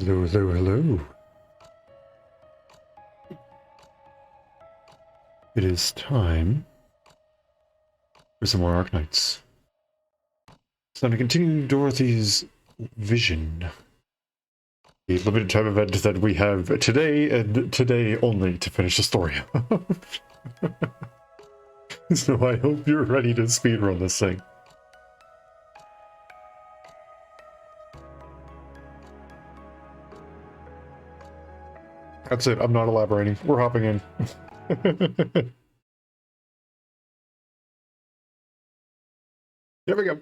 Hello, hello, hello. It is time for some more Arknights. It's time to continue Dorothy's vision. The limited time event that we have today and today only to finish the story. So I hope you're ready to speedrun this thing. That's it, I'm not elaborating. We're hopping in. Here we go.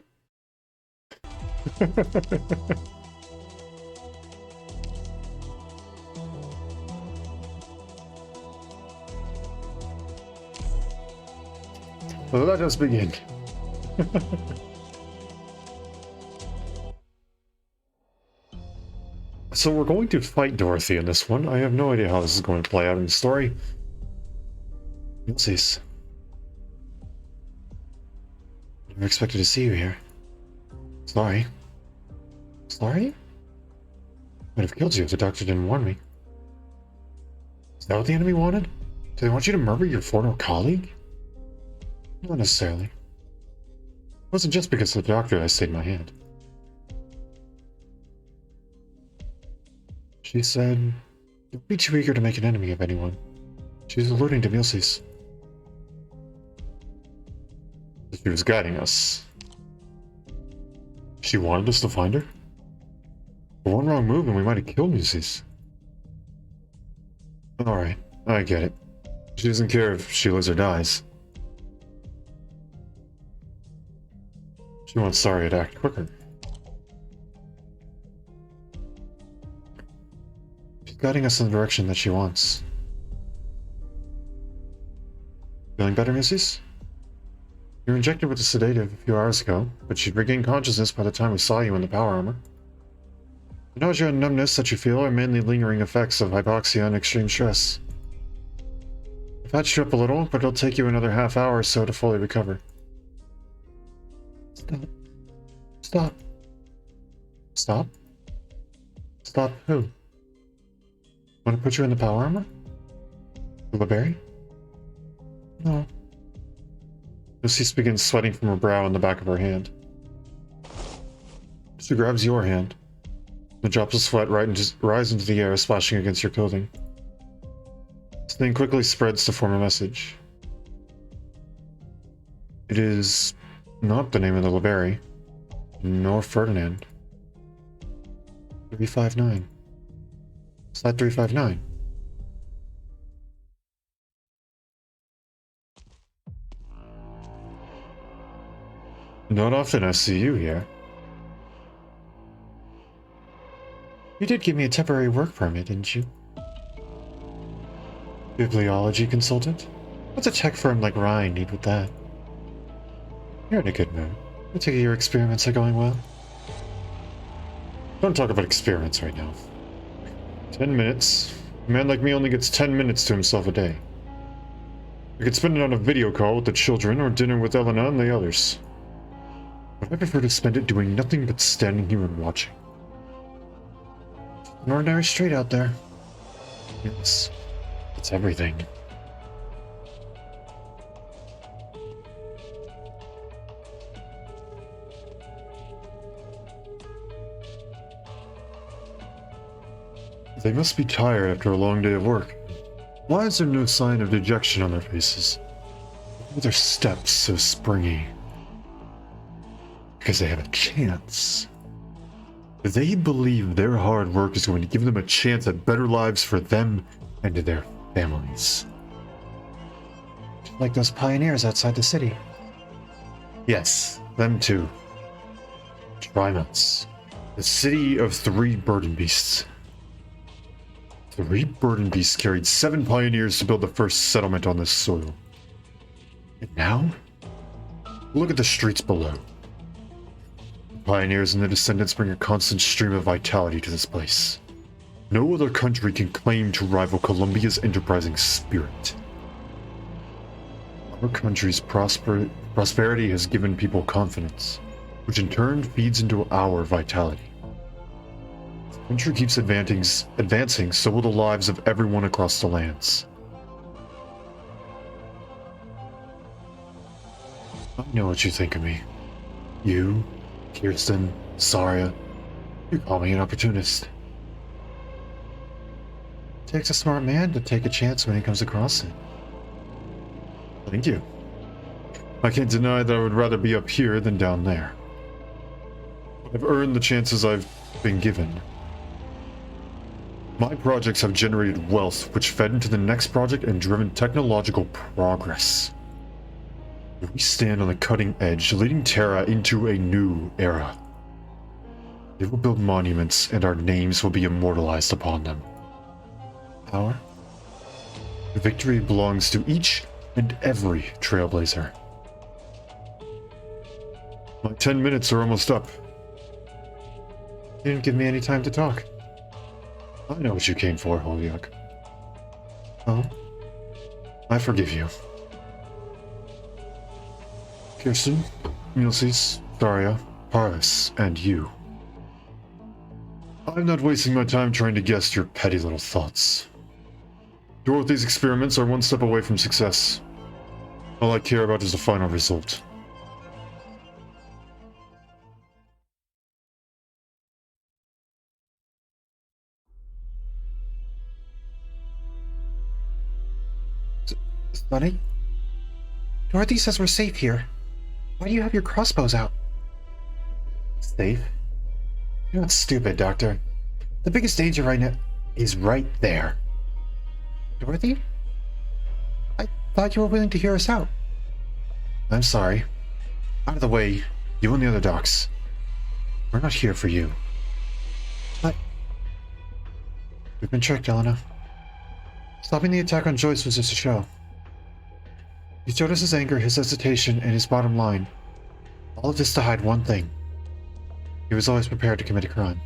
So let us begin. So we're going to fight Dorothy in this one. I have no idea how this is going to play out in the story. You'll see. Never expected to see you here. Sorry. Sorry? I'd have killed you if the doctor didn't warn me. Is that what the enemy wanted? Do they want you to murder your former colleague? Not necessarily. It wasn't just because of the doctor I stayed my hand. She said, "Don't be too eager to make an enemy of anyone." She was alluding to Milsey's. She was guiding us. She wanted us to find her? For one wrong move and we might have killed Milsey's. Alright, I get it. She doesn't care if she lives or dies. She wants Saria to act quicker. She's guiding us in the direction that she wants. Feeling better, Mrs.? You were injected with a sedative a few hours ago, but you'd regained consciousness by the time we saw you in the power armor. The nausea and numbness that you feel are mainly lingering effects of hypoxia and extreme stress. I've patched you up a little, but it'll take you another half hour or so to fully recover. Stop. Stop. Stop? Stop who? Want to put you in the power armor? Blueberry? No. Lucy begins sweating from her brow and the back of her hand. She grabs your hand. The drops of sweat rise into the air, splashing against your clothing. This thing quickly spreads to form a message. It is not the name of the Blueberry, nor Ferdinand. 359. Slide 359. Not often I see you here. You did give me a temporary work permit, didn't you? Bibliology consultant? What's a tech firm like Ryan need with that? You're in a good mood. I take it your experiments are going well? Don't talk about experiments right now. 10 minutes. A man like me only gets 10 minutes to himself a day. You could spend it on a video call with the children or dinner with Elena and the others. But I prefer to spend it doing nothing but standing here and watching. An ordinary street out there. Yes, it's everything. They must be tired after a long day of work. Why is there no sign of dejection on their faces? Why are their steps so springy? Because they have a chance. They believe their hard work is going to give them a chance at better lives for them and to their families. Like those pioneers outside the city. Yes, them too. Arknights, the city of 3 burden beasts. 3 burden beasts carried 7 pioneers to build the first settlement on this soil. And now, look at the streets below. The pioneers and the descendants bring a constant stream of vitality to this place. No other country can claim to rival Columbia's enterprising spirit. Our country's prosperity has given people confidence, which in turn feeds into our vitality. Country keeps advancing, so will the lives of everyone across the lands. I know what you think of me. You, Kirsten, Saria, you call me an opportunist. Takes a smart man to take a chance when he comes across it. Thank you. I can't deny that I would rather be up here than down there. I've earned the chances I've been given. My projects have generated wealth which fed into the next project and driven technological progress. We stand on the cutting edge, leading Terra into a new era. They will build monuments and our names will be immortalized upon them. Power? The victory belongs to each and every trailblazer. My 10 minutes are almost up. You didn't give me any time to talk. I know what you came for, Holyoke. Oh? I forgive you. Kirsten, Ulysses, Daria, Paris, and you. I'm not wasting my time trying to guess your petty little thoughts. Dorothy's experiments are one step away from success. All I care about is the final result. Sonny? Dorothy says we're safe here. Why do you have your crossbows out? Safe? You're not stupid, Doctor. The biggest danger right now is right there. Dorothy? I thought you were willing to hear us out. I'm sorry. Out of the way, you and the other docs. We're not here for you. But we've been tricked, Elena. Stopping the attack on Joyce was just a show. He showed us his anger, his hesitation, and his bottom line. All of this to hide one thing. He was always prepared to commit a crime.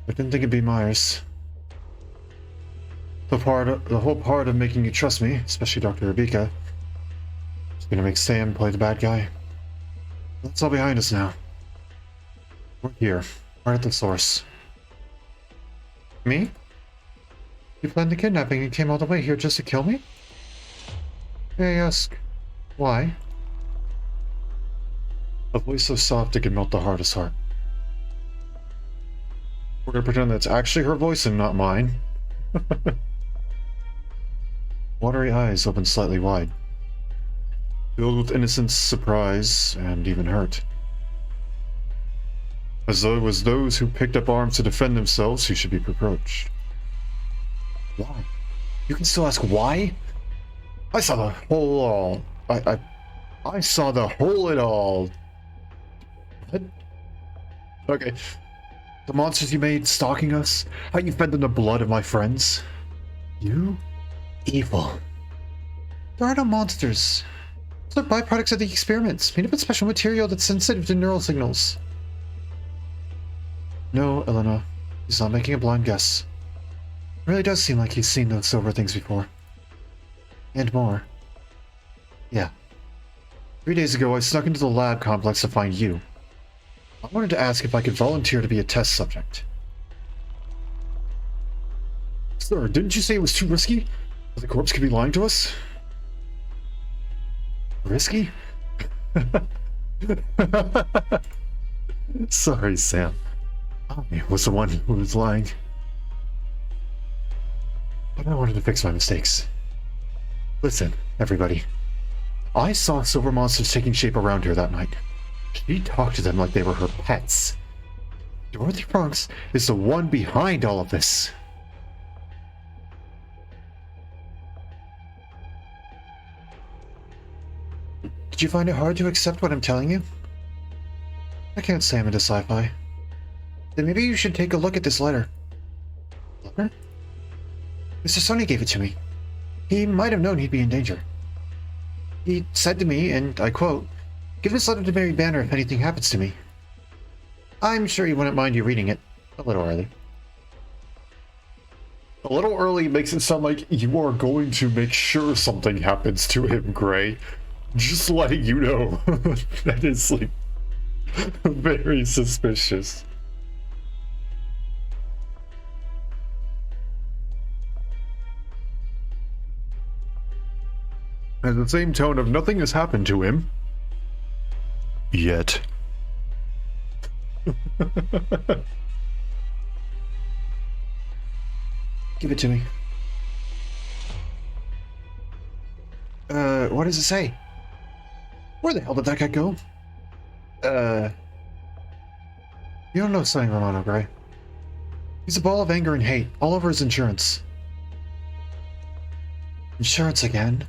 I didn't think it'd be Myers. The whole part of making you trust me, especially Dr. Rebecca, is gonna make Sam play the bad guy. That's all behind us now. We're here, right at the source. Me? You planned the kidnapping and came all the way here just to kill me? May I ask, why? A voice so soft it can melt the hardest heart. We're gonna pretend that's actually her voice and not mine. Watery eyes open slightly wide, filled with innocence, surprise, and even hurt. As though it was those who picked up arms to defend themselves who should be reproached. Why? You can still ask why? I saw the whole all. I saw the whole it all. What? Okay. The monsters you made stalking us? How you fed them the blood of my friends? You? Evil. There are no monsters. Those are byproducts of the experiments, made up with special material that's sensitive to neural signals. No, Elena. He's not making a blind guess. It really does seem like he's seen those silver things before. And more. Yeah. 3 days ago, I snuck into the lab complex to find you. I wanted to ask if I could volunteer to be a test subject. Sir, didn't you say it was too risky? That the corpse could be lying to us? Risky? Sorry, Sam. I was the one who was lying. But I wanted to fix my mistakes. Listen, everybody. I saw silver monsters taking shape around here that night. She talked to them like they were her pets. Dorothy Bronx is the one behind all of this. Did you find it hard to accept what I'm telling you? I can't say I'm into sci-fi. Then maybe you should take a look at this letter. Letter? Mr. Sonny gave it to me. He might have known he'd be in danger. He said to me, and I quote, "Give this letter to Mary Banner if anything happens to me." I'm sure he wouldn't mind you reading it a little early. A little early makes it sound like you are going to make sure something happens to him, Gray. Just letting you know. That is like... Very suspicious. Has the same tone of nothing has happened to him. Yet. Give it to me. What does it say? Where the hell did that guy go? You don't know Sonny Romano, Gray. He's a ball of anger and hate, all over his insurance. Insurance again?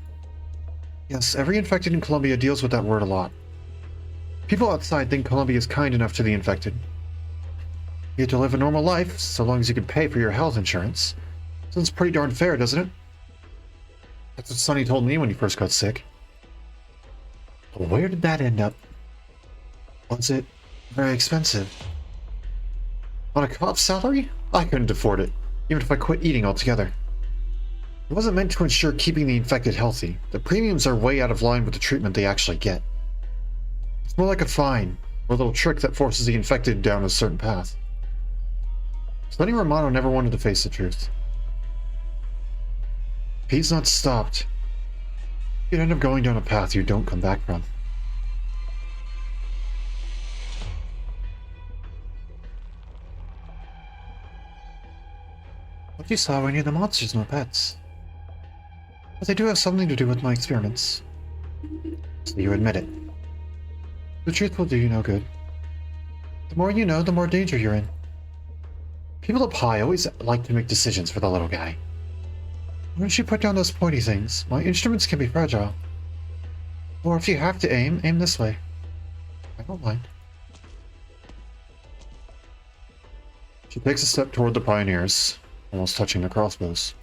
Yes, every infected in Colombia deals with that word a lot. People outside think Colombia is kind enough to the infected. You get to live a normal life, so long as you can pay for your health insurance. Sounds pretty darn fair, doesn't it? That's what Sonny told me when he first got sick. But where did that end up? Was it very expensive? On a cop's salary? I couldn't afford it, even if I quit eating altogether. It wasn't meant to ensure keeping the infected healthy. The premiums are way out of line with the treatment they actually get. It's more like a fine, or a little trick that forces the infected down a certain path. Sonny Romano never wanted to face the truth. If he's not stopped, you'd end up going down a path you don't come back from. What you saw were near the monsters, no pets. But they do have something to do with my experiments. So you admit it. The truth will do you no good. The more you know, the more danger you're in. People up high always like to make decisions for the little guy. Why don't you put down those pointy things? My instruments can be fragile. Or if you have to aim this way. I don't mind. She takes a step toward the pioneers, almost touching the crossbows.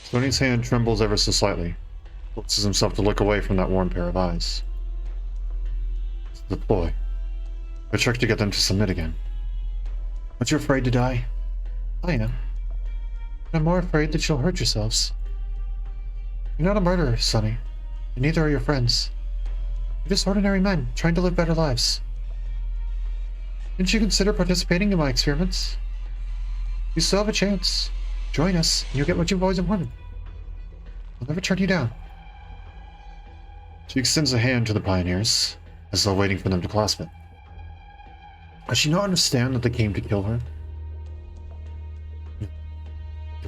Sonny's hand trembles ever so slightly. Forces himself to look away from that worn pair of eyes. It's a ploy. A trick to get them to submit again. Aren't you afraid to die? I am. But I'm more afraid that you'll hurt yourselves. You're not a murderer, Sonny. And neither are your friends. You're just ordinary men, trying to live better lives. Didn't you consider participating in my experiments? You still have a chance. Join us, and you'll get what you've always wanted. I'll never turn you down. She extends a hand to the pioneers, as though waiting for them to clasp it. Does she not understand that they came to kill her?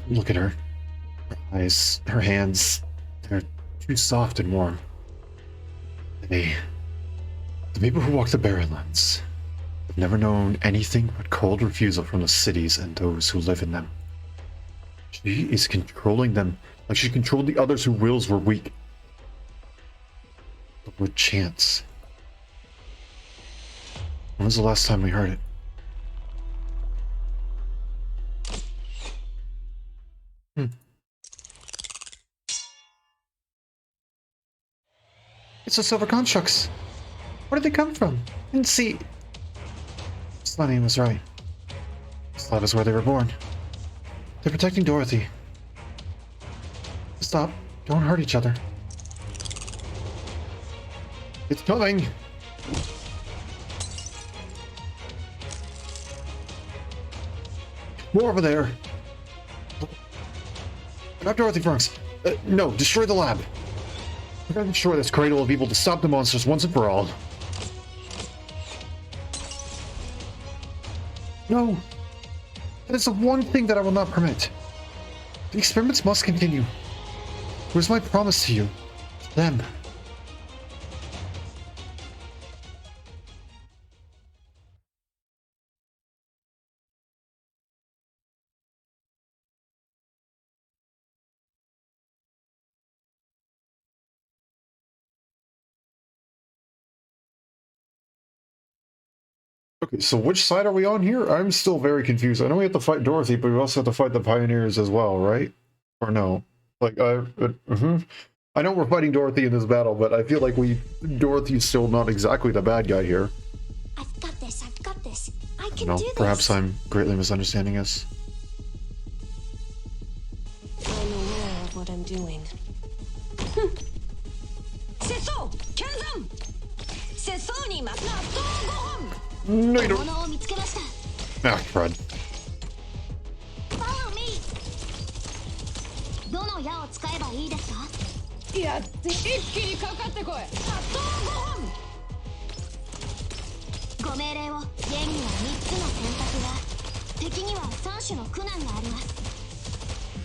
Look at her. Her eyes, her hands, they're too soft and warm. The people who walk the Barrenlands have never known anything but cold refusal from the cities and those who live in them. She is controlling them like she controlled the others whose wills were weak. The word chance. When was the last time we heard it? It's the silver constructs. Where did they come from? And see... Sonny was right. That is where they were born. They're protecting Dorothy. Stop. Don't hurt each other. It's coming! More over there! Grab Dorothy first. No, destroy the lab! We gotta destroy this cradle of evil to stop the monsters once and for all. No! That is the one thing that I will not permit. The experiments must continue. Where's my promise to you? To them. Okay, so which side are we on here? I'm still very confused. I know we have to fight Dorothy, but we also have to fight the pioneers as well, right? Or no? Like, I know we're fighting Dorothy in this battle, but I feel like Dorothy's still not exactly the bad guy here. I've got this, I've got this. I can No, do this. perhaps I'm greatly misunderstanding us. I'm aware of what I'm doing. C'est ça! 15 ans! C'est ça, ni maintenant! No, you don't. 物を見つけました。 Ah, crud. Follow me. どの矢を使えばいいですか？やって一気にかかってこい。発動5本。ご命令を。弦には3つの選択が、敵には3種の苦難があります。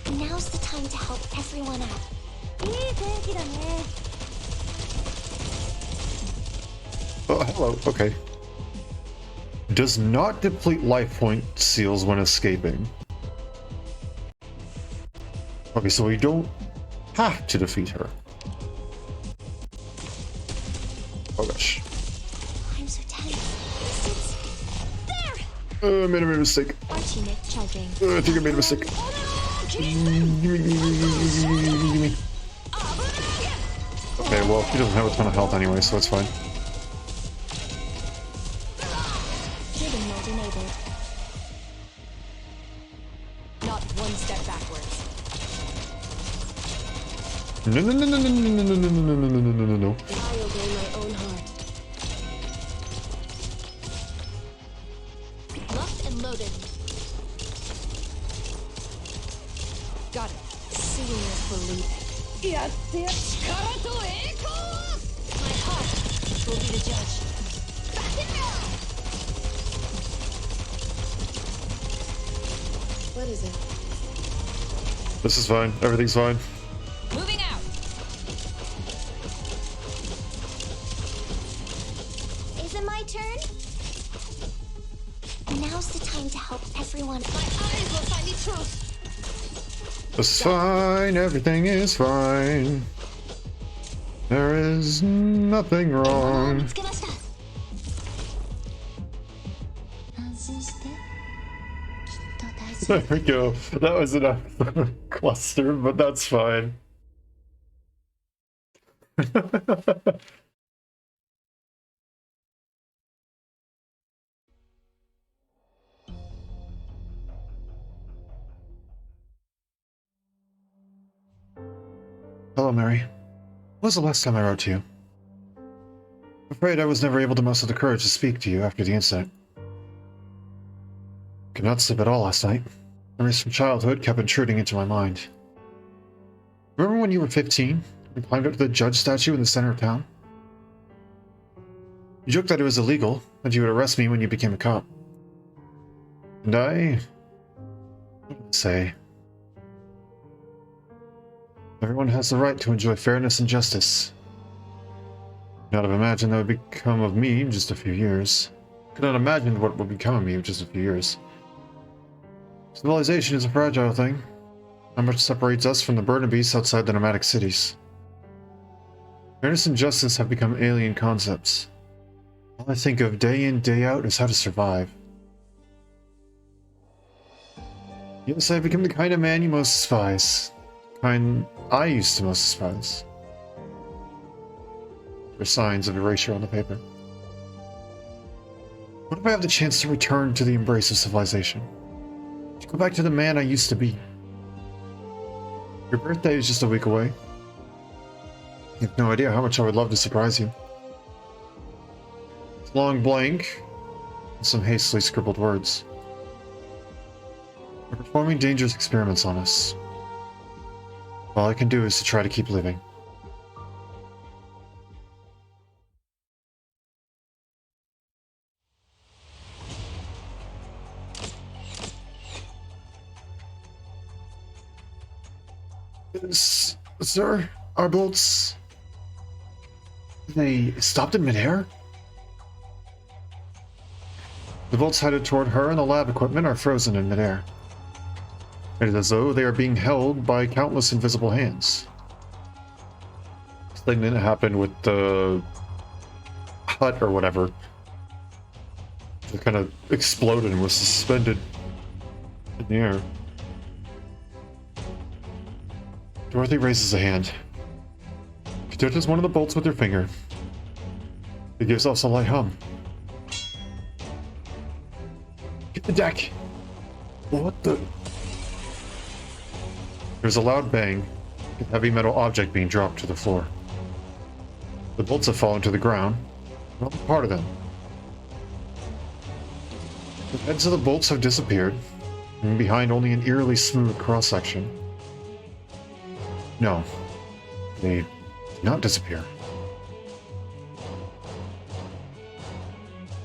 Now's the time to help everyone out. いい天気だね。 Oh, hello. Okay. Does not deplete life point seals when escaping. Okay, so we don't have to defeat her. Oh gosh. I'm so tense. There. I made a mistake. Archie Nick charging. I think I made a mistake. Gimme. Okay, well, he doesn't have a ton of health anyway, so it's fine. Hidden mode enabled. Not one step backwards. No, no, no, no, no, no, no, no, no, no, no, no, no, no. I obey my own heart. Locked and loaded. Got it. Seeing is believing. やってや力と栄光。 My heart will be the judge. What is it? This is fine. Everything's fine. Moving out. Is it my turn? Now's the time to help everyone. My eyes will find the truth. This is fine. Everything is fine. There is nothing wrong. 見つけました。安心して。きっと大丈 There we go. That was enough cluster, but that's fine. Hello, Mary. When was the last time I wrote to you? I'm afraid I was never able to muster the courage to speak to you after the incident. Could not sleep at all last night. Memories from childhood kept intruding into my mind. Remember when you were 15 and climbed up to the judge statue in the center of town? You joked that it was illegal, and you would arrest me when you became a cop. And I... what did I say? Everyone has the right to enjoy fairness and justice. Could not have imagined that would become of me in just a few years. Could not imagine what would become of me in just a few years. Civilization is a fragile thing. Not much separates us from the burden beasts outside the nomadic cities. Fairness and justice have become alien concepts. All I think of day in, day out is how to survive. Yes, I've become the kind of man you most despise. The kind I used to most despise. There are signs of erasure on the paper. What if I have the chance to return to the embrace of civilization? To go back to the man I used to be? Your birthday is just a week away. You have no idea how much I would love to surprise you. It's a long blank, and some hastily scribbled words. They're performing dangerous experiments on us. All I can do is to try to keep living. Sir, our bolts... they stopped in midair? The bolts headed toward her and the lab equipment are frozen in midair. It is as though they are being held by countless invisible hands. This thing that happened with the hut or whatever. It kind of exploded and was suspended in the air. Dorothy raises a hand. She touches one of the bolts with her finger. It gives off a light hum. Hit the deck! What the... There's a loud bang, a heavy metal object being dropped to the floor. The bolts have fallen to the ground, not part of them. The heads of the bolts have disappeared, leaving behind only an eerily smooth cross-section. No, they did not disappear.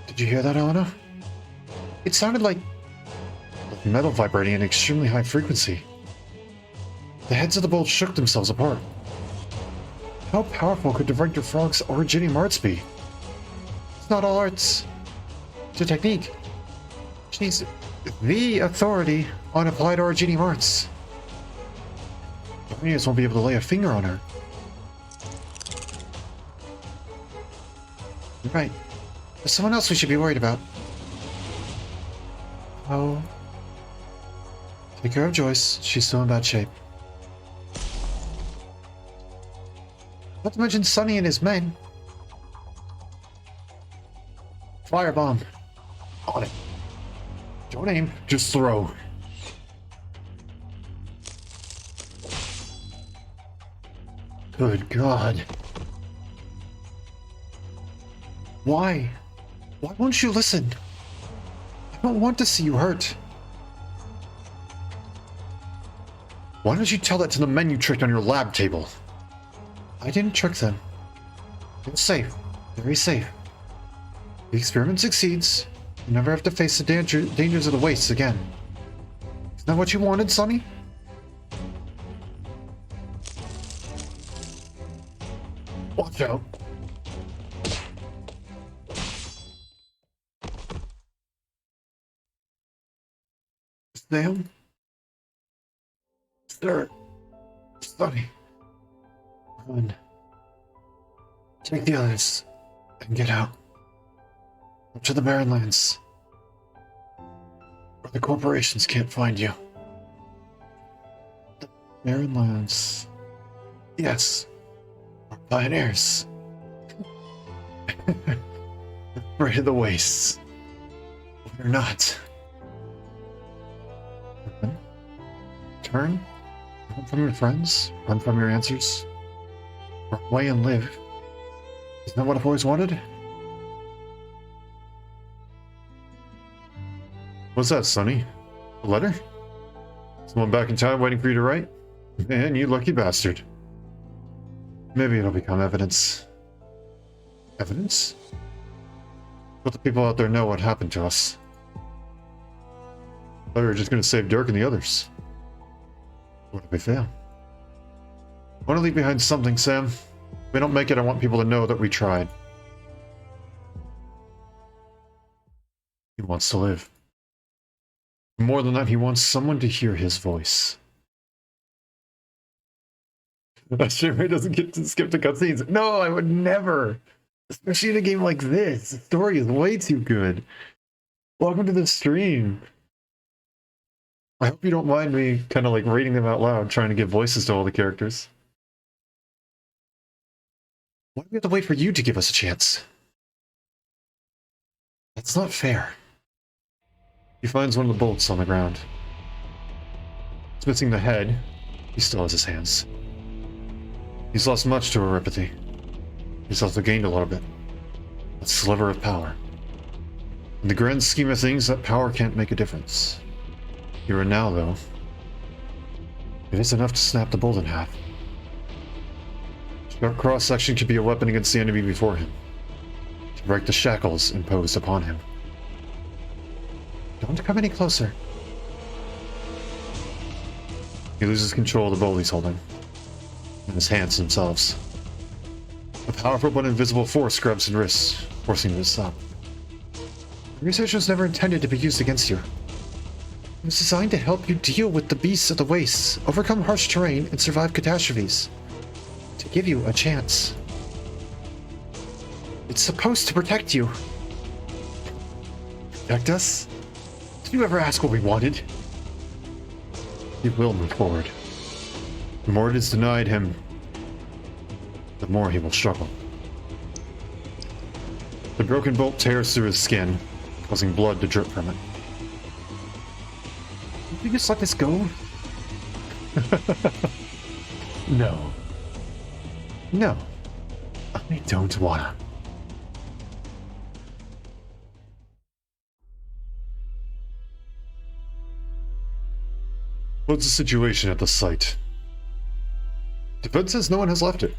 Did you hear that, Elena? It sounded like Metal vibrating at an extremely high frequency. the heads of the bolts shook themselves apart. How powerful could Director Frog's originating arts be? It's not all arts. It's a technique. She's the authority on applied originating arts. Arrhenius won't be able to lay a finger on her. You're right. There's someone else we should be worried about. Oh. Take care of Joyce. She's still in bad shape. Not to mention Sonny and his men. Firebomb. On it. Don't aim, just throw. Good God. Why? Why won't you listen? I don't want to see you hurt. Why don't you tell that to the men you tricked on your lab table? I didn't trick them. It's safe. Very safe. If the experiment succeeds, you never have to face the dangers of the wastes again. Isn't that what you wanted, Sonny? Watch out. Sam? Sir. Sonny. Run. Take the others and get out. Up to the Barren Lands. Where the corporations can't find you. The Barren Lands. Yes. Our pioneers. Afraid of the wastes. We're not. Turn. Run from your friends. Run from your answers. Run away and live. Isn't that what I've always wanted? What's that, Sonny? A letter? Someone back in time waiting for you to write? Man, you lucky bastard. Maybe it'll become evidence. Evidence? Let the people out there know what happened to us. I thought we were just going to save Dirk and the others. What if we fail? I want to leave behind something, Sam. If we don't make it, I want people to know that we tried. He wants to live. More than that, he wants someone to hear his voice. That sure doesn't get to skip the cutscenes. No, I would never. Especially in a game like this. The story is way too good. Welcome to the stream. I hope you don't mind me kind of like reading them out loud, trying to give voices to all the characters. Why do we have to wait for you to give us a chance? That's not fair. He finds one of the bolts on the ground. It's missing the head. He still has his hands. He's lost much to Aripathy. He's also gained a little bit. A sliver of power. In the grand scheme of things, that power can't make a difference. Here and now, though, it is enough to snap the bolt in half. Sharp cross-section could be a weapon against the enemy before him, to break the shackles imposed upon him. Don't come any closer. He loses control of the bolt he's holding, and his hands themselves. A powerful but invisible force grabs his wrists, forcing him to stop. Research was never intended to be used against you. It was designed to help you deal with the beasts of the wastes, overcome harsh terrain, and survive catastrophes. To give you a chance. It's supposed to protect you. Protect us? Did you ever ask what we wanted? He will move forward. The more it is denied him, the more he will struggle. The broken bolt tears through his skin, causing blood to drip from it. Will you just let this go? No. No. I don't wanna. What's the situation at the site? Defense says no one has left it.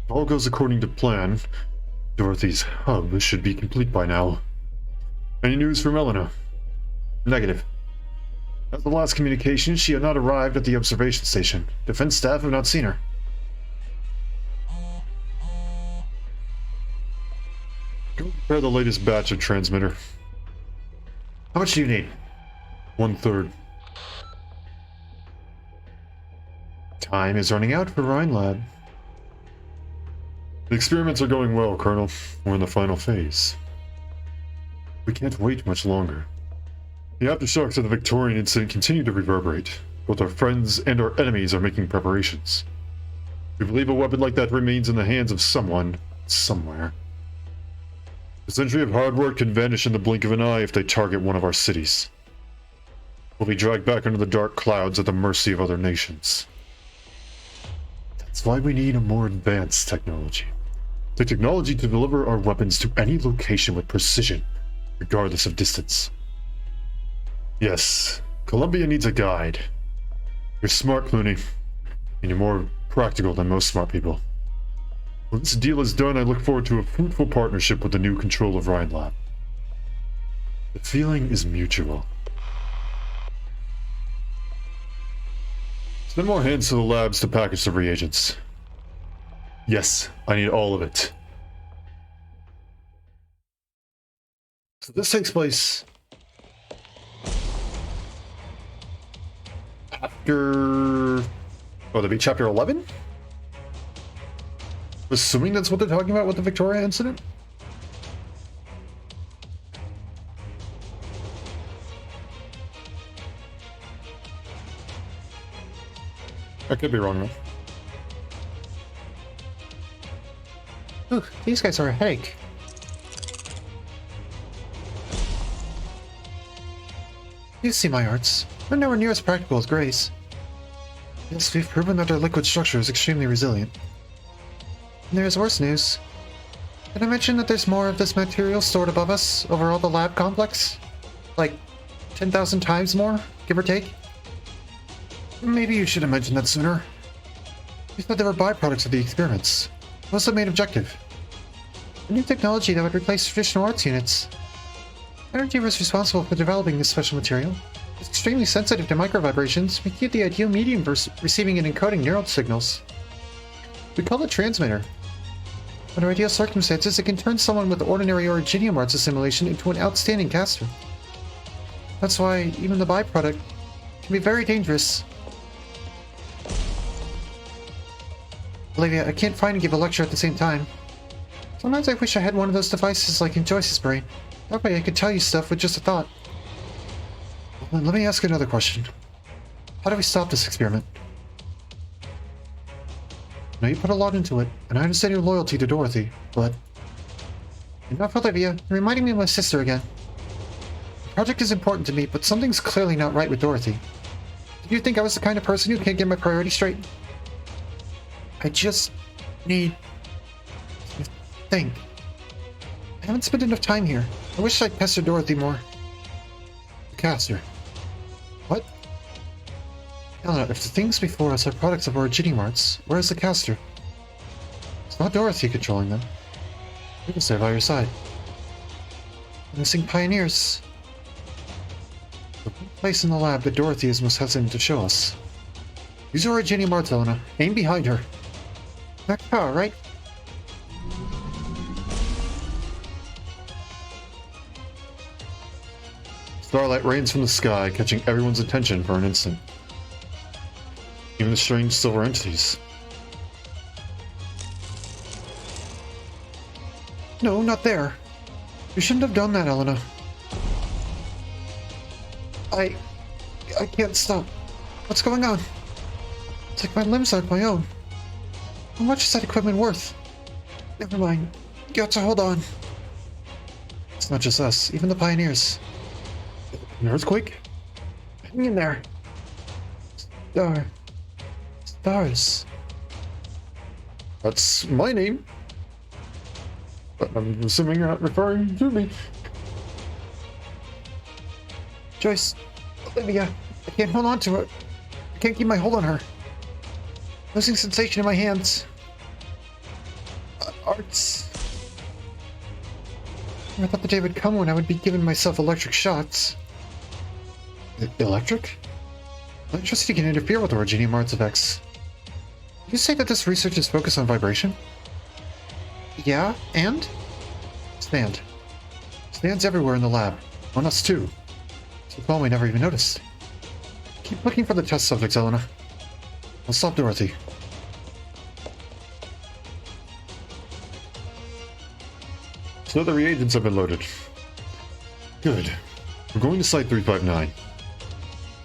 If all goes according to plan, Dorothy's hub should be complete by now. Any news from Elena? Negative. As the last communication, she had not arrived at the observation station. Defense staff have not seen her. Go prepare the latest batch of transmitter. How much do you need? 1/3. Time is running out for Rhine Lab. The experiments are going well, Colonel. We're in the final phase. We can't wait much longer. The aftershocks of the Victorian incident continue to reverberate. Both our friends and our enemies are making preparations. We believe a weapon like that remains in the hands of someone, somewhere. A century of hard work can vanish in the blink of an eye if they target one of our cities. We'll be dragged back into the dark clouds at the mercy of other nations. That's why we need a more advanced technology. The technology to deliver our weapons to any location with precision, regardless of distance. Yes, Columbia needs a guide. You're smart, Clooney, and you're more practical than most smart people. When this deal is done, I look forward to a fruitful partnership with the new control of Rhine Lab. The feeling is mutual. Send more hands to the labs to package the reagents. Yes, I need all of it. So this takes place after... Oh, that'd be chapter 11? I'm assuming that's what they're talking about with the Victoria incident? I could be wrong, though. Ooh, these guys are a headache. You see my arts. They're nowhere near as practical as Grace. Yes, we've proven that their liquid structure is extremely resilient. And there is worse news. Did I mention that there's more of this material stored above us over all the lab complex? Like 10,000 times more, give or take? Maybe you should have mentioned that sooner. You said they were byproducts of the experiments. What's the main objective? A new technology that would replace traditional arts units. Energy was responsible for developing this special material. It's extremely sensitive to microvibrations, making it the ideal medium for receiving and encoding neural signals. We call it transmitter. Under ideal circumstances, it can turn someone with ordinary originium arts assimilation into an outstanding caster. That's why even the byproduct can be very dangerous. Olivia, I can't find and give a lecture at the same time. Sometimes I wish I had one of those devices like in Joyce's brain. That way I could tell you stuff with just a thought. Well, let me ask you another question. How do we stop this experiment? I know you put a lot into it, and I understand your loyalty to Dorothy, but... Enough, Olivia. You're reminding me of my sister again. The project is important to me, but something's clearly not right with Dorothy. Did you think I was the kind of person who can't get my priorities straight? I just need to think. I haven't spent enough time here. I wish I'd pestered Dorothy more. The caster. What? Elena, if the things before us are products of originium arts, where is the caster? It's not Dorothy controlling them. We can stay by your side. Missing pioneers. The one place in the lab that Dorothy is most hesitant to show us. Use originium arts, Elena. Aim behind her. Max power, right? Starlight rains from the sky, catching everyone's attention for an instant. Even the strange silver entities. No, not there. You shouldn't have done that, Elena. I can't stop. What's going on? It's like my limbs aren't my own. How much is that equipment worth? Never mind. You got to hold on. It's not just us, even the pioneers. An earthquake? Hang in there. Stars. That's my name. But I'm assuming you're not referring to me. Joyce, Olivia, I can't hold on to it. I can't keep my hold on her. Losing sensation in my hands. Arts. I thought the day would come when I would be giving myself electric shots. Electric? Electricity can interfere with originium artifacts. Did you say that this research is focused on vibration? Yeah, and? Stand. Stands everywhere in the lab. On us too. So far we never even noticed. Keep looking for the test subjects, Elena. I'll stop Dorothy. So the reagents have been loaded. Good. We're going to Site 359.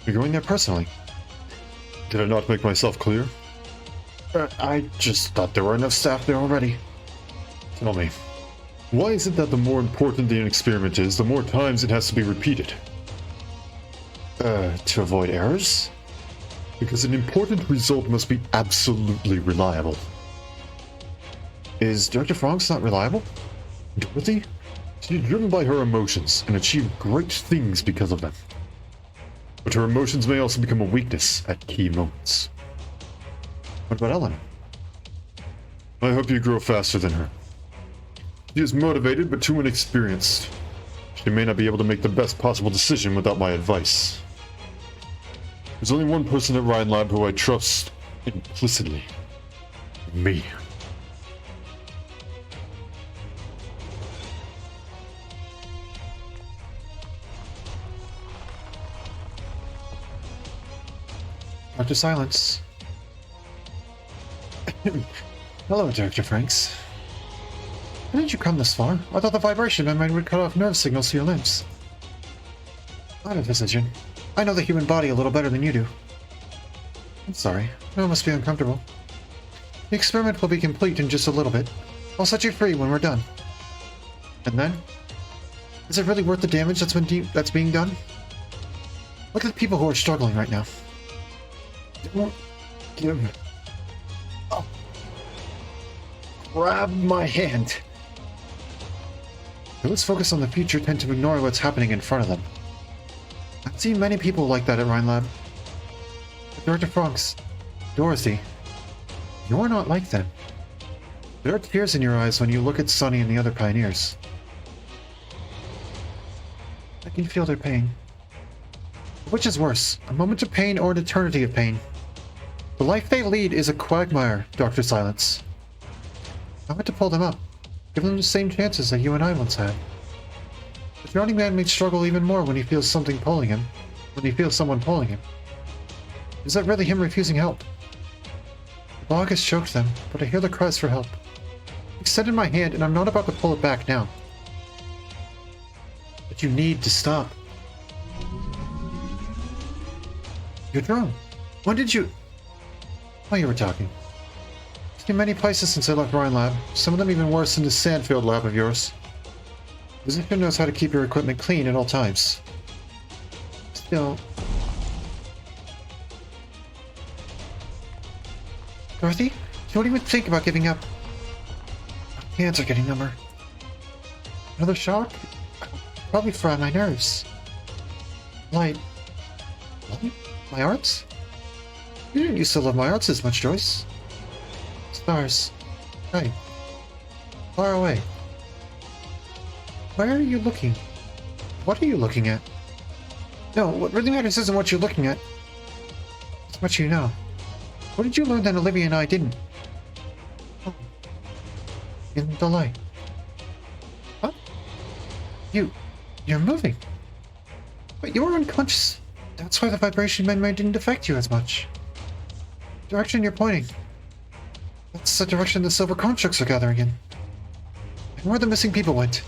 You're going there personally? Did I not make myself clear? I just thought there were enough staff there already. Tell me, why is it that the more important the experiment is, the more times it has to be repeated? To avoid errors? Because an important result must be absolutely reliable. Is Dr. Franks not reliable? Dorothy? She's driven by her emotions and achieved great things because of them. But her emotions may also become a weakness at key moments. What about Elena? I hope you grow faster than her. She is motivated but too inexperienced. She may not be able to make the best possible decision without my advice. There's only one person at Ryan Lab who I trust implicitly. Me. Dr. Silence. Hello, Dr. Franks. How did you come this far? I thought the vibration membrane would cut off nerve signals to your limbs. I'm a physician. I know the human body a little better than you do. I'm sorry. I know it must be uncomfortable. The experiment will be complete in just a little bit. I'll set you free when we're done. And then? Is it really worth the damage that's being done? Look at the people who are struggling right now. Don't give up. Grab my hand. Those focused on the future tend to ignore what's happening in front of them. I've seen many people like that at Rhine Lab. But Dr. Franks, Dorothy, you're not like them. There are tears in your eyes when you look at Sonny and the other pioneers. I can feel their pain. Which is worse, a moment of pain or an eternity of pain? The life they lead is a quagmire, Dr. Silence. I want to pull them up, give them the same chances that you and I once had. The drowning man may struggle even more when he feels something pulling him, when he feels someone pulling him. Is that really him refusing help? The bog has choked them, but I hear the cries for help. I extended my hand and I'm not about to pull it back now. But you need to stop. You're drunk. When did you... Oh, you were talking. I've seen many places since I left Rhine Lab, some of them even worse than the Sandfield lab of yours. The physician knows how to keep your equipment clean at all times. Still... Dorothy, don't even think about giving up. My hands are getting number. Another shock? Probably fry my nerves. Light. Light? My arts? You didn't used to love my arts as much, Joyce. Stars. Right. Far away. Where are you looking? What are you looking at? No, what really matters isn't what you're looking at. It's what you know. What did you learn that Olivia and I didn't? Oh. In the light. What? You're moving. But you were unconscious. That's why the vibration membrane didn't affect you as much. The direction you're pointing. That's the direction the silver constructs are gathering in. And where the missing people went.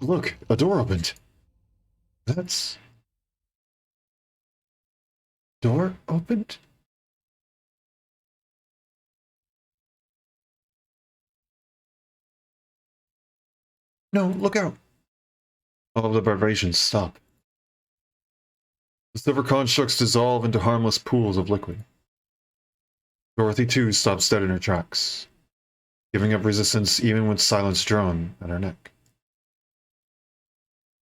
Look, a door opened. That's... Door opened? No, look out. All of the vibrations stop. The silver constructs dissolve into harmless pools of liquid. Dorothy too stops dead in her tracks. giving up resistance even with silence drawn at her neck.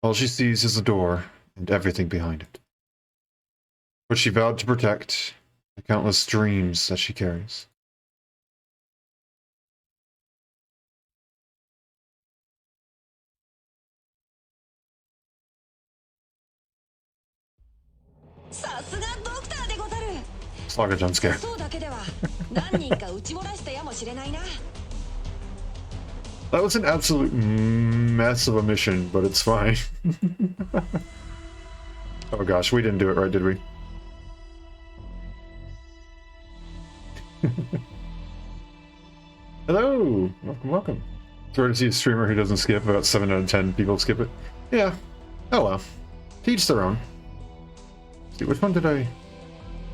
All she sees is the door and everything behind it. But she vowed to protect the countless dreams that she carries. It's like a jump scare. That was an absolute mess of a mission, but it's fine. Oh gosh, we didn't do it right, did we? Hello! Welcome, welcome. It's rare to see a streamer who doesn't skip. About 7 out of 10 people skip it. Yeah. Oh well. To each their own. Let's see, which one did I...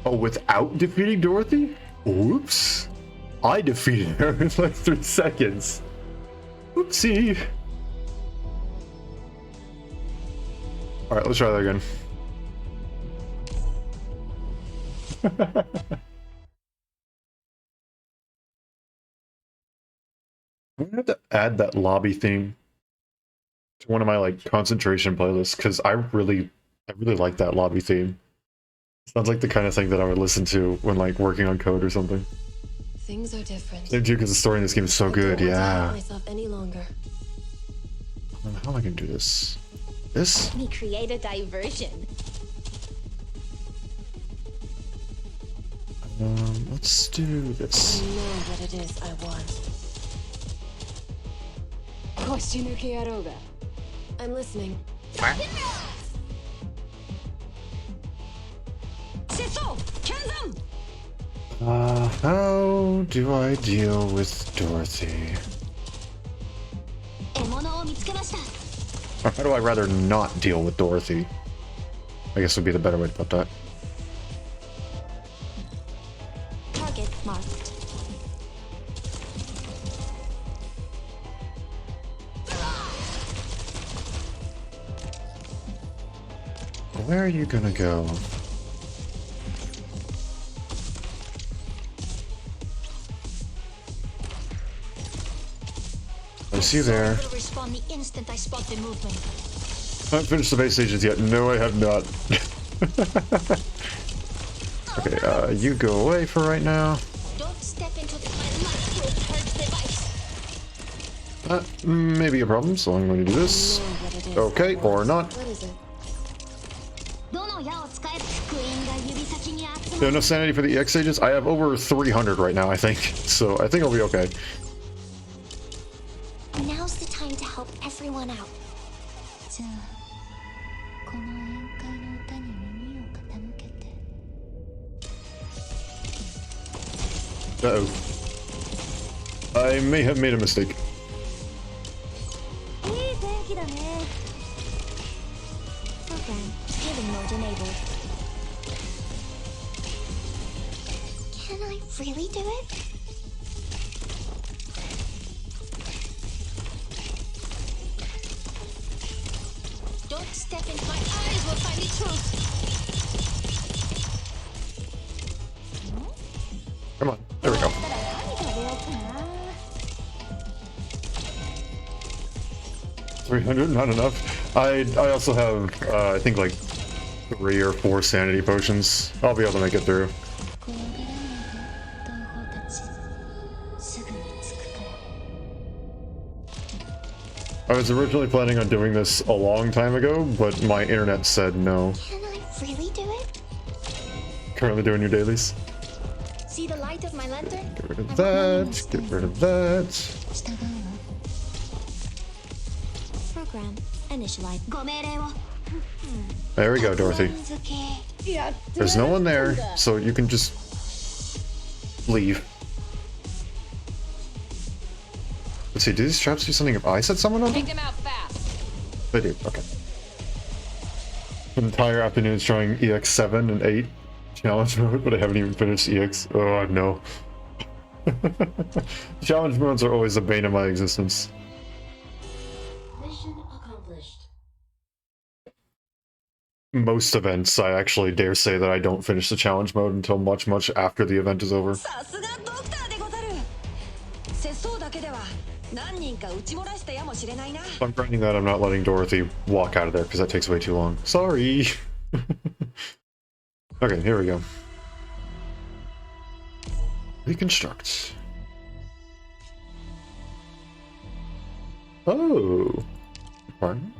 Oh, without defeating Dorothy? Oops. I defeated her in like 3 seconds. Oopsie. Alright, let's try that again. I'm gonna have to add that lobby theme to one of my like concentration playlists because I really like that lobby theme. Sounds like the kind of thing that I would listen to when like working on code or something. Things are different. Same too, because the story in this game is so good. Yeah. Myself any longer. How am I gonna do this? This? Let me create a diversion. Let's do this. I know what it is I want. I'm listening. How do I deal with Dorothy? Or how do I rather not deal with Dorothy? I guess would be the better way to put that. Target marked. Where are you gonna go? I see you there. Respond the instant I spot the movement. I haven't finished the base stations yet. No, I have not. Okay, you go away for right now. Don't step into my light will purge device. Maybe a problem, so I'm going to do this. Okay, or not. What is it? Do you have enough sanity for the EX stages? I have over 300 right now, I think. So I think I'll be okay. Now's the time to help everyone out. Uh-oh. I may have made a mistake. Program healing mode enabled. Can I really do it? Don't step into my eyes will find the truth. Come on, there we go. $300, not enough. I also have, I think like 3 or 4 sanity potions. I'll be able to make it through. I was originally planning on doing this a long time ago, but my internet said no. Can I really do it? Currently doing your dailies. See the light of my lantern? Get rid of that, get rid of that. Program initialize. There we go, Dorothy. There's no one there, so you can just leave. Let's see, do these traps do something if I set someone on them? Take them out fast. They do, okay. An entire afternoon trying EX7 and 8 challenge mode, but I haven't even finished EX. Oh no. Challenge modes are always the bane of my existence. Mission accomplished. Most events, I actually dare say that I don't finish the challenge mode until much after the event is over. If I'm grinding that, I'm not letting Dorothy walk out of there because that takes way too long. Sorry. Okay, here we go. Reconstruct. Oh. Pardon?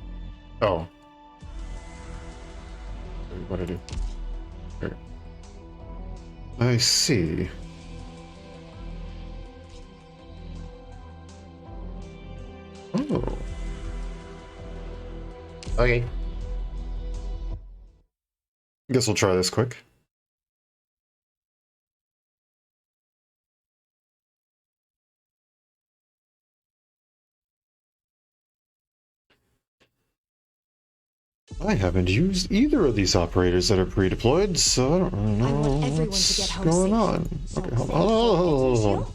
Oh. What did I do? There. I see. Oh. Okay. Guess we'll try this quick. I haven't used either of these operators that are pre-deployed, so I don't really know what's going on. Okay, hold on. Hold on.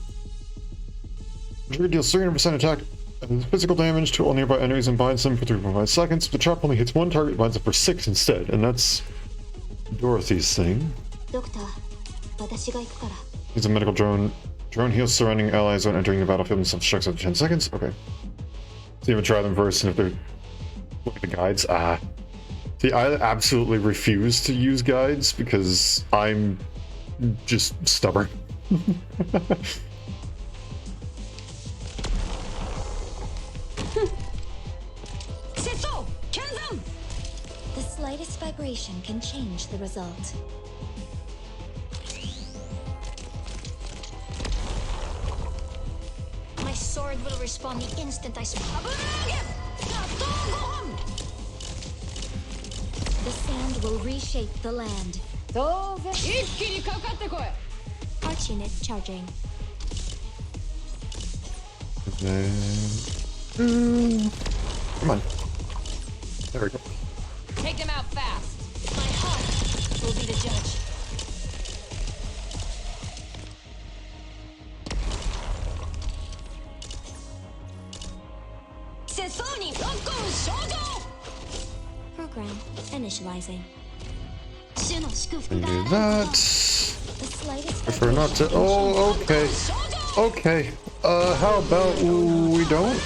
Trigger deals 300% attack and physical damage to all nearby enemies and binds them for 3.5 seconds. The trap only hits one target, binds them for 6 instead, and that's Dorothy's thing. He's a medical drone. Drone heals surrounding allies when entering the battlefield and self-destructs after 10 seconds. Okay. So you would try them first, and if they're... Look at the guides. See, I absolutely refuse to use guides because I'm just stubborn. The slightest vibration can change the result. My sword will respond the instant I The sand will reshape the land. Arch unit charging. Come on. There we go. Take them out fast. My heart will be the judge. Program initializing. And do that. The slightest Prefer not to. Oh, okay. Okay. How about we don't?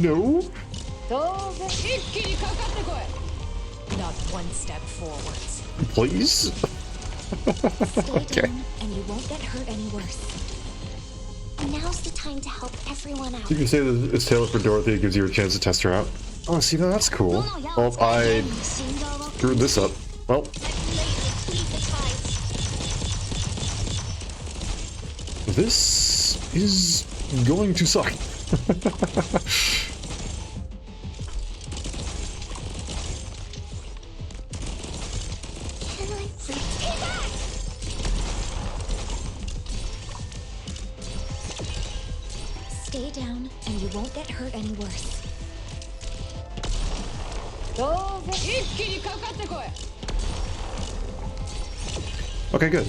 No. Not one step forwards. Please. Stay down and you won't get hurt any worse. Now's the time to help everyone out. You can say that it's tailored for Dorothy. It gives you a chance to test her out. Oh, see, now that's cool. Well, I screwed this up. Well. This is going to suck. Stay down and you won't get hurt any worse. Okay, good.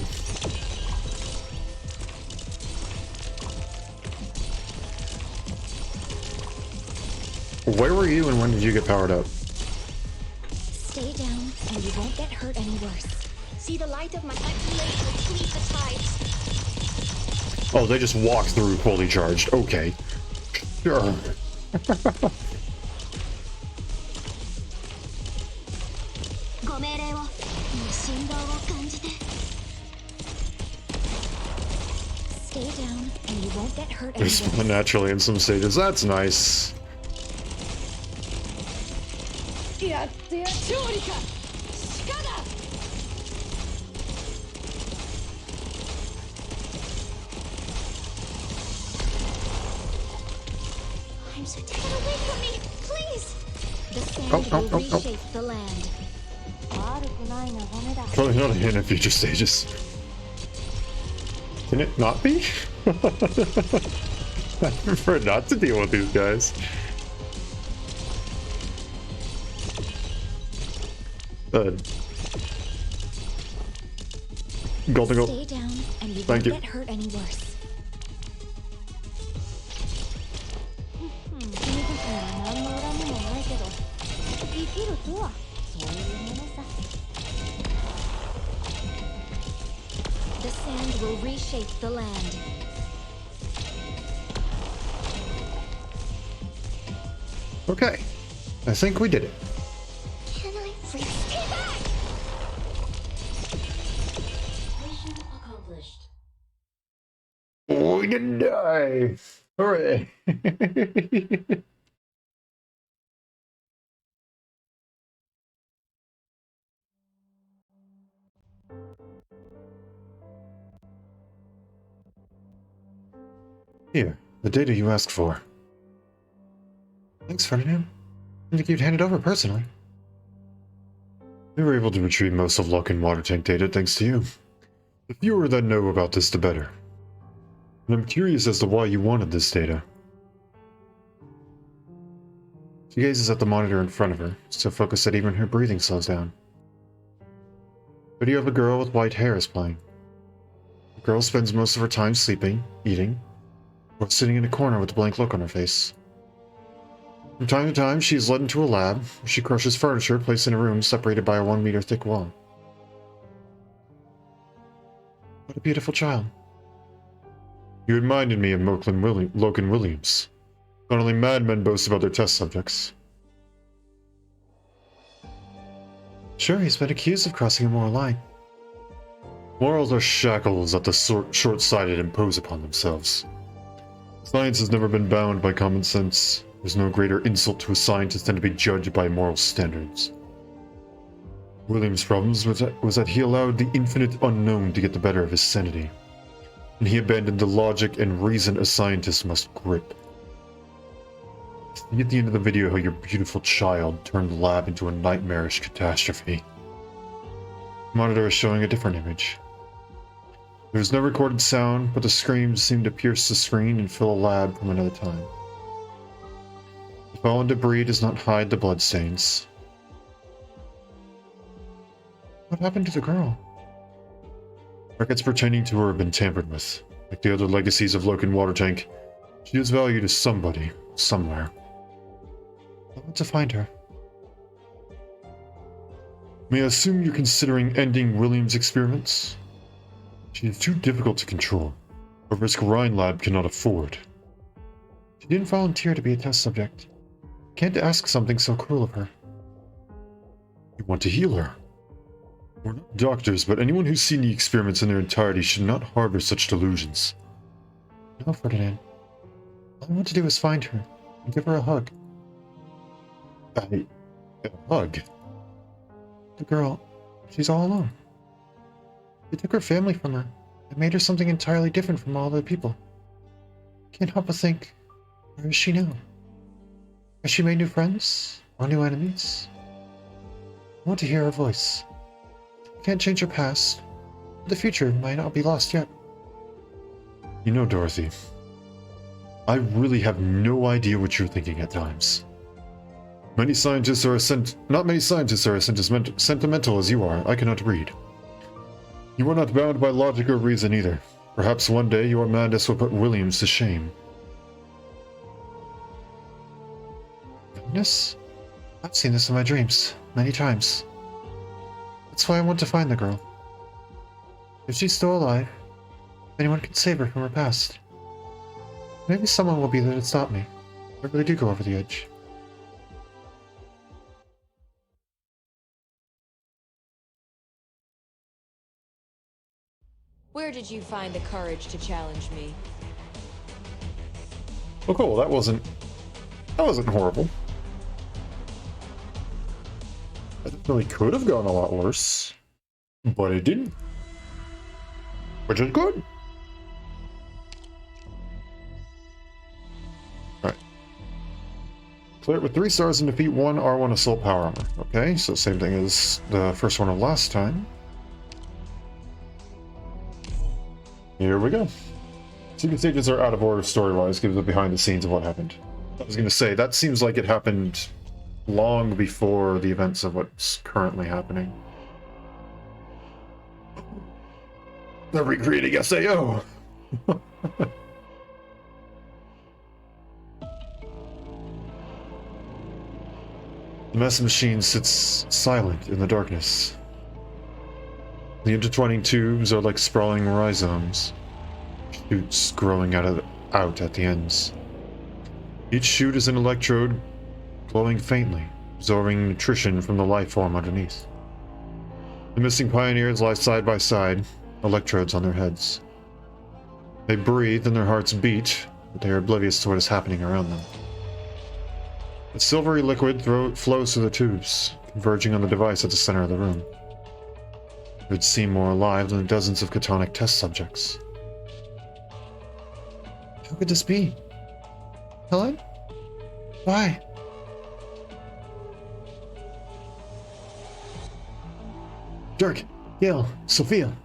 Where were you and when did you get powered up? Stay down and you won't get hurt any worse. See the light of my blade will cleave the tides. Oh, they just walked through fully charged. Okay. Sure. Stay down and you won't get hurt They spawn naturally in some stages. That's nice. I'm so get away from me, please. The sand will reshape the land. Probably not in the future stages. Can it not be? I prefer not to deal with these guys. Golden gold. Stay down and you Thank won't you. get hurt any worse. will reshape the land. Okay. I think we did it. Can I really stay back? Mission accomplished. We didn't die! Hooray! Here, the data you asked for. Thanks, Ferdinand. I think you'd hand it over personally. We were able to retrieve most of Lock-in water tank data thanks to you. The fewer that know about this, the better. And I'm curious as to why you wanted this data. She gazes at the monitor in front of her, so focused that even her breathing slows down. Video of a girl with white hair is playing. The girl spends most of her time sleeping, eating, or sitting in a corner with a blank look on her face. From time to time, she is led into a lab, where she crushes furniture placed in a room separated by a 1-meter thick wall. What a beautiful child. You reminded me of Logan Williams. Not only madmen boast about their test subjects. Sure, he's been accused of crossing a moral line. Morals are shackles that the short-sighted impose upon themselves. Science has never been bound by common sense. There's no greater insult to a scientist than to be judged by moral standards. Williams' problems was that he allowed the infinite unknown to get the better of his sanity, and he abandoned the logic and reason a scientist must grip. See at the end of the video how your beautiful child turned the lab into a nightmarish catastrophe. The monitor is showing a different image. There is no recorded sound, but the screams seem to pierce the screen and fill a lab from another time. The fallen debris does not hide the bloodstains. What happened to the girl? Records pertaining to her have been tampered with. Like the other legacies of Locan Water Tank, she is valued to somebody, somewhere. I want to find her. May I assume you're considering ending Williams' experiments? She is too difficult to control, a risk Rhine Lab cannot afford. She didn't volunteer to be a test subject. Can't ask something so cruel of her. You want to heal her? We're not doctors, but anyone who's seen the experiments in their entirety should not harbor such delusions. No, Ferdinand. All I want to do is find her and give her a hug. A hug? The girl, she's all alone. They took her family from her and made her something entirely different from all other people. Can't help but think, where is she now? Has she made new friends or new enemies? I want to hear her voice. I can't change her past, but the future might not be lost yet. You know, Dorothy, I really have no idea what you're thinking at times. Not many scientists are as sentimental as you are. I cannot read. You are not bound by logic or reason either. Perhaps one day your madness will put Williams to shame. Madness? I've seen this in my dreams, many times. That's why I want to find the girl. If she's still alive, anyone can save her from her past. Maybe someone will be there to stop me, if I really do go over the edge. Where did you find the courage to challenge me? Oh, cool. That wasn't horrible. I definitely could have gone a lot worse, but it didn't, which is good. Alright. Clear it with 3 stars and defeat 1 R1 Assault Power Armor. Okay, so same thing as the first one of last time. Here we go. Secret stages are out of order story-wise, gives the behind the scenes of what happened. I was going to say, that seems like it happened long before the events of what's currently happening. They're recreating SAO! The massive machine sits silent in the darkness. The intertwining tubes are like sprawling rhizomes, shoots growing out at the ends. Each shoot is an electrode glowing faintly, absorbing nutrition from the life form underneath. The missing pioneers lie side by side, electrodes on their heads. They breathe and their hearts beat, but they are oblivious to what is happening around them. A silvery liquid flows through the tubes, converging on the device at the center of the room. It would seem more alive than the dozens of catonic test subjects. How could this be? Helen? Why? Dirk, Gail, Sophia.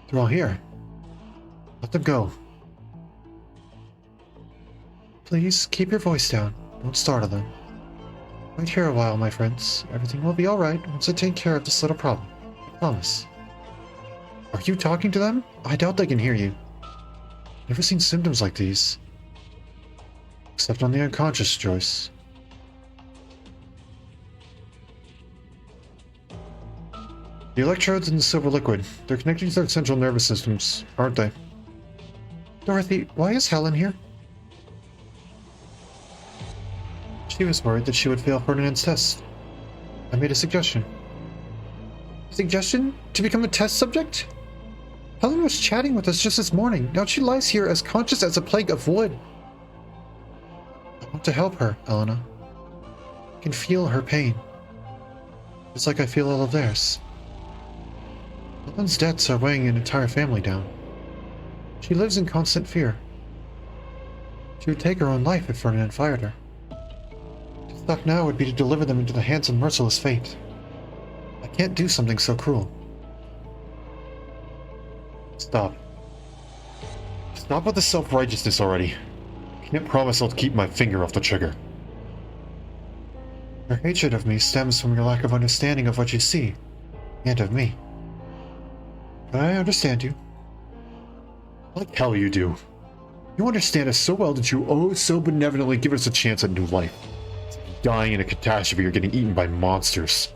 They're all here. Let them go. Please, keep your voice down. Don't startle them. Wait here a while, my friends. Everything will be alright once I take care of this little problem. I promise. Are you talking to them? I doubt they can hear you. Never seen symptoms like these. Except on the unconscious, Joyce. The electrodes in the silver liquid, they're connected to their central nervous systems, aren't they? Dorothy, why is Helen here? She was worried that she would fail Ferdinand's test. I made a suggestion. Suggestion? To become a test subject? Helen was chatting with us just this morning. Now she lies here as conscious as a plague of wood. I want to help her, Elena. I can feel her pain. Just like I feel all of theirs. Helen's debts are weighing an entire family down. She lives in constant fear. She would take her own life if Ferdinand fired her. To stop now would be to deliver them into the hands of merciless fate. I can't do something so cruel. Stop. Stop with the self-righteousness already. I can't promise I'll keep my finger off the trigger. Your hatred of me stems from your lack of understanding of what you see, and of me. But I understand you. Like hell you do. You understand us so well that you so benevolently give us a chance at new life. Dying in a catastrophe or getting eaten by monsters.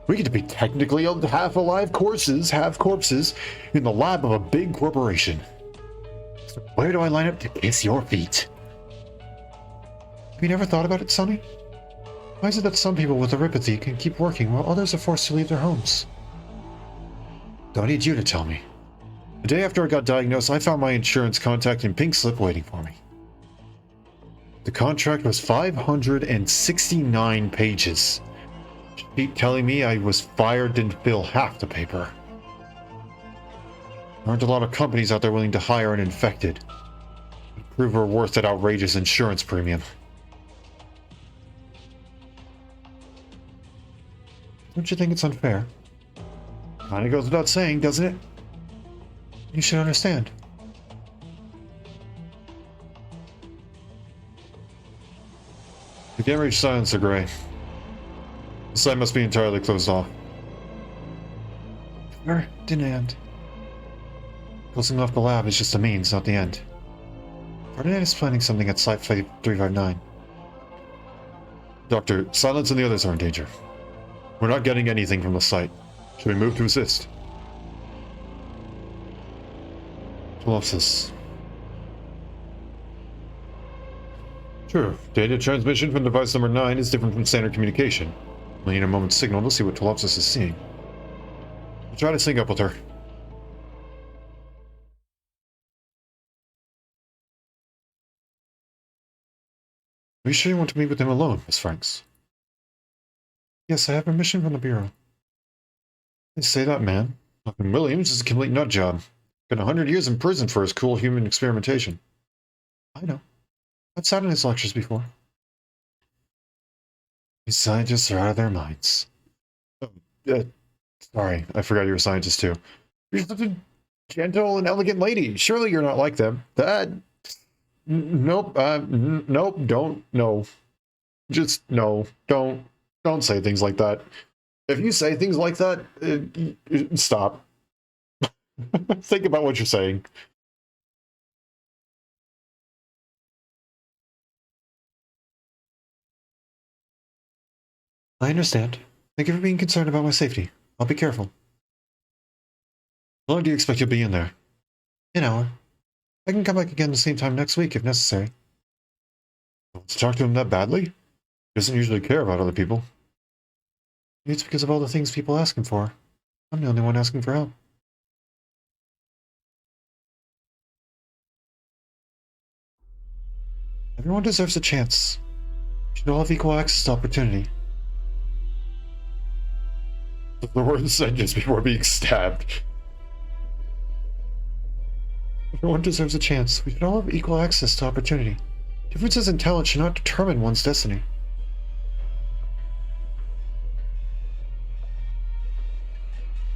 We get to be technically half alive half corpses, in the lab of a big corporation. So where do I line up to kiss your feet? Have you never thought about it, Sonny? Why is it that some people with neuropathy can keep working while others are forced to leave their homes? Don't need you to tell me. The day after I got diagnosed, I found my insurance contact and pink slip waiting for me. The contract was 569 pages. Sheet telling me I was fired didn't fill half the paper. There aren't a lot of companies out there willing to hire an infected. Prove her worth that outrageous insurance premium. Don't you think it's unfair? Kinda goes without saying, doesn't it? You should understand. The gamma age silence are gray. The site must be entirely closed off. Ferdinand. Closing off the lab is just a means, not the end. Ferdinand is planning something at Site 359. Doctor, Silence and the others are in danger. We're not getting anything from the site. Should we move to assist? Colossus. True. Data transmission from device number 9 is different from standard communication. We need a moment's signal to see what Tolopsis is seeing. We'll try to sync up with her. Are you sure you want to meet with him alone, Miss Franks? Yes, I have permission from the Bureau. They say that man. Dr. Williams is a complete nut job. Got 100 years in prison for his cool human experimentation. I know. I've sat in his lectures before. These scientists are out of their minds. Sorry, I forgot you're a scientist too. You're such a gentle and elegant lady. Surely you're not like them. Nope, nope, don't, no. Just, no, don't say things like that. If you say things like that, stop. Think about what you're saying. I understand. Thank you for being concerned about my safety. I'll be careful. How long do you expect you'll be in there? An hour. I can come back again the same time next week if necessary. Want to talk to him that badly? He doesn't usually care about other people. It's because of all the things people ask him for. I'm the only one asking for help. Everyone deserves a chance. You should all have equal access to opportunity. The words said just before being stabbed. Everyone deserves a chance. We should all have equal access to opportunity. Differences in talent should not determine one's destiny.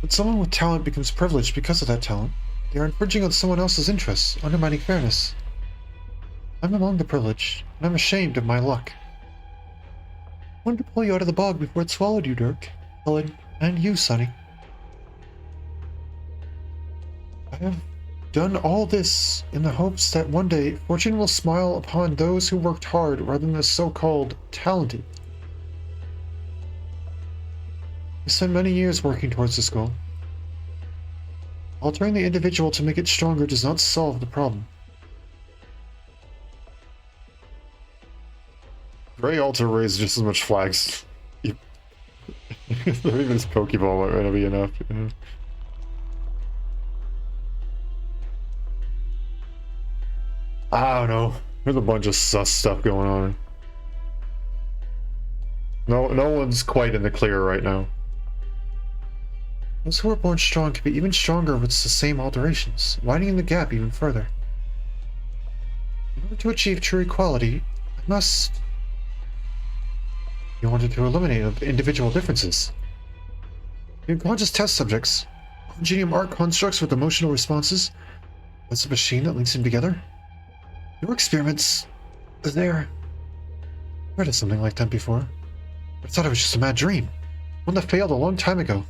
But someone with talent becomes privileged because of that talent. They are infringing on someone else's interests, undermining fairness. I'm among the privileged, and I'm ashamed of my luck. I wanted to pull you out of the bog before it swallowed you, Dirk, Helen, and you, Sonny. I have done all this in the hopes that one day fortune will smile upon those who worked hard rather than the so-called talented. I spent many years working towards this goal. Altering the individual to make it stronger does not solve the problem. Gray also raised just as much flags. Even his Pokeball might be enough. Yeah. I don't know. There's a bunch of sus stuff going on. No one's quite in the clear right now. Those who are born strong can be even stronger with the same alterations, widening the gap even further. In order to achieve true equality, I must... You wanted to eliminate individual differences. The unconscious test subjects, Ingenium art constructs with emotional responses, that's a machine that links them together. Your experiments, they're... I've heard of something like that before. I thought it was just a mad dream. One that failed a long time ago.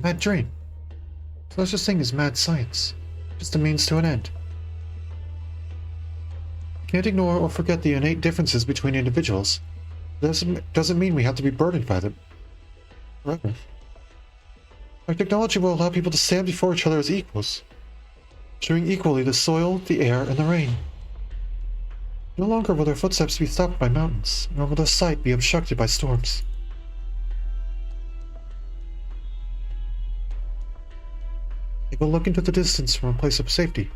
Mad dream. So there's such thing as mad science. Just a means to an end. You can't ignore or forget the innate differences between individuals. Doesn't mean we have to be burdened by them. Forever. Our technology will allow people to stand before each other as equals, sharing equally the soil, the air, and the rain. No longer will their footsteps be stopped by mountains, nor will their sight be obstructed by storms. They will look into the distance from a place of safety,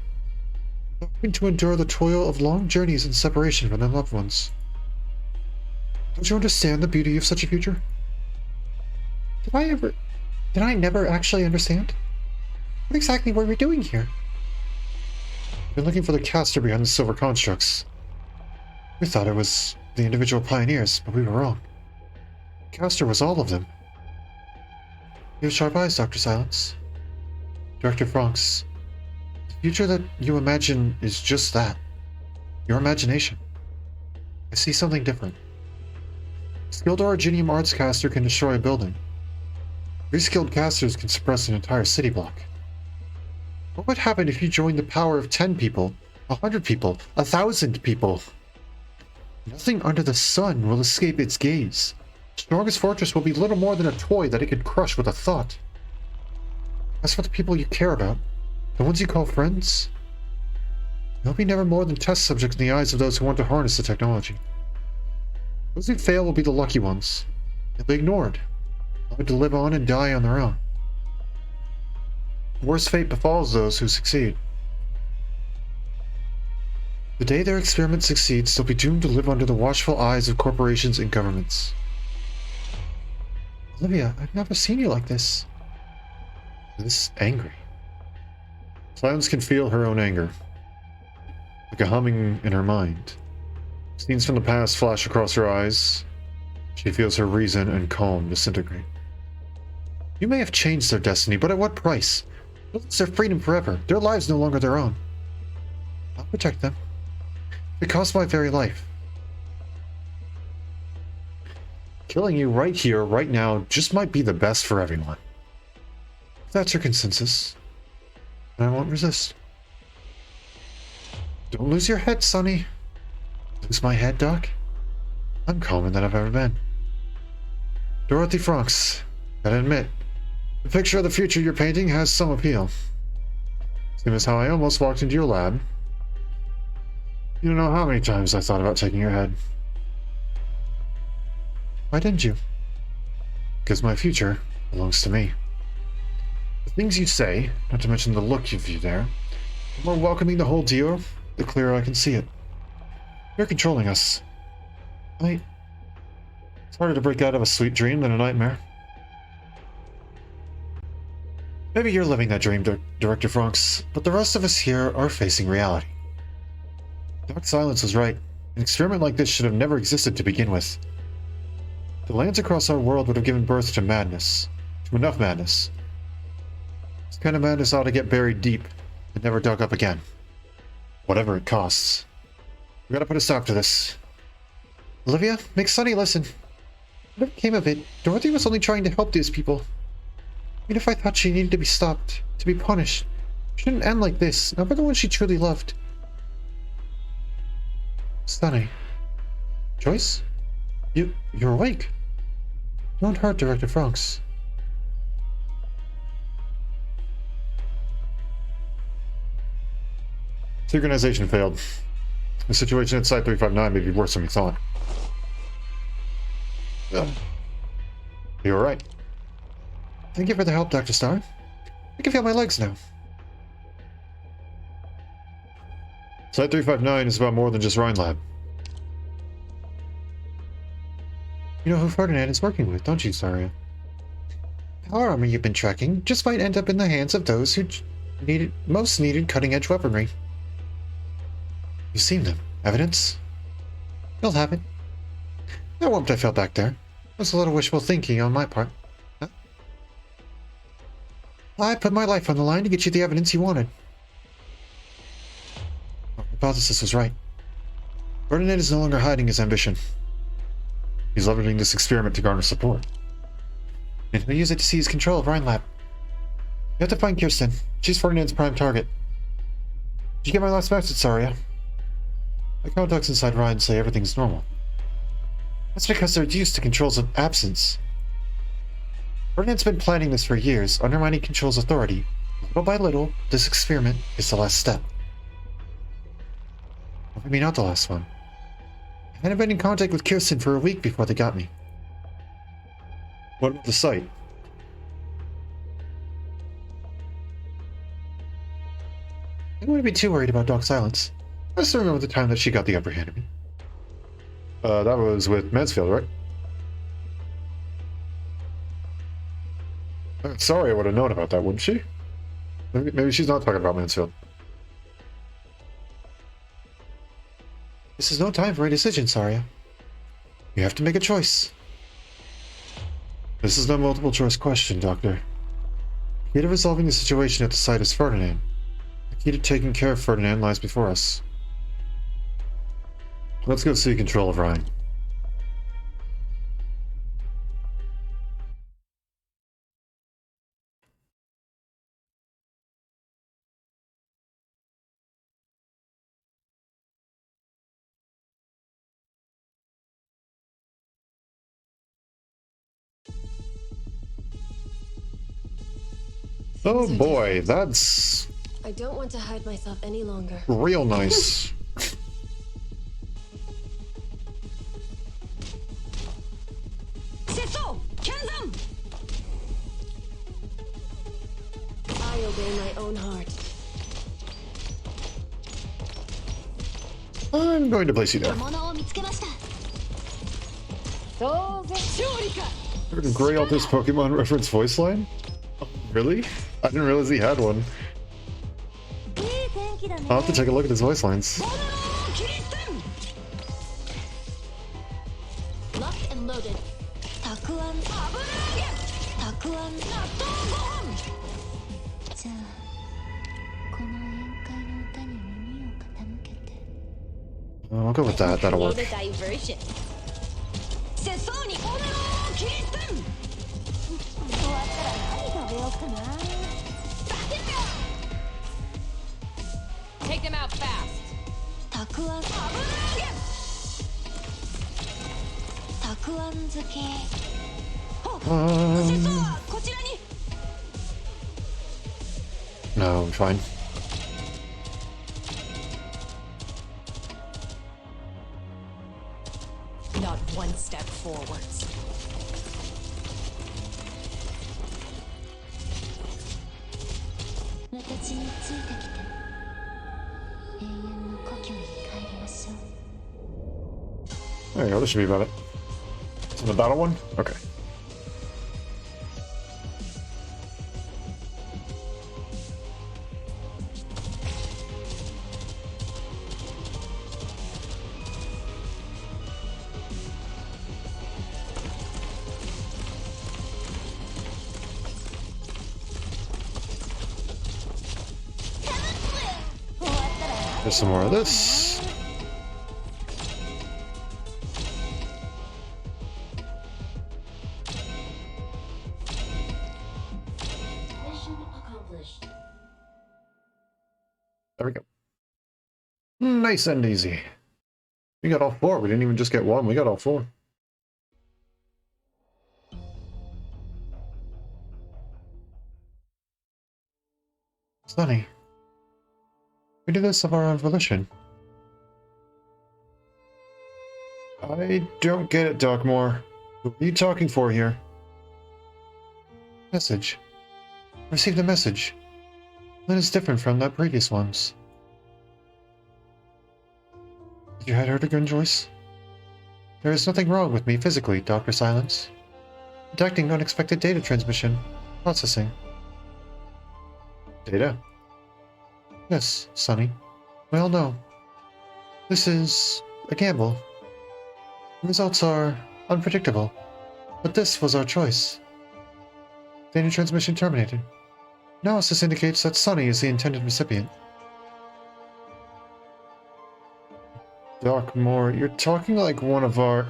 hoping to endure the toil of long journeys and separation from their loved ones. Don't you understand the beauty of such a future? Did I never actually understand? What exactly were we doing here? We've been looking for the caster behind the silver constructs. We thought it was the individual pioneers, but we were wrong. The caster was all of them. You have sharp eyes, Dr. Silence. Director Franks. The future that you imagine is just that. Your imagination. I see something different. A skilled Originium arts caster can destroy a building. 3 skilled casters can suppress an entire city block. What would happen if you joined the power of 10 people, 100 people, 1,000 people? Nothing under the sun will escape its gaze. Strongest fortress will be little more than a toy that it could crush with a thought. As for the people you care about, the ones you call friends, they'll be never more than test subjects in the eyes of those who want to harness the technology. Those who fail will be the lucky ones. They'll be ignored, allowed to live on and die on their own. The worst fate befalls those who succeed. The day their experiment succeeds, they'll be doomed to live under the watchful eyes of corporations and governments. Olivia, I've never seen you like this. This angry. Silence can feel her own anger, like a humming in her mind. Scenes from the past flash across her eyes. She feels her reason and calm disintegrate. You may have changed their destiny, but at what price? They'll lose their freedom forever. Their lives no longer their own. I'll protect them. It costs my very life. Killing you right here, right now, just might be the best for everyone. If that's your consensus, then I won't resist. Don't lose your head, Sonny. Lose my head, Doc? I'm calmer than I've ever been. Dorothy Franks, gotta admit, The picture of the future you're painting has some appeal. Same as how I almost walked into your lab. You don't know how many times I thought about taking your head. Why didn't you? Because my future belongs to me. The things you say, not to mention the look you view there, the more welcoming the whole deal, the clearer I can see it. You're controlling us. It's harder to break out of a sweet dream than a nightmare. Maybe you're living that dream, Director Franks, but the rest of us here are facing reality. Doc Silence was right. An experiment like this should have never existed to begin with. The lands across our world would have given birth to madness. To enough madness. This kind of madness ought to get buried deep and never dug up again. Whatever it costs. We gotta put a stop to this. Olivia, make Sunny listen. Whatever came of it, Dorothy was only trying to help these people. Even if I thought she needed to be stopped, to be punished, it shouldn't end like this, not by the one she truly loved. Sunny. Joyce? You're awake. Don't hurt Director Franks. Synchronization failed. The situation at Site 359 may be worse than we thought. You alright? Thank you for the help, Dr. Starr. I can feel my legs now. Site 359 is about more than just Rhine Lab. You know who Ferdinand is working with, don't you, Saria? The power armor you've been tracking just might end up in the hands of those who most needed cutting-edge weaponry. You've seen them. Evidence? You'll have it. That warmth I felt back there was a little wishful thinking on my part. Huh? I put my life on the line to get you the evidence you wanted. Our hypothesis was right. Ferdinand is no longer hiding his ambition. He's leveraging this experiment to garner support. And he'll use it to seize control of Rhine Lab. You have to find Kirsten. She's Ferdinand's prime target. Did you get my last message, Saria? My contacts inside Rhine say everything's normal. That's because they're used to controls of absence. Ferdinand's been planning this for years, undermining control's authority. Little by little, this experiment is the last step. Or maybe not the last one. I hadn't been in contact with Kirsten for a week before they got me. What about the site? I wouldn't be too worried about Doc Silence. I still remember the time that she got the upper hand of me. That was with Mansfield, right? Sorry, I would have known about that, wouldn't she? Maybe she's not talking about Mansfield. This is no time for a decision, Saria. You have to make a choice. This is no multiple choice question, Doctor. The key to resolving the situation at the site is Ferdinand. The key to taking care of Ferdinand lies before us. Let's go see control of Rhine. Oh boy, that's I don't want to hide myself any longer. real nice. I obey my own heart. I'm going to place you there. 物を見つけました。当然勝利か。 Gray out this Pokemon reference voice line? Oh, really? I didn't realize he had one. いい天気だね。 I'll have to take a look at his voice lines. Locked and loaded. たくあん。たくあん。納豆ご飯。じゃあこの宴会の歌に耳を傾けて。 I'll go with that. That'll work. The diversion. 世相に骨のキリステン。終わったら何食べようかな。 Take them out fast. たくあん。たくあん漬け。世相はこちらに。No, I'm fine. Not one step forwards. 私についてきて永遠の故郷に帰りましょう There you go, this should be about it. It's the battle one? Okay. There's some more of this. Mission accomplished. There we go. Nice and easy. We got all four. We didn't even just get one. We got all four. Sunny. We did this of our own volition. I don't get it, Dockmore. Who are you talking for here? Message. Received a message. That is different from the previous ones. Did your head hurt again, Joyce? There is nothing wrong with me physically, Dr. Silence. Detecting unexpected data transmission. Processing. Data? Yes, Sonny. Well, no. This is a gamble. The results are unpredictable, but this was our choice. Data transmission terminated. Analysis indicates that Sonny is the intended recipient. Dockmore, you're talking like one of our...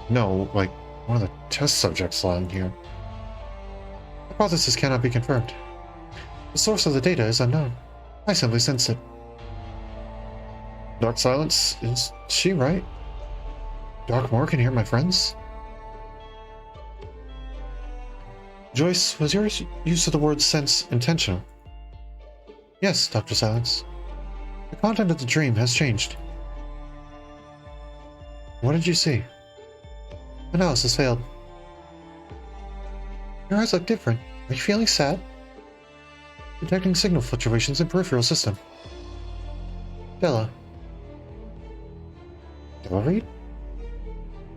No, like one of the test subjects lying here. Hypothesis cannot be confirmed. The source of the data is unknown. I simply sense it. Dark Silence, is she right? Dockmore can hear my friends. Joyce, was your use of the word sense intentional? Yes, Dr. Silence. The content of the dream has changed. What did you see? Analysis failed. Your eyes look different. Are you feeling sad? Detecting signal fluctuations in peripheral system. Della. Della Reed?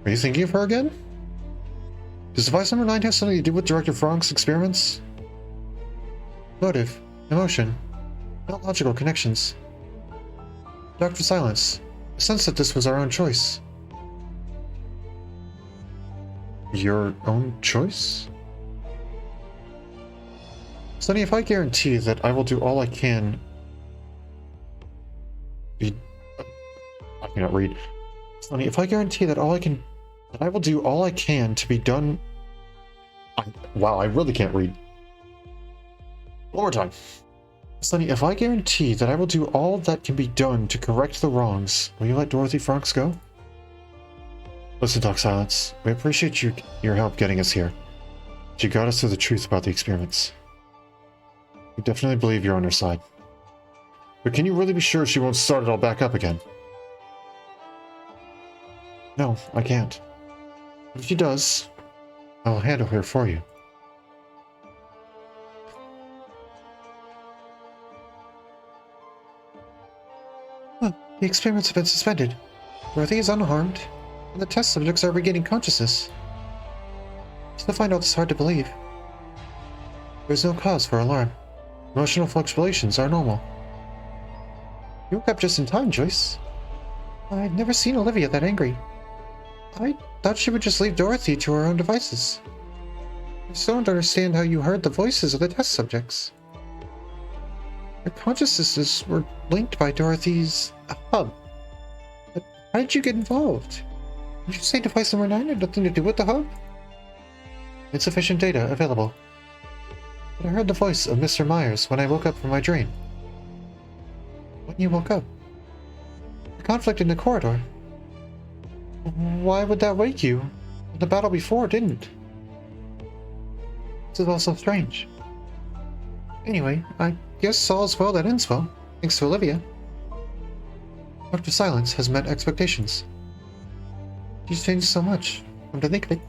Are you thinking of her again? Does device number 9 have something to do with Director Frank's experiments? Motive, emotion, not logical connections. Dr. Silence, I sense that this was our own choice. Your own choice? Sonny, if I guarantee that I will do all I can... I cannot read. Sonny, if I guarantee that I will do all I can to be done... Wow, I really can't read. One more time. Sonny, if I guarantee that I will do all that can be done to correct the wrongs, will you let Dorothy Franks go? Listen, Doc Silence. We appreciate your help getting us here. You got us to the truth about the experiments. We definitely believe you're on her side. But can you really be sure she won't start it all back up again? No, I can't. But if she does, I will handle her for you. The experiments have been suspended. Dorothy is unharmed, and the test subjects are regaining consciousness. Still find all this hard to believe. There is no cause for alarm. Emotional fluctuations are normal. You woke up just in time, Joyce. I'd never seen Olivia that angry. I thought she would just leave Dorothy to her own devices. I still don't understand how you heard the voices of the test subjects. Their consciousnesses were linked by Dorothy's hub. But how did you get involved? Did you say device number 9 had nothing to do with the hub? Insufficient data available. But I heard the voice of Mr. Myers when I woke up from my dream. When you woke up? The conflict in the corridor. Why would that wake you? The battle before didn't. This is also strange. Anyway, I guess all's well that ends well, thanks to Olivia. Dr. Silence has met expectations. She's changed so much, come to think of it.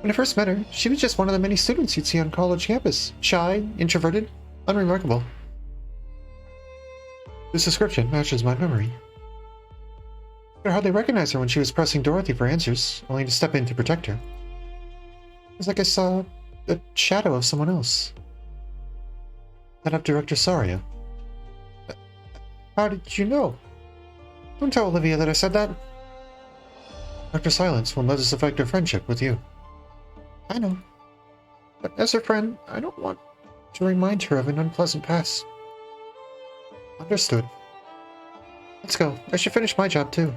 When I first met her, she was just one of the many students you'd see on college campus. Shy, introverted, unremarkable. This description matches my memory. I could hardly recognize her when she was pressing Dorothy for answers, only to step in to protect her. It was like I saw a shadow of someone else. That of Director Saria. How did you know? Don't tell Olivia that I said that. Dr. Silence won't let us affect her friendship with you. I know. But as her friend, I don't want to remind her of an unpleasant past. Understood. Let's go. I should finish my job too.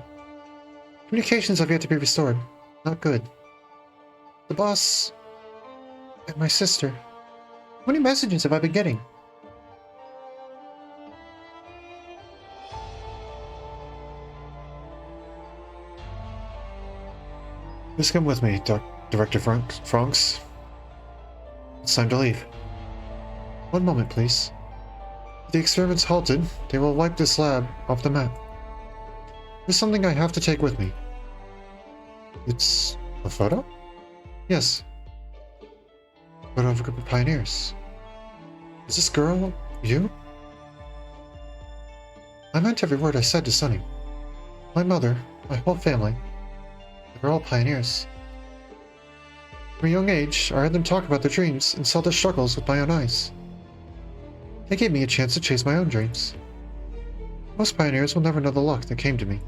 Communications have yet to be restored. Not good. The boss... and my sister. How many messages have I been getting? Please come with me, Director Franks. It's time to leave. One moment, please. If the experiment's halted, they will wipe this lab off the map. There's something I have to take with me. It's a photo? Yes. Photo of a group of pioneers. Is this girl you? I meant every word I said to Sunny. My mother, my whole family, they were all pioneers. From a young age, I heard them talk about their dreams and saw their struggles with my own eyes. They gave me a chance to chase my own dreams. Most pioneers will never know the luck that came to me.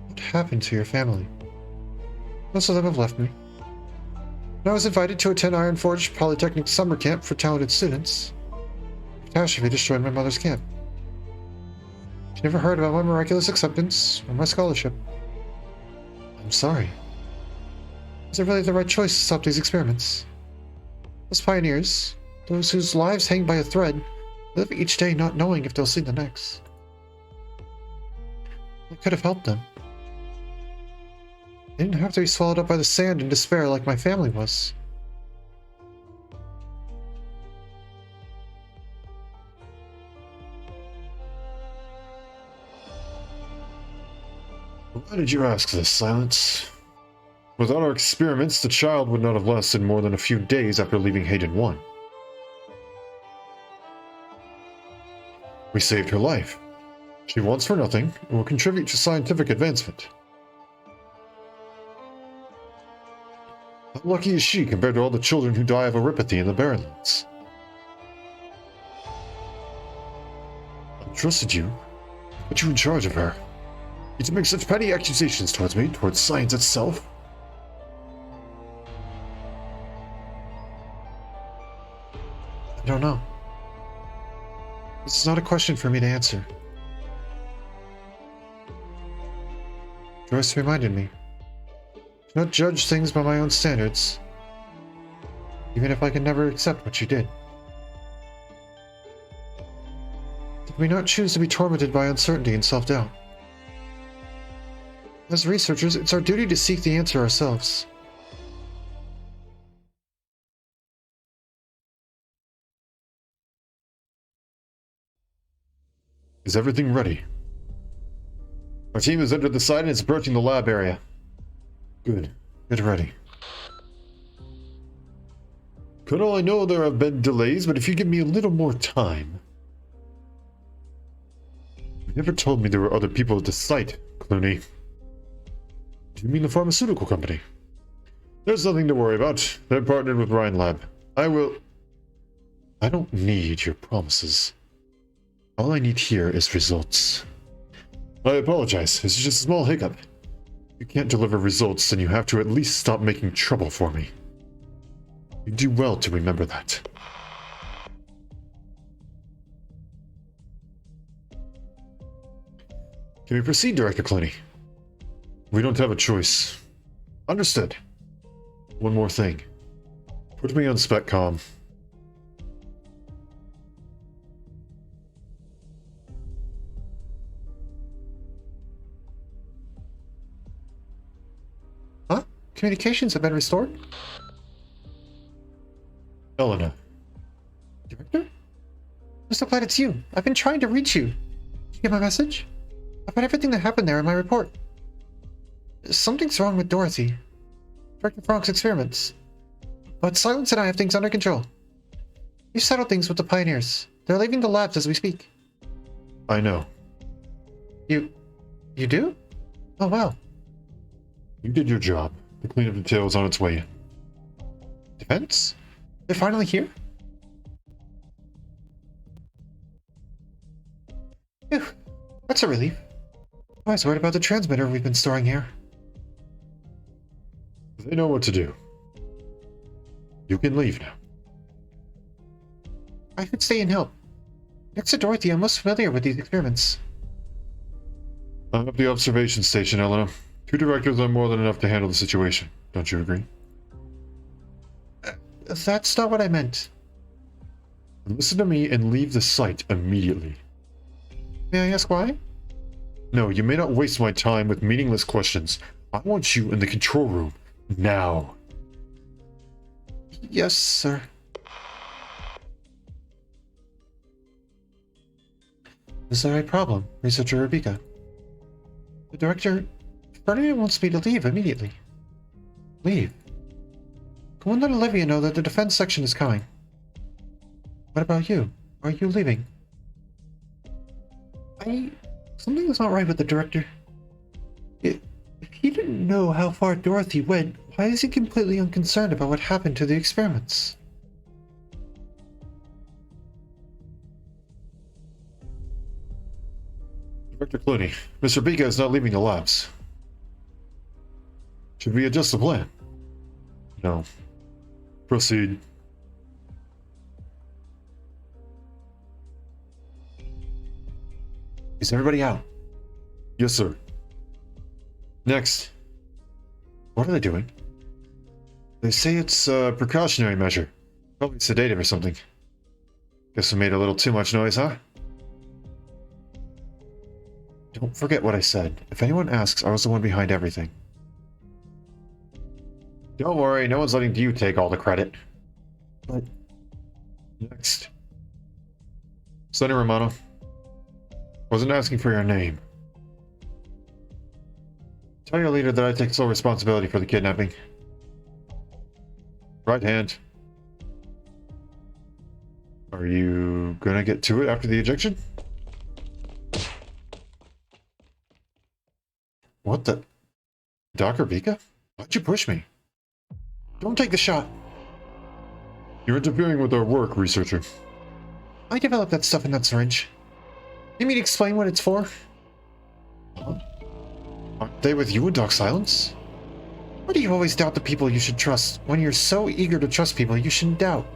What happened to your family? Most of them have left me. When I was invited to attend Ironforge Polytechnic summer camp for talented students, catastrophe destroyed my mother's camp. She never heard about my miraculous acceptance or my scholarship. I'm sorry. Was it really the right choice to stop these experiments? Those pioneers, those whose lives hang by a thread, live each day not knowing if they'll see the next. I could have helped them. They didn't have to be swallowed up by the sand in despair like my family was. Why did you ask this, Silence? Without our experiments, the child would not have lasted more than a few days after leaving Hayden 1. We saved her life. She wants for nothing and will contribute to scientific advancement. How lucky is she compared to all the children who die of oropathy in the Barrenlands? I trusted you, put you in charge of her. You to make such petty accusations towards me, towards science itself? I don't know. This is not a question for me to answer. Joyce reminded me. To not judge things by my own standards, even if I can never accept what you did. Did we not choose to be tormented by uncertainty and self-doubt? As researchers, it's our duty to seek the answer ourselves. Is everything ready? Our team has entered the site and is approaching the lab area. Good. Get ready. Colonel, I know there have been delays, but if you give me a little more time... You never told me there were other people at the site, Clooney. Do you mean the pharmaceutical company? There's nothing to worry about. They're partnered with Rhine Lab. I don't need your promises. All I need here is results. I apologize. It's just a small hiccup. If you can't deliver results, then you have to at least stop making trouble for me. You do well to remember that. Can we proceed, Director Clooney? We don't have a choice. Understood. One more thing. Put me on SpecCom. Huh? Communications have been restored? Elena, Director? I'm so glad it's you. I've been trying to reach you. Did you get my message? I've got everything that happened there in my report. Something's wrong with Dorothy. Director Frank's experiments. But Silence and I have things under control. We've settled things with the pioneers. They're leaving the labs as we speak. I know. You do? Oh, wow. You did your job. The cleanup detail is on its way. Defense? They're finally here? Phew, that's a relief. I was worried about the transmitter we've been storing here. They know what to do. You can leave now. I could stay and help. Next to Dorothy, I'm most familiar with these experiments. I'm at the observation station, Elena. 2 directors are more than enough to handle the situation. Don't you agree? That's not what I meant. Listen to me and leave the site immediately. May I ask why? No, you may not waste my time with meaningless questions. I want you in the control room. Now. Yes, sir. Is there a problem, Researcher Rebecca? The director... Ferdinand wants me to leave immediately. Leave? Go and let Olivia know that the defense section is coming. What about you? Are you leaving? Something is not right with the director. If he didn't know how far Dorothy went, why is he completely unconcerned about what happened to the experiments? Dr. Clooney, Mr. Bika is not leaving the labs. Should we adjust the plan? No. Proceed. Is everybody out? Yes, sir. Next. What are they doing? They say it's a precautionary measure. Probably sedative or something. Guess we made a little too much noise, huh? Don't forget what I said. If anyone asks, I was the one behind everything. Don't worry, no one's letting you take all the credit. But... Next. Sonny Romano. Wasn't asking for your name. Tell your leader that I take sole responsibility for the kidnapping. Right hand. Are you gonna get to it after the ejection? What the... Dr. Bika? Why'd you push me? Don't take the shot. You're interfering with our work, researcher. I developed that stuff in that syringe. You mean to explain what it's for? Huh? Aren't they with you in Dark Silence? Why do you always doubt the people you should trust? When you're so eager to trust people you shouldn't doubt.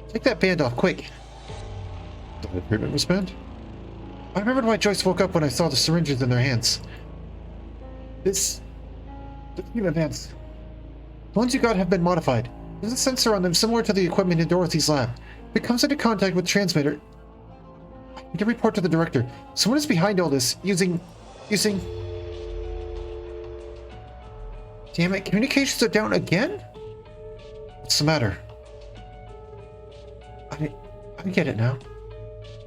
Take that band off, quick. The treatment wristband? I remembered why Joyce woke up when I saw the syringes in their hands. This treatment bands. The ones you got have been modified. There's a sensor on them similar to the equipment in Dorothy's lab. If it comes into contact with the transmitter... I need to report to the director. Someone is behind all this, using... Damn it, communications are down again? What's the matter? I get it now.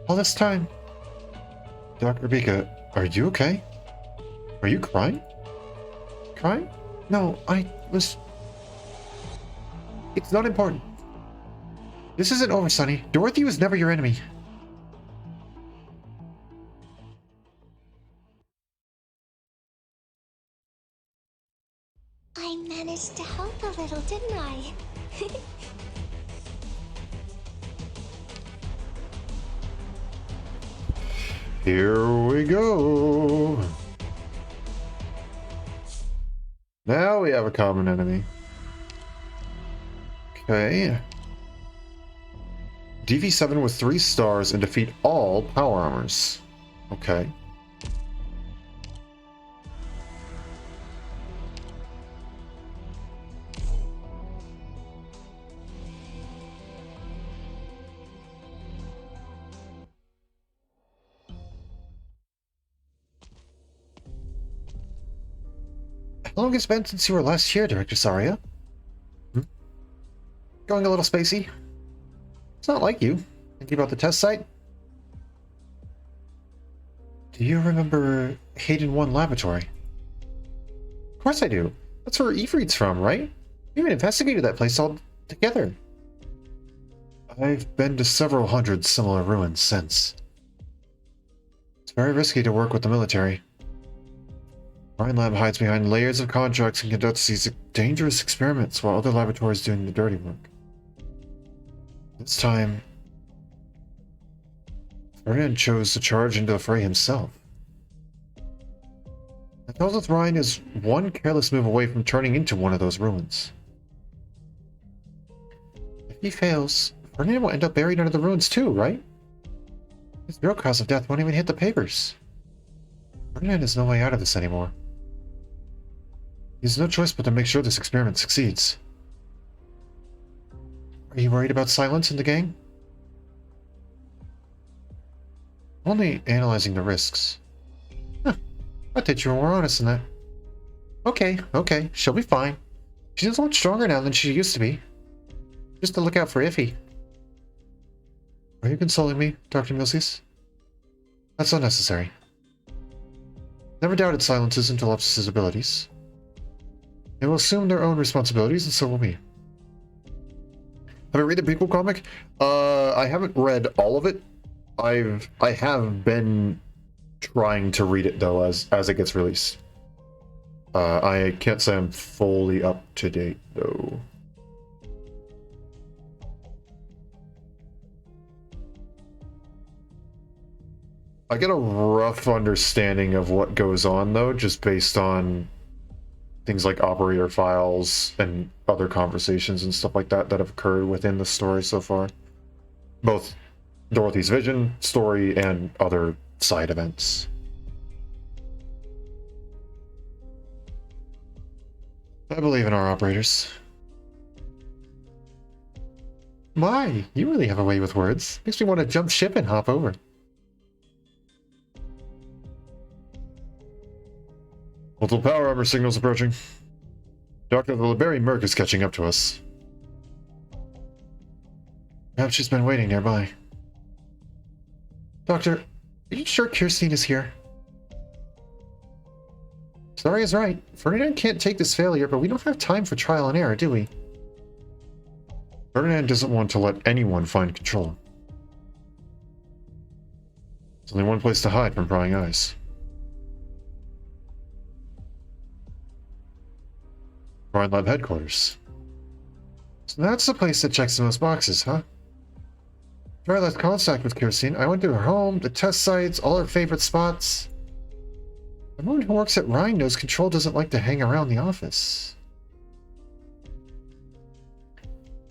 All this time... Dr. Bika, are you okay? Are you crying? Crying? No, I was... It's not important. This isn't over, Sonny. Dorothy was never your enemy. I managed to help a little, didn't I? Here we go. Now we have a common enemy. Okay. DV7 with 3 stars and defeat all power armors. Okay. How long has it been since you were last here, Director Saria? Going a little spacey? It's not like you. Thinking about the test site? Do you remember Hayden 1 Laboratory? Of course I do. That's where Ifrit's from, right? We even investigated that place all together. I've been to several hundred similar ruins since. It's very risky to work with the military. Ryan Lab hides behind layers of contracts and conducts these dangerous experiments while other laboratories doing the dirty work. This time, Ferdinand chose to charge into the fray himself. That tells us Ryan is one careless move away from turning into one of those ruins. If he fails, Ferdinand will end up buried under the ruins too, right? His real cause of death won't even hit the papers. Ferdinand has no way out of this anymore. He has no choice but to make sure this experiment succeeds. Are you worried about Silence and the gang? Only analyzing the risks. Huh. I thought you were more honest than that. Okay, she'll be fine. She's a lot stronger now than she used to be. Just to look out for Iffy. Are you consoling me, Dr. Milsius? That's unnecessary. Never doubted Silence's and Telepsis' abilities. They will assume their own responsibilities, and so will we. Have I read the prequel comic? I haven't read all of it. I have been trying to read it though as it gets released. I can't say I'm fully up to date though. I get a rough understanding of what goes on though, just based on things like operator files and other conversations and stuff like that that have occurred within the story so far. Both Dorothy's vision, story, and other side events. I believe in our operators. My, you really have a way with words. Makes me want to jump ship and hop over. Multiple power armor signals approaching. Dr. the Liberi Merc is catching up to us. Perhaps she's been waiting nearby. Doctor, are you sure Kirstine is here? Sorry is right. Ferdinand can't take this failure, but we don't have time for trial and error, do we? Ferdinand doesn't want to let anyone find control. There's only one place to hide from prying eyes. Ryan Lab headquarters. So that's the place that checks the most boxes, huh? After I lost contact with Kirstine, I went to her home, the test sites, all her favorite spots. Everyone who works at Rhine knows Control doesn't like to hang around the office.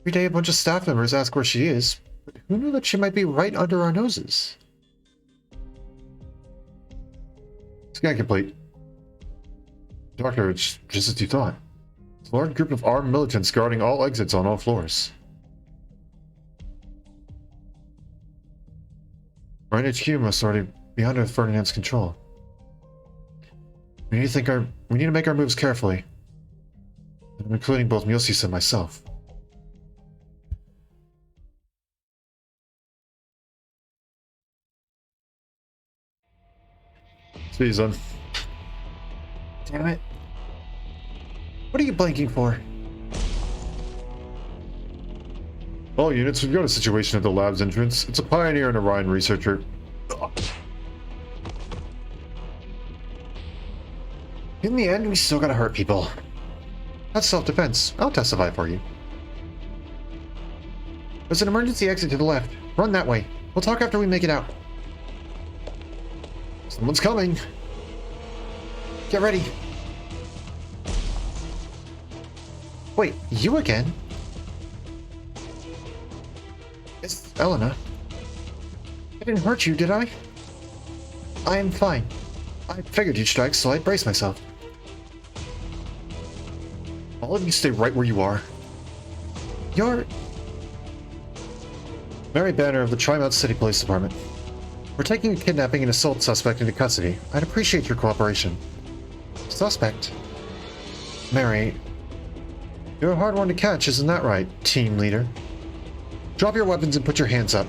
Every day a bunch of staff members ask where she is, but who knew that she might be right under our noses? Scan complete. Doctor, it's just as you thought. It's a large group of armed militants guarding all exits on all floors. Rhine HQ must already be under Ferdinand's control. We need to make our moves carefully. I'm including both Milsius and myself. See you, son. Damn it. What are you blanking for? All units, we've got a situation at the lab's entrance. It's a pioneer and a Rhine researcher. In the end, we still gotta hurt people. That's self-defense. I'll testify for you. There's an emergency exit to the left. Run that way. We'll talk after we make it out. Someone's coming. Get ready. Wait, you again? It's Elena. I didn't hurt you, did I? I am fine. I figured you'd strike, so I braced myself. All of you stay right where you are. You're... Mary Banner of the Trimount City Police Department. We're taking a kidnapping and assault suspect into custody. I'd appreciate your cooperation. Suspect? Mary... You're a hard one to catch, isn't that right, team leader? Drop your weapons and put your hands up.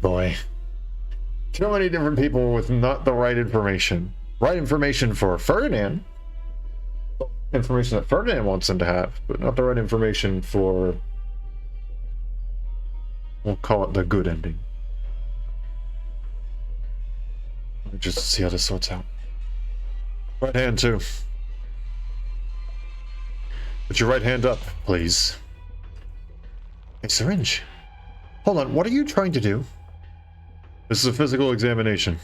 Boy. Too many different people with not the right information. Right information for Ferdinand. Information that Ferdinand wants him to have, but not the right information for... We'll call it the good ending. Let me just see how this sorts out. Right hand, too. Put your right hand up, please. A syringe. Hold on, what are you trying to do? This is a physical examination.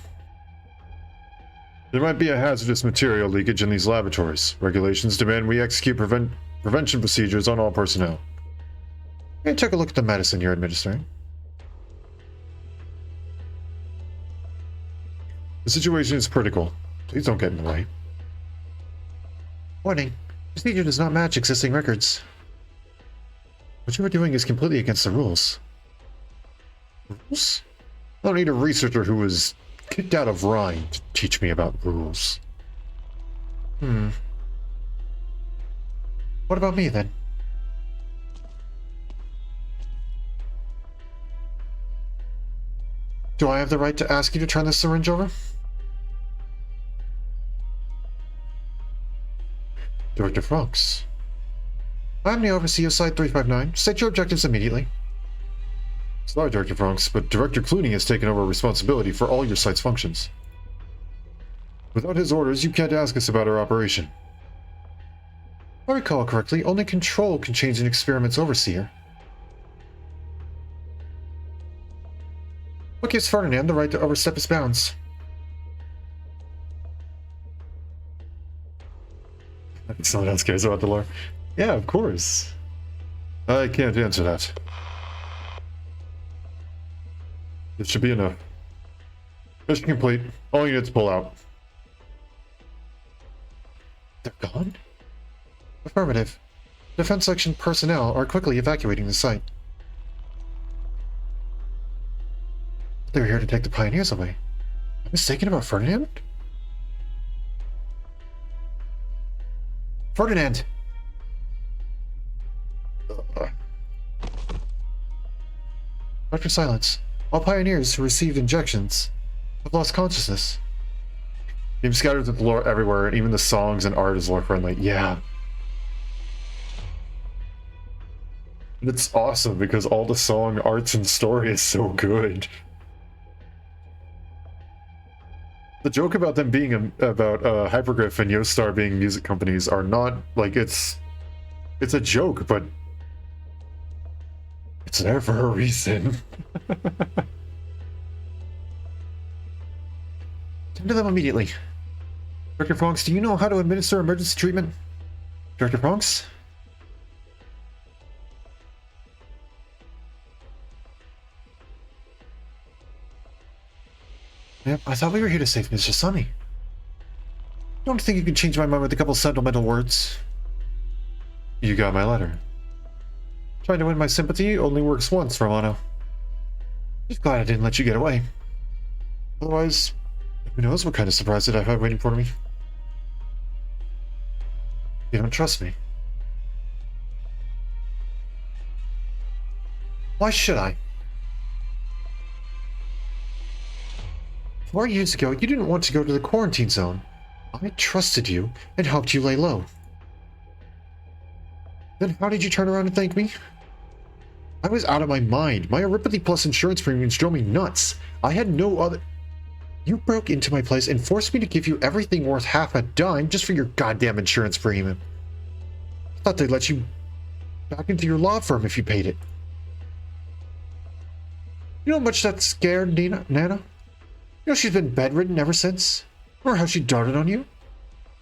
There might be a hazardous material leakage in these laboratories. Regulations demand we execute prevention procedures on all personnel. I took a look at the medicine you're administering. The situation is critical. Please don't get in the way. Warning. Procedure does not match existing records. What you are doing is completely against the rules. Rules? I don't need a researcher who was kicked out of Rhine to teach me about rules. What about me, then? Do I have the right to ask you to turn this syringe over? Director Franks. I'm the overseer of Site 359. State your objectives immediately. Sorry, Director Franks, but Director Clooney has taken over responsibility for all your site's functions. Without his orders, you can't ask us about our operation. If I recall correctly, only control can change an experiment's overseer. What gives Ferdinand the right to overstep his bounds? Someone else cares about the lore. Yeah, of course. I can't answer that. This should be enough. Mission complete. All units pull out. They're gone? Affirmative. Defense section personnel are quickly evacuating the site. They were here to take the pioneers away. I'm mistaken about Ferdinand? Ferdinand! Dr. Silence. All pioneers who received injections have lost consciousness. Game scatters with lore everywhere, and even the songs and art is lore friendly. Yeah. And it's awesome because all the song, arts, and story is so good. The joke about them being about Hypergriff and Yostar being music companies are not like it's a joke, but it's there for a reason. Tend to them immediately. Dr. Franks, do you know how to administer emergency treatment? Dr. Franks? Yep, I thought we were here to save Mr. Sunny. Don't think you can change my mind with a couple sentimental words. You got my letter. Trying to win my sympathy only works once, Romano. Just glad I didn't let you get away. Otherwise, who knows what kind of surprise I'd have waiting for me. You don't trust me. Why should I? 4 years ago, you didn't want to go to the quarantine zone. I trusted you and helped you lay low. Then how did you turn around and thank me? I was out of my mind. My Aripathy Plus insurance premiums drove me nuts. I had no other... You broke into my place and forced me to give you everything worth half a dime just for your goddamn insurance premium. I thought they'd let you back into your law firm if you paid it. You know how much that scared Nana? You know she's been bedridden ever since? Or how she darted on you?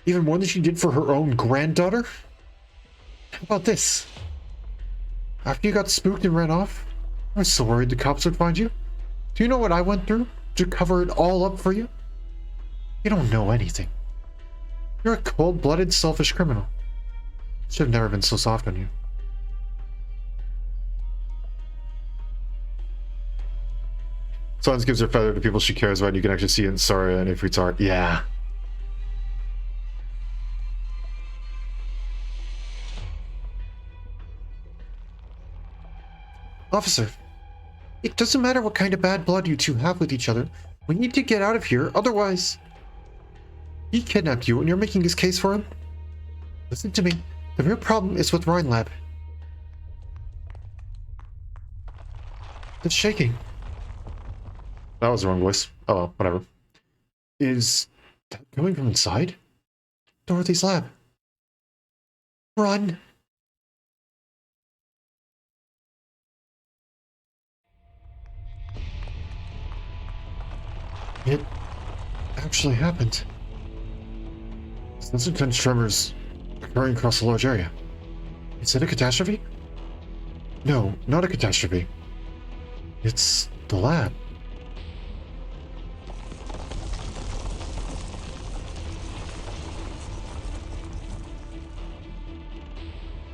Even more than she did for her own granddaughter? How about this? After you got spooked and ran off, I was so worried the cops would find you. Do you know what I went through to cover it all up for you? You don't know anything. You're a cold-blooded, selfish criminal. Should have never been so soft on you. Silence gives her feather to people she cares about, and you can actually see it in Saria and Ifrit's art. Yeah. Officer, it doesn't matter what kind of bad blood you two have with each other. We need to get out of here, otherwise... He kidnapped you and you're making his case for him? Listen to me. The real problem is with Rhinelab. It's shaking. That was the wrong voice. Oh, well, whatever. Is that coming from inside? Dorothy's lab. Run! It actually happened. Those intense tremors occurring across a large area. Is it a catastrophe? No, not a catastrophe. It's the lab.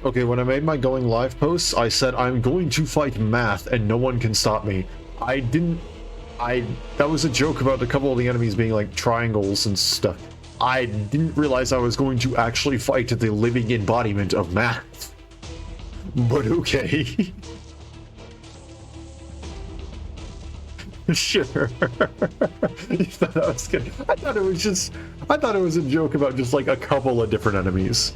Okay, when I made my going live posts, I said I'm going to fight math and no one can stop me. That was a joke about a couple of the enemies being like triangles and stuff. I didn't realize I was going to actually fight the living embodiment of math. But okay. Sure. You thought that was good. I thought it was a joke about just like a couple of different enemies.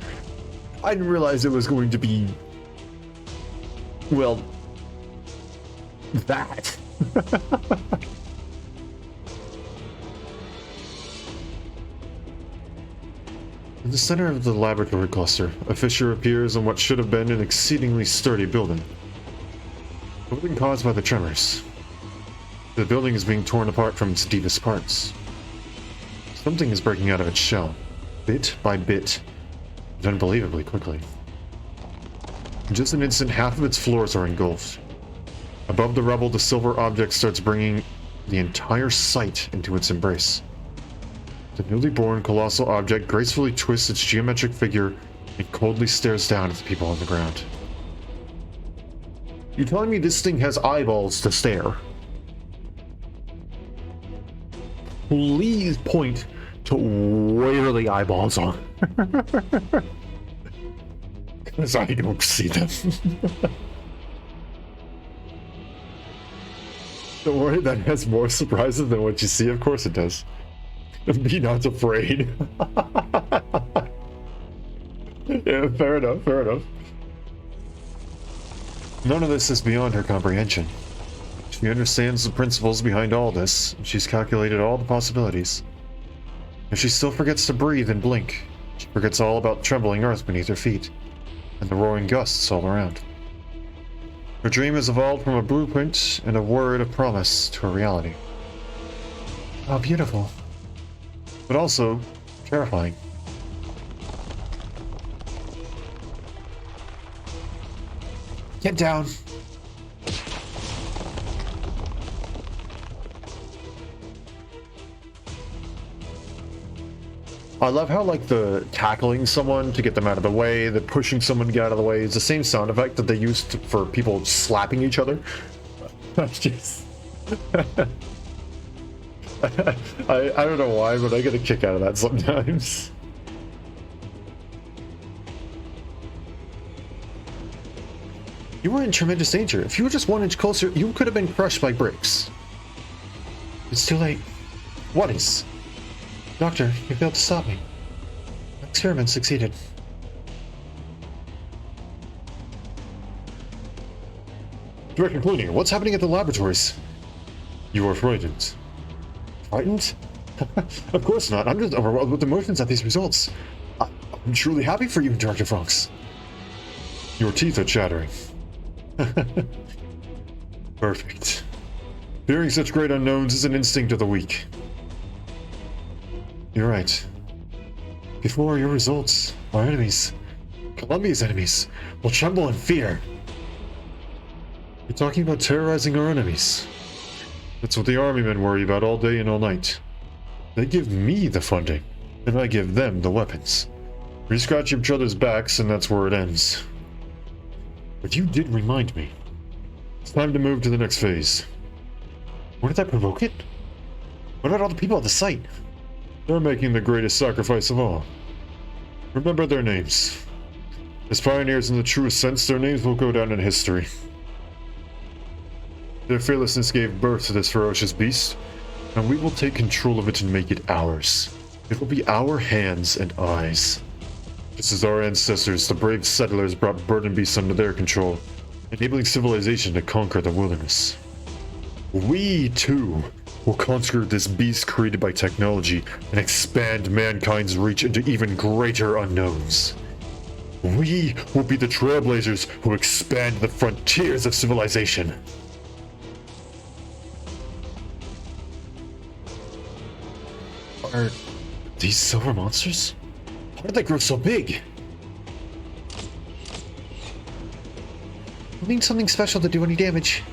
I didn't realize it was going to be, well, that. In the center of the laboratory cluster, a fissure appears on what should have been an exceedingly sturdy building. It was caused by the tremors. The building is being torn apart from its deepest parts. Something is breaking out of its shell, bit by bit, and unbelievably quickly. In just an instant, half of its floors are engulfed. Above the rubble, the silver object starts bringing the entire site into its embrace. The newly born colossal object gracefully twists its geometric figure and coldly stares down at the people on the ground. You're telling me this thing has eyeballs to stare? Please point to where the eyeballs are. Because I don't see them. Don't worry, that has more surprises than what you see. Of course it does. Be not afraid. Yeah, fair enough, fair enough. None of this is beyond her comprehension. She understands the principles behind all this, and she's calculated all the possibilities. If she still forgets to breathe and blink, she forgets all about trembling earth beneath her feet, and the roaring gusts all around. Her dream has evolved from a blueprint and a word of promise to a reality. How beautiful. But also terrifying. Get down. I love how, like, the tackling someone to get them out of the way, the pushing someone to get out of the way is the same sound effect that they used for people slapping each other. That's just... I don't know why, but I get a kick out of that sometimes. You were in tremendous danger. If you were just 1 inch closer, you could have been crushed by bricks. It's too late. What is? Doctor, you failed to stop me. My experiment succeeded. Direct concluding, what's happening at the laboratories? You are frightened. Frightened? Of course not. I'm just overwhelmed with emotions at these results. I'm truly happy for you, Director Fox. Your teeth are chattering. Perfect. Fearing such great unknowns is an instinct of the weak. You're right. Before your results, our enemies, Columbia's enemies, will tremble in fear. You're talking about terrorizing our enemies. That's what the army men worry about all day and all night. They give me the funding, and I give them the weapons. We scratch each other's backs, and that's where it ends. But you did remind me. It's time to move to the next phase. Won't that provoke it? What about all the people at the site? They're making the greatest sacrifice of all. Remember their names. As pioneers in the truest sense, their names will go down in history. Their fearlessness gave birth to this ferocious beast, and we will take control of it and make it ours. It will be our hands and eyes. Just as our ancestors, the brave settlers, brought burden beasts under their control, enabling civilization to conquer the wilderness. We, too, will conquer this beast created by technology and expand mankind's reach into even greater unknowns. We will be the trailblazers who expand the frontiers of civilization. Are these silver monsters? How did they grow so big? We'll need something special to do any damage.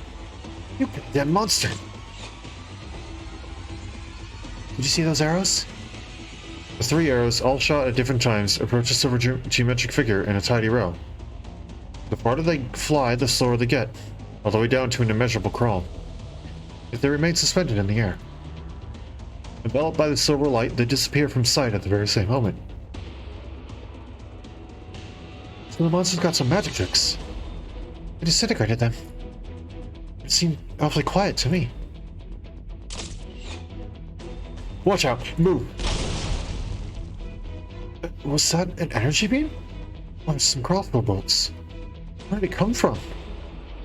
You goddamn monster. Did you see those arrows? The 3 arrows, all shot at different times, approach a silver geometric figure in a tidy row. The farther they fly, the slower they get, all the way down to an immeasurable crawl. Yet they remain suspended in the air. Enveloped by the silver light, they disappear from sight at the very same moment. So the monster's got some magic tricks. I disintegrated them. It seemed awfully quiet to me. Watch out! Move! Was that an energy beam? Or some crossbow bolts? Where did it come from?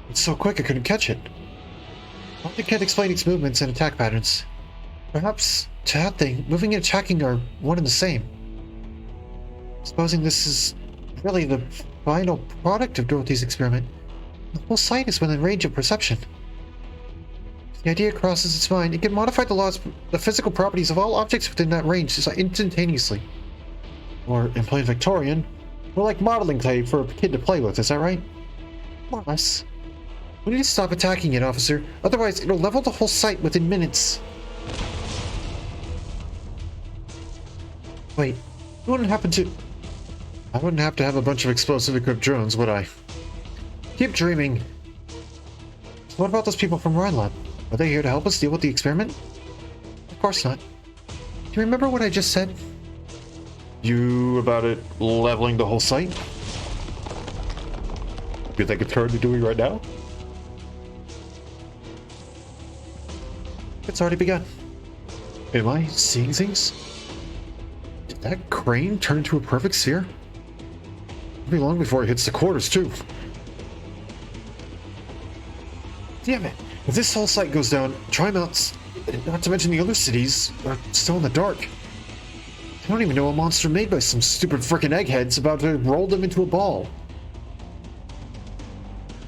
It's so quick I couldn't catch it. I can't explain its movements and attack patterns. Perhaps, to that thing, moving and attacking are one and the same. Supposing this is really the final product of Dorothy's experiment, the whole site is within range of perception. If the idea crosses its mind, it can modify the physical properties of all objects within that range instantaneously. Or, in plain Victorian, we're like modeling clay for a kid to play with, is that right? More or less. We need to stop attacking it, officer. Otherwise, it'll level the whole site within minutes. Wait, you wouldn't happen to... I wouldn't have to have a bunch of explosive-equipped drones, would I? Keep dreaming. What about those people from Rhineland? Are they here to help us deal with the experiment? Of course not. Do you remember what I just said? You about it leveling the whole site? You think it's currently doing right now? It's already begun. Am I seeing things? Did that crane turn into a perfect sphere? It'll be long before it hits the quarters, too. Damn it. If this whole site goes down, Trimonts, not to mention the other cities, are still in the dark. I don't even know a monster made by some stupid frickin' egghead's about to roll them into a ball.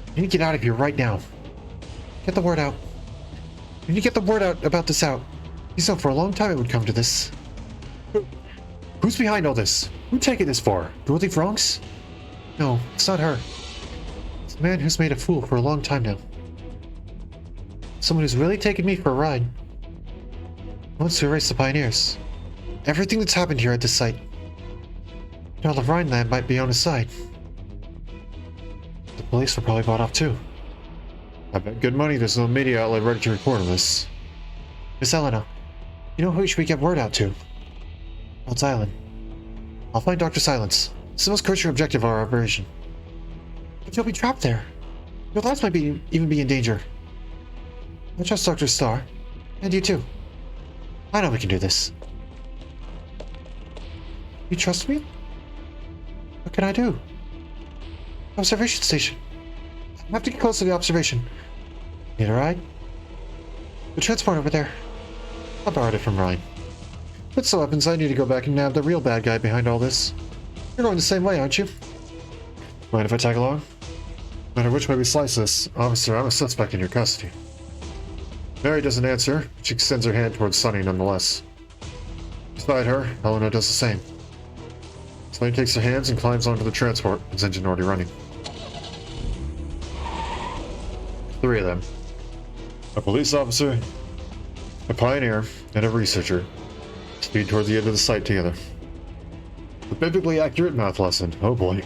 I need to get out of here right now. Get the word out. We need to get the word out about this out. You know, for a long time it would come to this. Who's behind all this? Who'd take it this far? Dorothy Franks? No, it's not her. It's a man who's made a fool for a long time now. Someone who's really taken me for a ride. Wants to erase the pioneers. Everything that's happened here at this site. All of Rhineland might be on his side. The police were probably bought off too. I bet good money there's no media outlet ready to report on this. Miss Elena, you know who should we get word out to? Rhodes Island. I'll find Dr. Silence. It's the most crucial objective of our operation. But you'll be trapped there. Your lives might even be in danger. I trust Dr. Starr. And you too. I know we can do this. You trust me? What can I do? Observation station. I have to get close to the observation. Need a ride? The transport over there. I borrowed it from Ryan. But so happens I need to go back and nab the real bad guy behind all this. You're going the same way, aren't you? Mind if I tag along? No matter which way we slice this, officer, I'm a suspect in your custody. Mary doesn't answer, but she extends her hand towards Sunny nonetheless. Beside her, Helena does the same. Sunny takes her hands and climbs onto the transport, its engine already running. 3 of them. A police officer, a pioneer, and a researcher speed towards the end of the site together. A biblically accurate math lesson. Oh boy.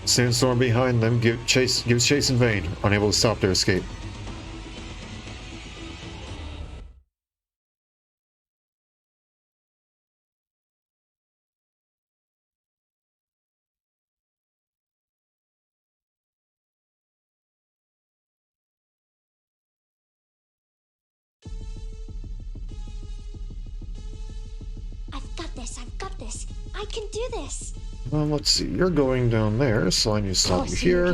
Sandstorm behind them gives chase in vain, unable to stop their escape. this. I've got this. I can do this. Let's see. You're going down there, so I need to stop you here.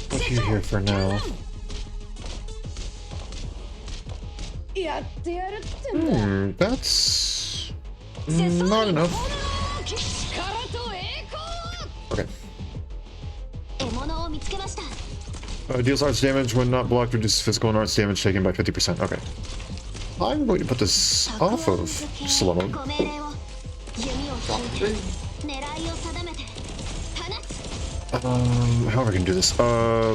Put you here for now. やってやるってんだ。 That's not enough. 力と栄光。 Okay. 獲物を見つけました。 Deals arts damage when not blocked, reduces physical and arts damage taken by 50%. Okay. I'm going to put this off of slow mode. ご命令を弓を引いて狙いを定めて放つ。 How are we gonna do this?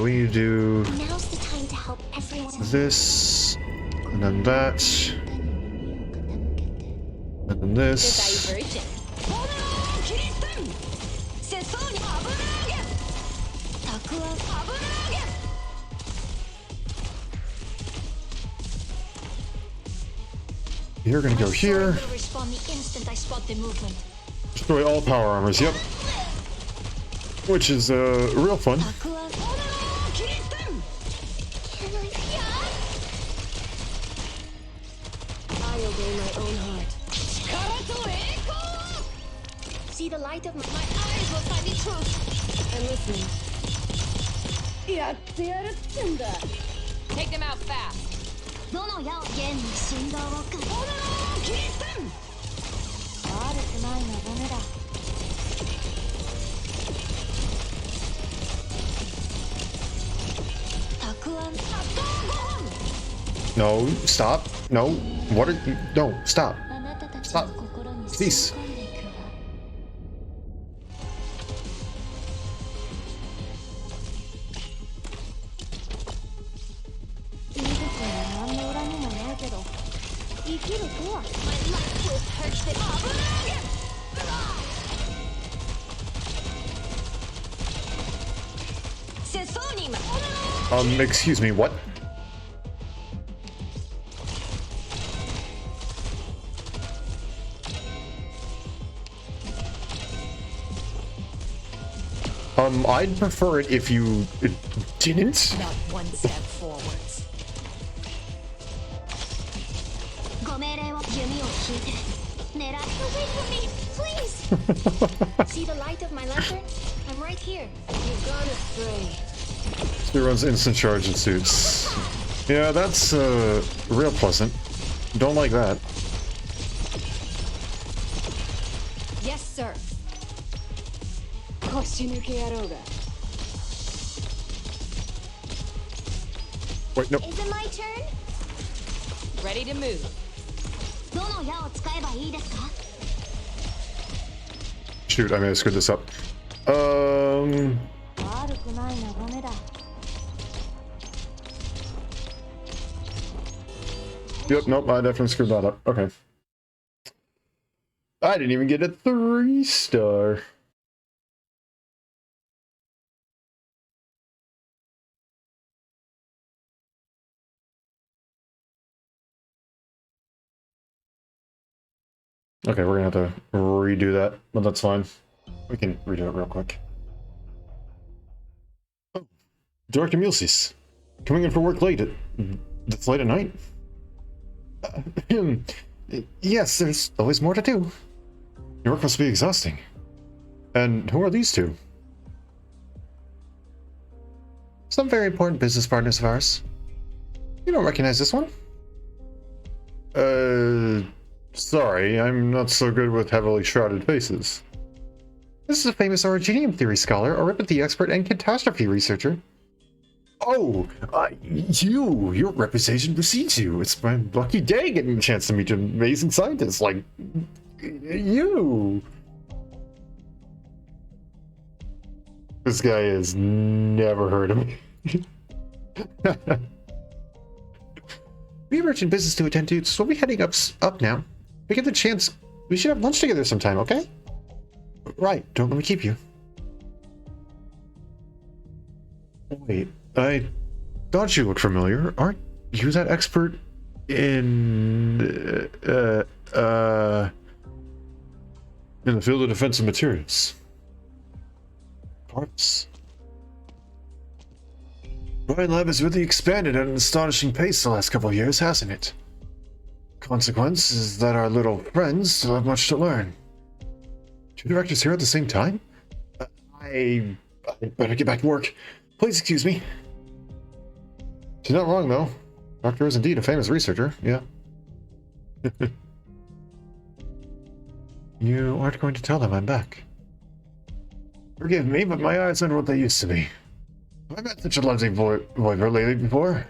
We need to do Now's the time to help everyone. this, and then that, and then this. Diversion. 炎を切り捨てん。節操に油揚げ。たくあん油揚げ。 You're gonna go here. Will respond the instant I spot the movement. Destroy all power armors. Yep. Which is real fun. たくあん炎を切り捨てん。Can I? I'll obey my own heart. 力と栄光。 See the light of my eyes will find the truth. I'm listening. やってやるってんだ。Take them out fast. どの矢を弦に振動を感じ。炎を切り捨てん。悪くないのダメだ。 No, stop. No. What are you? No, stop. あなたたち Stop. の心に Cease. 染み込んでいくわ。 いいですね。何の恨みもないけど、生きるとは。My life will purge the 油揚げ。節操に今。 Excuse me, what? I'd prefer it if you didn't. Not one step forwards. ご命令を弓を引いて狙い。Wait for me, please. See the light of my lantern? I'm right here. You've gone astray. He runs instant charge and suits. Yeah, that's real pleasant. Don't like that. Yes, sir. 腰抜け野郎が。 Wait, no. Is it my turn? Ready to move. どの矢を使えばいいですか? Shoot, I may have screwed this up. 悪くない眺めだ。 Yep, nope, I definitely screwed that up. Okay. I didn't even get a 3-star. Okay, we're gonna have to redo that, but that's fine. We can redo it real quick. Oh, Director Mulsis, coming in for work late. That's late at night? Yes, there's always more to do. Your work must be exhausting. And who are these two? Some very important business partners of ours. You don't recognize this one? Sorry, I'm not so good with heavily shrouded faces. This is a famous originium theory scholar, arithmetic expert, and catastrophe researcher. Oh, your reputation precedes you. It's my lucky day getting a chance to meet an amazing scientist like you. This guy has never heard of me. We have urgent business to attend to, so we'll be heading up now. If we get the chance, we should have lunch together sometime, okay? Right, don't let me keep you. Wait, I thought you looked familiar. Aren't you that expert in the field of defensive materials? Parts. Ryan Lab has really expanded at an astonishing pace the last couple of years, hasn't it? Consequence is that our little friends still have much to learn. Two directors here at the same time? I better get back to work. Please excuse me. She's not wrong, though. Doctor is indeed a famous researcher, yeah. You aren't going to tell them I'm back. Forgive me, but my eyes aren't what they used to be. Have I met such a lovely voiver lady before?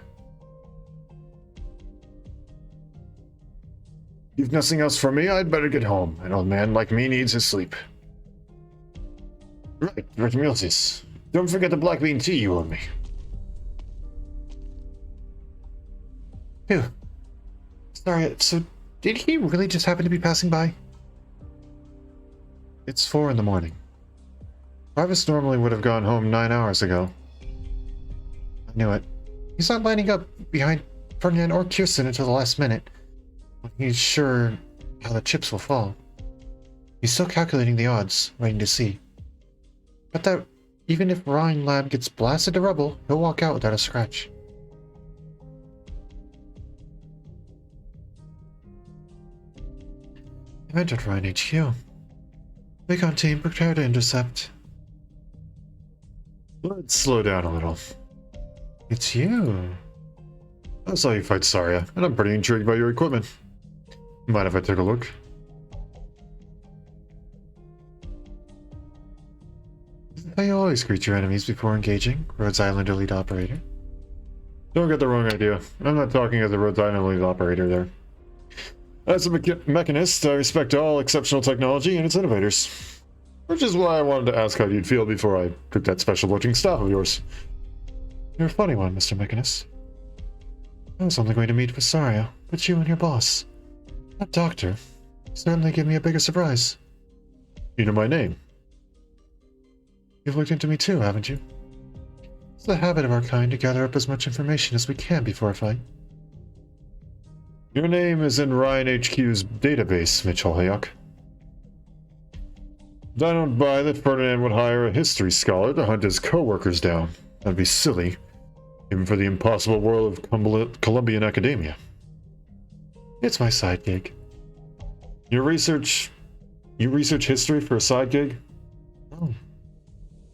If nothing else for me, I'd better get home. An old man like me needs his sleep. Right, Rhythmiosis. Don't forget the black bean tea you owe me. Phew. Sorry, so did he really just happen to be passing by? It's 4 in the morning. Travis normally would have gone home 9 hours ago. I knew it. He's not lining up behind Ferdinand or Kirsten until the last minute, when he's sure how the chips will fall. He's still calculating the odds, waiting to see. But that even if Ryan Lab gets blasted to rubble, he'll walk out without a scratch. Event at Ryan HQ. Recon team, prepare to intercept. Let's slow down a little. It's you. I saw you fight Saria, and I'm pretty intrigued by your equipment. Mind if I take a look? I always greet your enemies before engaging, Rhodes Island Elite Operator. Don't get the wrong idea. I'm not talking as a Rhodes Island lead operator there. As a mechanist, I respect all exceptional technology and its innovators. Which is why I wanted to ask how you'd feel before I took that special-looking staff of yours. You're a funny one, Mr. Mechanist. I was only going to meet with Saria, but you and your boss, that doctor, certainly gave me a bigger surprise. You know my name. You've looked into me too, haven't you? It's the habit of our kind to gather up as much information as we can before a fight. Your name is in Ryan HQ's database, Mitchell Hayek. I don't buy that Ferdinand would hire a history scholar to hunt his co-workers down. That'd be silly, even for the impossible world of Columbian academia. It's my side gig. You research history for a side gig? Oh.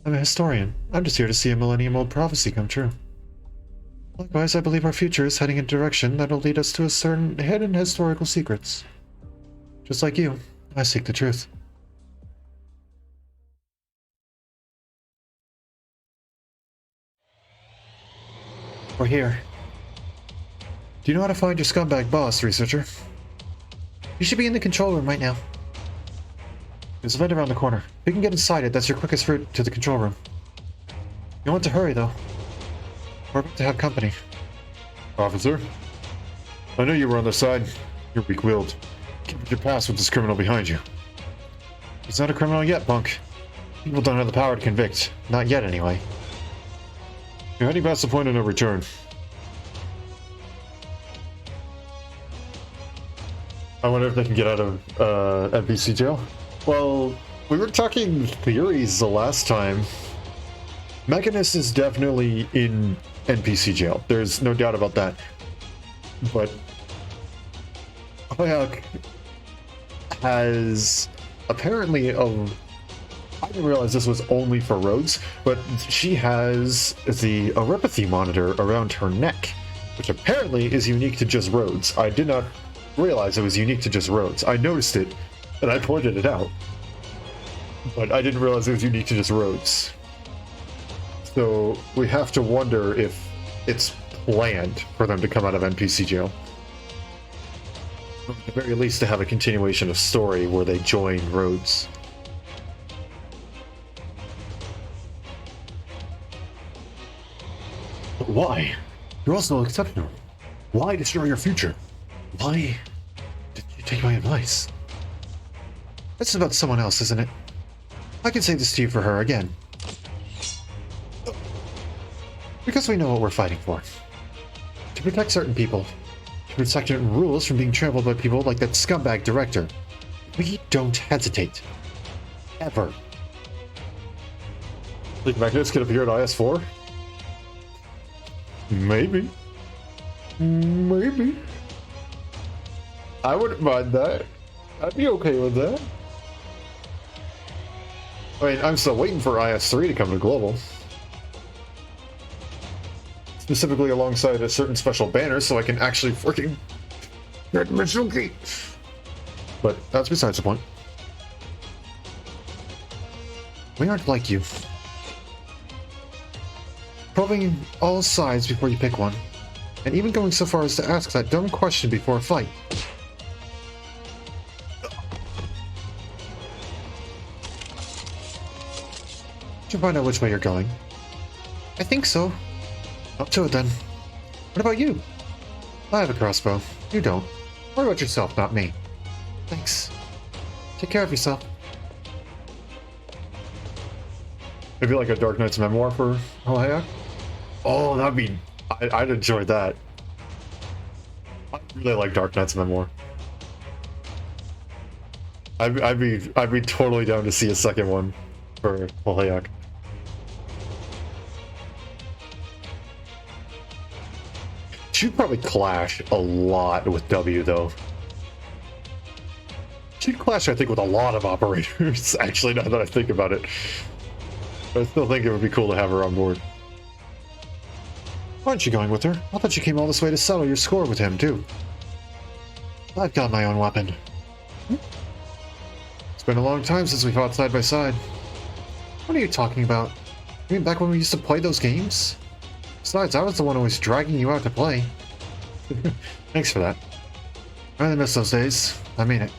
I'm a historian. I'm just here to see a millennium-old prophecy come true. Likewise, I believe our future is heading in a direction that'll lead us to a certain hidden historical secrets. Just like you, I seek the truth. We're here. Do you know how to find your scumbag boss, researcher? You should be in the control room right now. There's a vent around the corner. If you can get inside it, that's your quickest route to the control room. You want to hurry, though. We're about to have company. Officer? I knew you were on the side. You're weak-willed. Keep your pass with this criminal behind you. He's not a criminal yet, punk. People don't have the power to convict. Not yet, anyway. You're heading past the point of no return. I wonder if they can get out of NPC jail. Well, we were talking theories the last time. Mechanist is definitely in NPC jail. There's no doubt about that. But Hayek has apparently I didn't realize this was only for Rhodes, but she has the oripathy monitor around her neck, which apparently is unique to just Rhodes. I did not realize it was unique to just Rhodes. I noticed it, and I pointed it out, but I didn't realize it was unique to just Rhodes. So we have to wonder if it's planned for them to come out of NPC jail. Or at the very least to have a continuation of story where they join Rhodes. But why? You're also exceptional. Why destroy your future? Why did you take my advice? This is about someone else, isn't it? I can say this to you for her again. Because we know what we're fighting for. To protect certain people. To protect certain rules from being trampled by people like that scumbag director. We don't hesitate. Ever. Think Mechanist could appear at IS-4? Maybe. Maybe. I wouldn't mind that. I'd be okay with that. I mean, I'm still waiting for IS-3 to come to global. Specifically alongside a certain special banner so I can actually freaking get Mitchell Gate. But that's besides the point. We aren't like you. Probing all sides before you pick one. And even going so far as to ask that dumb question before a fight. Did you find out which way you're going? I think so. Up to it then. What about you? I have a crossbow. You don't. Worry about yourself, not me. Thanks. Take care of yourself. Maybe like a Arknights memoir for Hayak? Oh, that'd be... I'd enjoy that. I really like Arknights memoir. I'd be totally down to see a second one for Hayak. She'd probably clash a lot with W, though. She'd clash, I think, with a lot of operators, actually, now that I think about it. But I still think it would be cool to have her on board. Why aren't you going with her? I thought you came all this way to settle your score with him, too. I've got my own weapon. It's been a long time since we fought side by side. What are you talking about? You mean back when we used to play those games? Besides, I was the one always dragging you out to play. Thanks for that. I really miss those days. I mean it.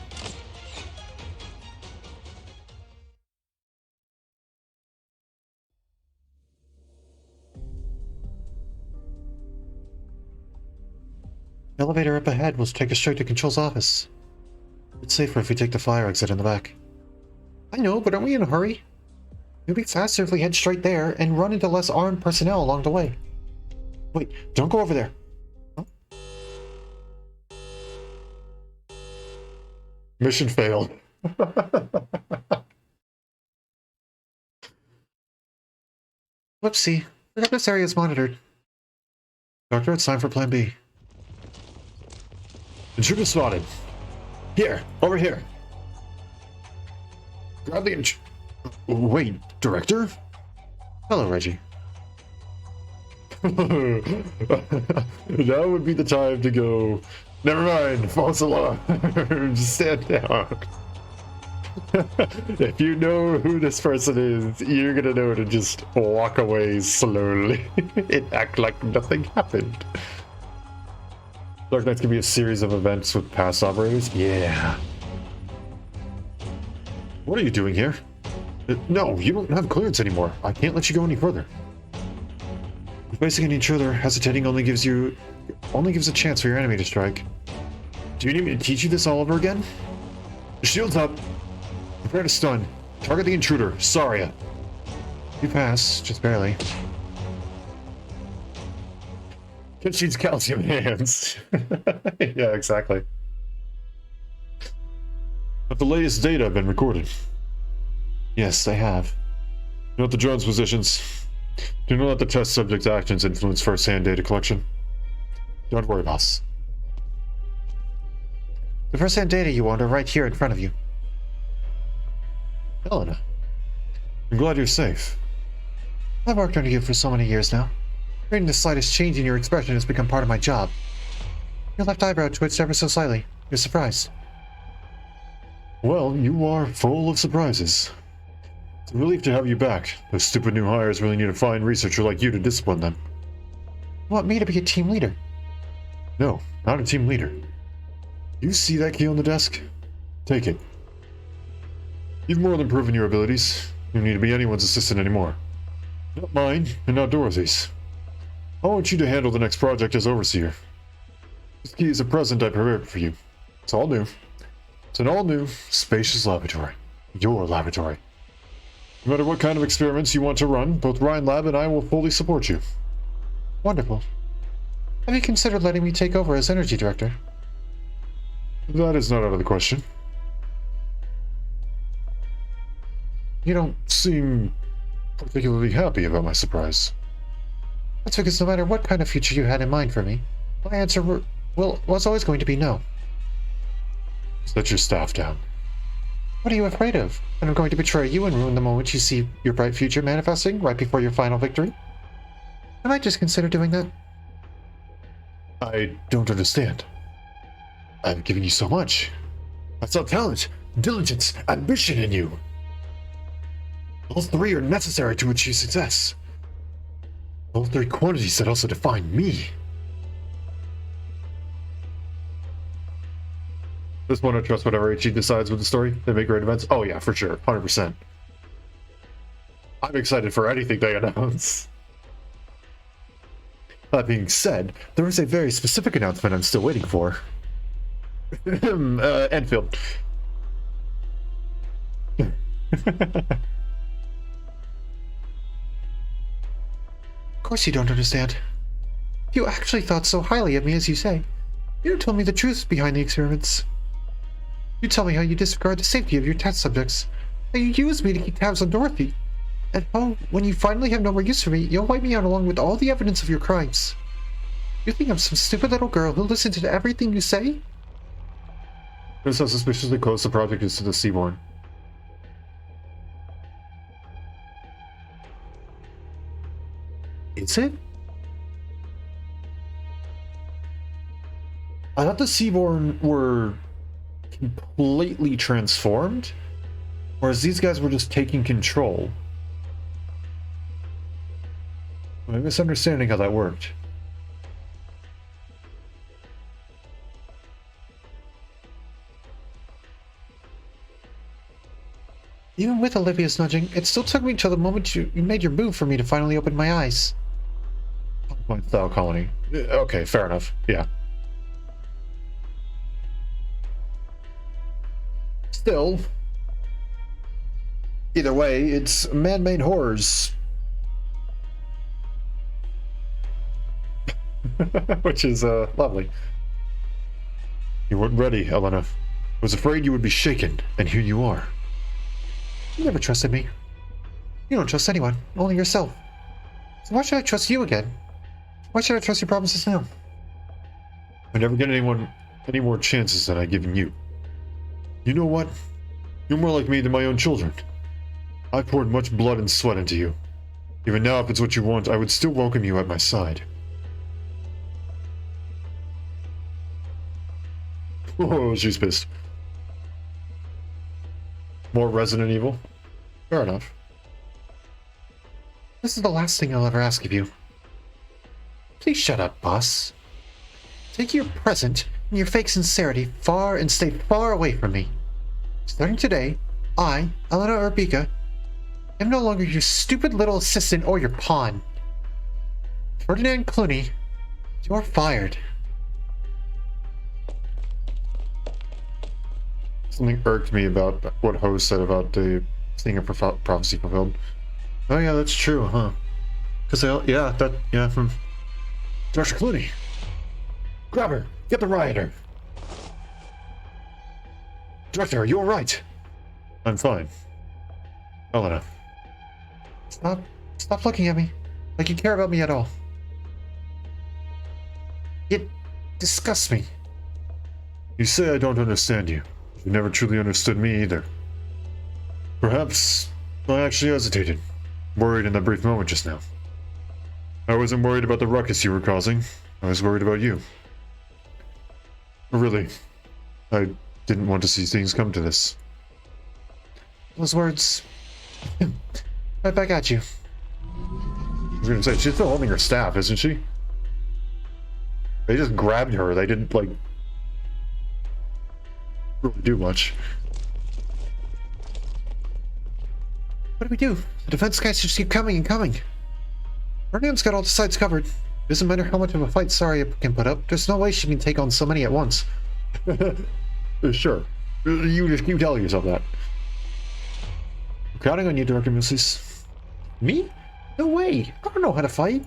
The elevator up ahead will take us straight to Control's office. It's safer if we take the fire exit in the back. I know, but aren't we in a hurry? It'll be faster if we head straight there and run into less armed personnel along the way. Wait, don't go over there. Huh? Mission failed. Whoopsie. Forgot this area is monitored. Doctor, it's time for Plan B. Intruder spotted. Here, over here. Grab the Wait, Director? Hello, Reggie. Now would be the time to go. Never mind, false alarm. Just stand down. If you know who this person is, you're gonna know to just walk away slowly and act like nothing happened. Arknights can be a series of events with past operators. Yeah. What are you doing here? No, you don't have clearance anymore. I can't let you go any further. Facing an intruder, hesitating only gives a chance for your enemy to strike. Do you need me to teach you this all over again? Shields up. Prepare to stun. Target the intruder. Saria. You pass, just barely. Kenshin's calcium hands. Yeah, exactly. But the latest data have been recorded. Yes, they have. Note the drone's positions. Do not let the test subject's actions influence first-hand data collection. Don't worry, boss. The first-hand data you want are right here in front of you. Helena. I'm glad you're safe. I've worked under you for so many years now. Reading the slightest change in your expression has become part of my job. Your left eyebrow twitched ever so slightly. You're surprised. Well, you are full of surprises. It's a relief to have you back. Those stupid new hires really need a fine researcher like you to discipline them. You want me to be a team leader? No, not a team leader. You see that key on the desk? Take it. You've more than proven your abilities. You don't need to be anyone's assistant anymore. Not mine, and not Dorothy's. I want you to handle the next project as overseer. This key is a present I prepared for you. It's all new. It's an all-new, spacious laboratory. Your laboratory. No matter what kind of experiments you want to run, both Ryan Lab and I will fully support you. Wonderful. Have you considered letting me take over as energy director? That is not out of the question. You don't seem particularly happy about my surprise. That's because no matter what kind of future you had in mind for me, my answer was always going to be no. Set your staff down. What are you afraid of? That I'm going to betray you and ruin the moment you see your bright future manifesting right before your final victory? I might just consider doing that. I don't understand. I've given you so much. I saw talent, diligence, ambition in you. All three are necessary to achieve success. All three quantities that also define me. Just want to trust whatever HG decides with the story. They make great events. Oh yeah, for sure. 100%. I'm excited for anything they announce. That being said, there is a very specific announcement I'm still waiting for. Enfield. Of course you don't understand. If you actually thought so highly of me as you say, you'd have told me the truth behind the experiments. You tell me how you disregard the safety of your test subjects, how you use me to keep tabs on Dorothy, and how, when you finally have no more use for me, you'll wipe me out along with all the evidence of your crimes. You think I'm some stupid little girl who'll listen to everything you say? Notice how suspiciously close the project is to the Seaborn. Is it? I thought the Seaborn were completely transformed, whereas these guys were just taking control. I'm misunderstanding how that worked. Even with Olivia's nudging, it still took me till the moment you made your move for me to finally open my eyes. Point style colony. Okay, fair enough. Yeah. Still, either way, it's man-made horrors. Which is lovely. You weren't ready, Elena. I was afraid you would be shaken, and here you are. You never trusted me. You don't trust anyone, only yourself. So why should I trust you again? Why should I trust your promises now? I never get anyone any more chances than I've given you. You know what? You're more like me than my own children. I've poured much blood and sweat into you. Even now, if it's what you want, I would still welcome you at my side. Oh, she's pissed. More Resident Evil? Fair enough. This is the last thing I'll ever ask of you. Please shut up, boss. Take your present and your fake sincerity far and stay far away from me. Starting today, I, Elena Urbika, am no longer your stupid little assistant or your pawn. Ferdinand Clooney, you're fired. Something irked me about what Ho said about the seeing a prophecy fulfilled. Oh yeah, that's true, huh? Because from George Clooney. Grab her! Get the rioter! Director, are you alright? I'm fine. Elena. Stop looking at me like you care about me at all. It disgusts me. You say I don't understand you. You never truly understood me either. Perhaps I actually hesitated, worried in that brief moment just now. I wasn't worried about the ruckus you were causing. I was worried about you. Really, I didn't want to see things come to this. Those words... right back at you. I was gonna say, she's still holding her staff, isn't she? They just grabbed her. They didn't, like, really do much. What do we do? The defense guys just keep coming and coming. Ferdinand's got all the sides covered. Doesn't matter how much of a fight Saria can put up. There's no way she can take on so many at once. Sure. You just keep telling yourself that. I'm counting on you, Director Moses. Me? No way. I don't know how to fight.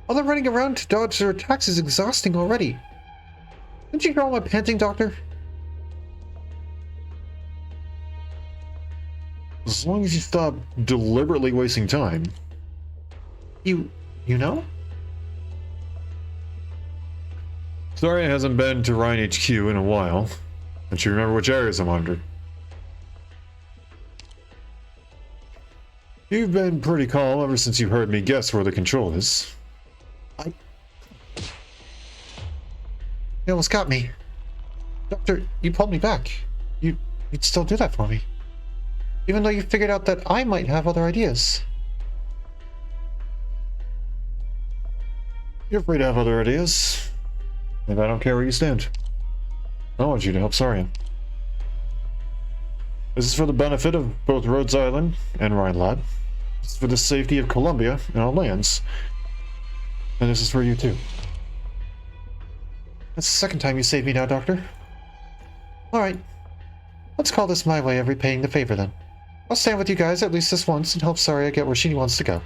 All the running around to dodge their attacks is exhausting already. Didn't you hear all my panting, Doctor? As long as you stop deliberately wasting time. You You know? Sorry I hasn't been to Rhine HQ in a while. Don't you remember which areas I'm under? You've been pretty calm ever since you heard me guess where the control is. You almost got me. Doctor, you pulled me back. You'd still do that for me. Even though you figured out that I might have other ideas. You're free to have other ideas. And I don't care where you stand. I want you to help Saria. This is for the benefit of both Rhodes Island and Rhinelab. This is for the safety of Columbia and our lands. And this is for you too. That's the second time you saved me now, Doctor. Alright. Let's call this my way of repaying the favor then. I'll stand with you guys at least this once and help Saria get where she wants to go.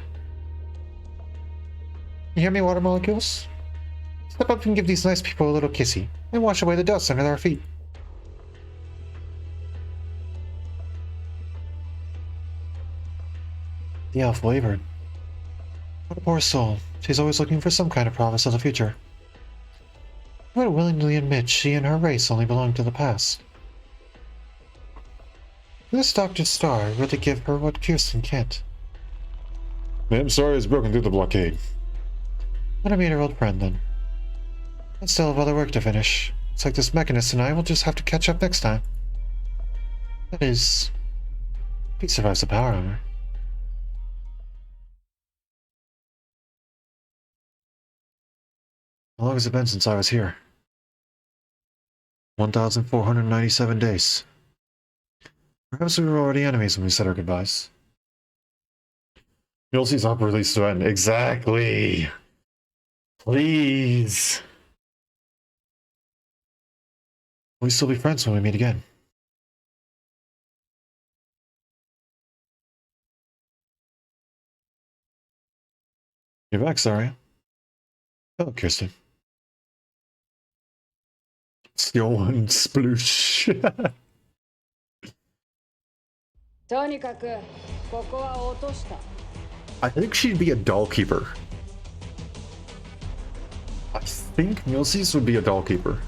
You hear me, water molecules? Step up and give these nice people a little kissy, and wash away the dust under their feet. The elf wavered. What a poor soul. She's always looking for some kind of promise of the future. I would willingly admit she and her race only belong to the past. This Dr. Starr really give her what Kirsten can't. I'm sorry it's broken through the blockade. Let her meet her old friend then. I still have other work to finish. It's like this mechanist and I will just have to catch up next time. That is, if he survives the power armor. How long has it been since I was here? 1,497 days. Perhaps we were already enemies when we said our goodbyes. You'll see top release to end. Exactly. Please. Will we still be friends when we meet again? You're back, Saria. Oh, Kirsten. Still one sploosh. とにかくここは落とした。 I think she'd be a doll keeper. I think Milsys would be a doll keeper.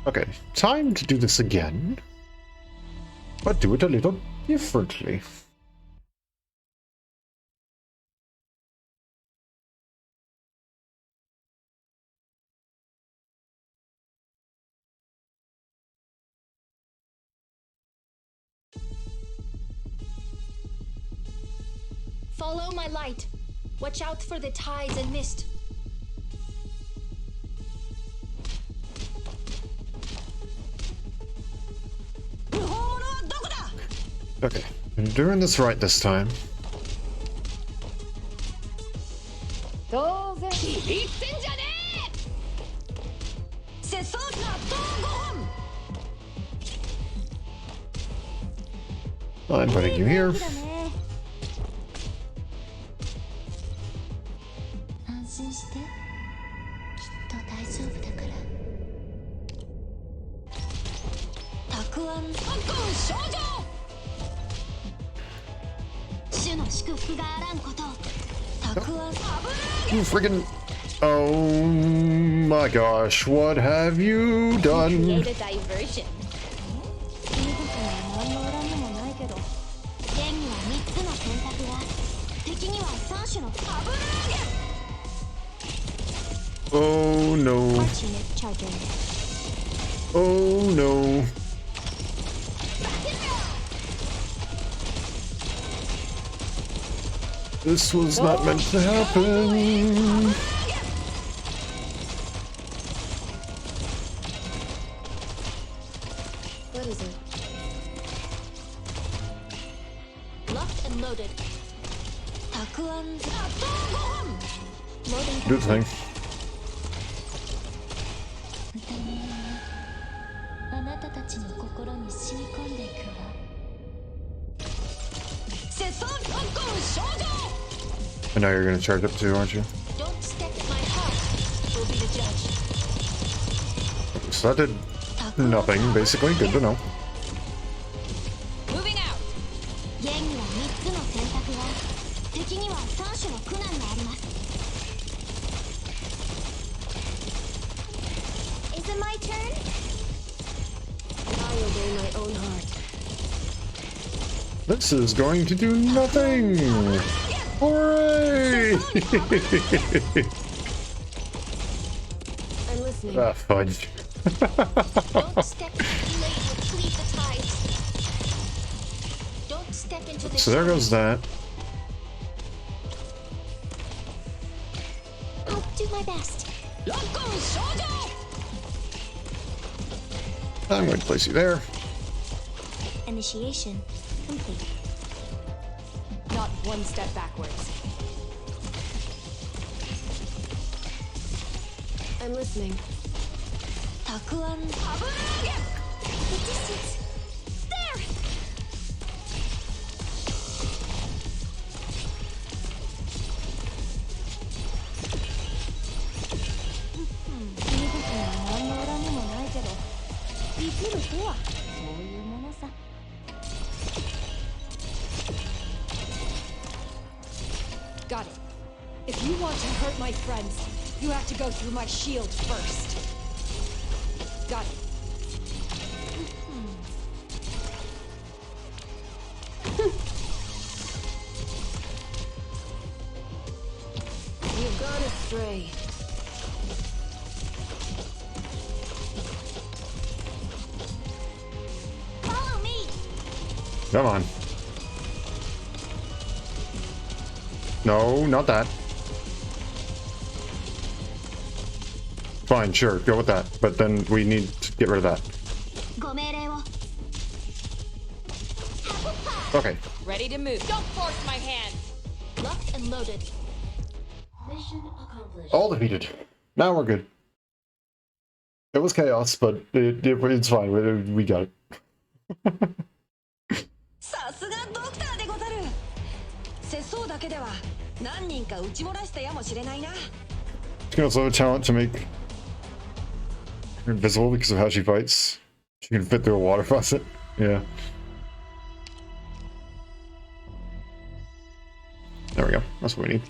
Okay, time to do this again. But do it a little differently. Follow my light. Watch out for the tides and mist. Okay, I'm doing this right this time. 当然ビビってんじゃねえ。節操納豆ご飯 I'm putting you here. 安心してきっと大丈夫だからたくあん特訓少女主の祝福があらんことたくあん You friggin'. Oh my gosh, what have you done? Create a diversion 君たちには何の恨みもないけど剣には3つの選択が敵には3種の油揚げ Oh no. Watch unit charging Oh no. This was not meant to happen. What is it? Locked and loaded. たくあん納豆ご飯 Loading. Do the thing. 歌のようにあなたたちの心に染み込んでいくわ。節操特訓少女 And now you're gonna charge up too, aren't you? Don't step in my heart. You'll be the judge. So that did nothing, basically. Good to know. Moving out. ゲンには3つの選択が、敵には3種の苦難があります。Is it my turn? I obey my own heart. This is going to do nothing! Hooray! I'm listening. Ah, fudge. Don't step into late or cleave the ties. Don't step into the So there goes that. I'll do my best. I'm going to place you there. Initiation complete. Not one step backwards. I'm listening. たくあん。The distance. There. 君たちには何の恨みもないけど、生きるとはそういうものさ。Got it. If you want to hurt my friends, you have to go through my shield first. Got it. You've gone astray. Follow me. Come on. No, not that. Fine, sure, go with that. But then we need to get rid of that. ご命令を。Okay. Ready to move. Don't force my hand. Locked and loaded. Mission accomplished. All defeated. Now we're good. It was chaos, but it's fine. We got it. さすがドクターでござる。切相だけでは何人か撃ち漏らしたやもしれないな。 She can also have talent to make her invisible because of how she fights. She can fit through a water faucet. Yeah. There we go. That's what we need.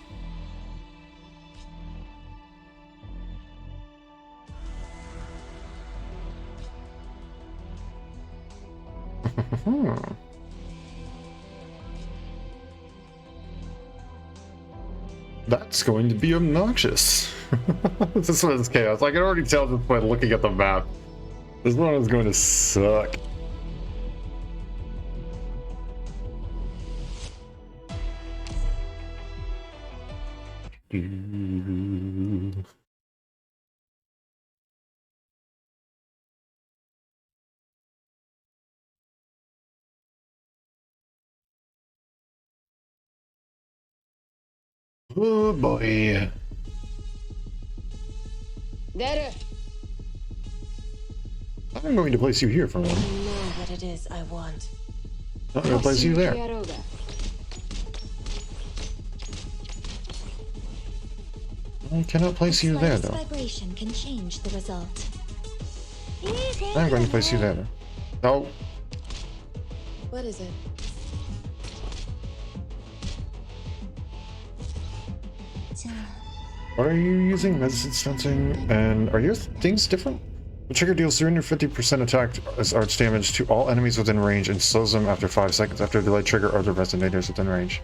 That's going to be obnoxious. This one is chaos. I can already tell just by looking at the map. This one is going to suck. Oh boy. There. I'm going to place you here for a You moment. know what it is I want. I'm going to place you there. I cannot place you there, Slightest though. vibration can change the result. I'm going to place you there, though. No. What is it? What are you using? Medicine sensing. And are your things different? The trigger deals 350% attack as arch damage to all enemies within range and slows them after 5 seconds after the delayed trigger other resonators within range.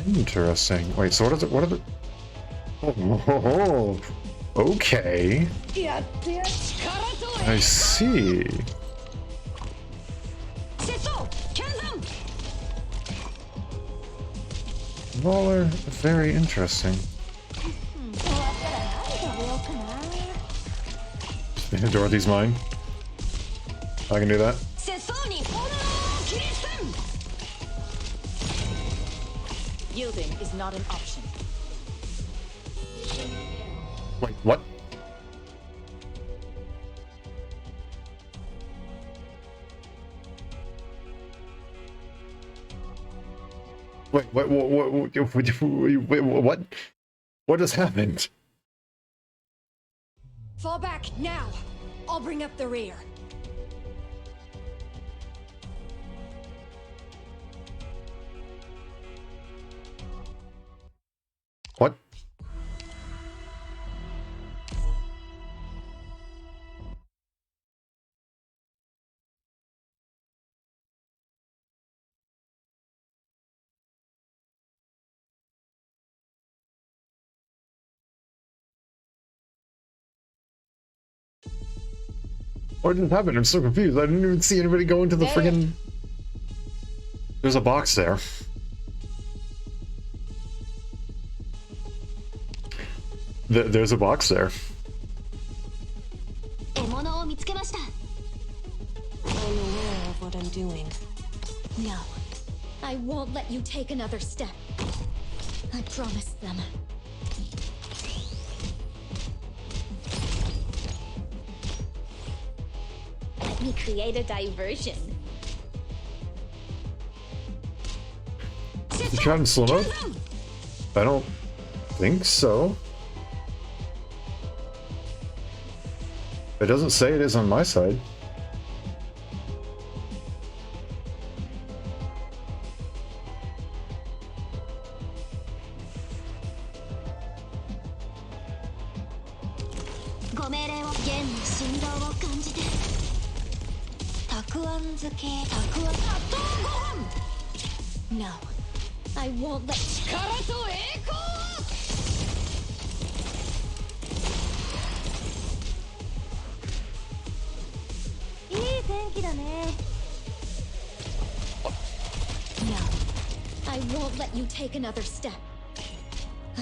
Interesting. Wait, so what is it? What are the... Oh, okay. I see. All are very interesting. Dorothy's mine. I can do that. Yielding is not an option. Wait, what? Wait, what? What just happened? Fall back, now! I'll bring up the rear. What? What just happened? I'm so confused. I didn't even see anybody go into the friggin'... There's a box there. There's a box there. 獲物を見つけました。 I'm aware of what I'm doing. No. I won't let you take another step. I promised them. Let me create a diversion. You trying to slow up? I don't think so. It doesn't say it is on my side. No. I won't let... いい天気だね。 No. I won't let you take another step. I...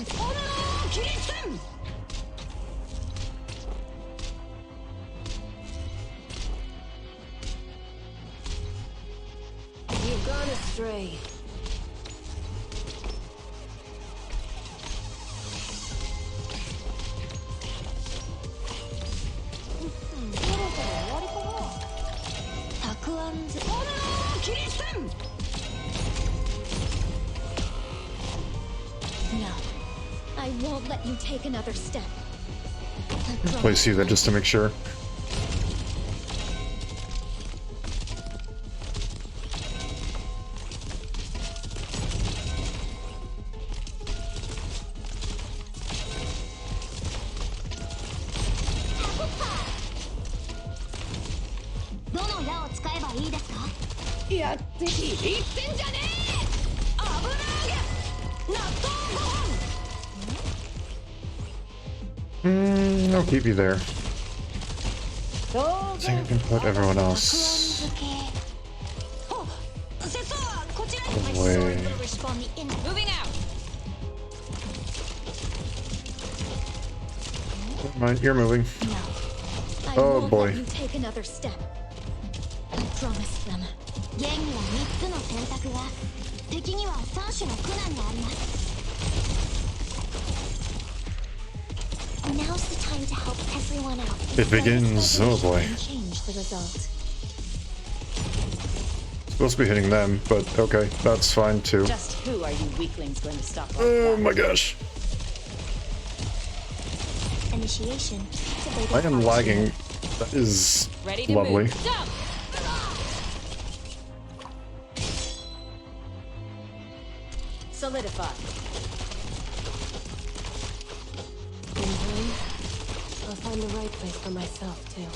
You've gone astray. No. I won't let you take another step. I promise. Place you there just to make sure. I'll keep you there. I think I can put everyone else away. Moving out. Never mind, you're moving. No. I Oh, won't boy. let you take another step. I promised them. ゲームは3つの選択が敵には3種の苦難があります。Now's the time to help everyone out. It begins. Oh boy. Change the result. Supposed to be hitting them, but okay, that's fine too. Just who are you weaklings going to stop like Oh that? my gosh. Initiation. I am lagging. That is Ready to lovely. move. Jump! Solidify. In time, I'll find the right place for myself too.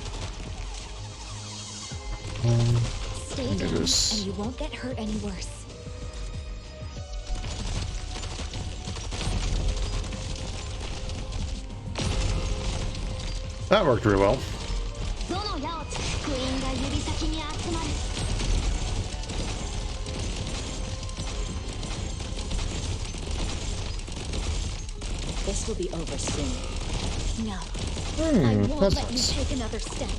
Stay do down, this. and you won't get hurt any worse. That worked really well. どの矢をつく福音が指先に集まる。 This will be over soon. No. I won't that's let nice. you take another step.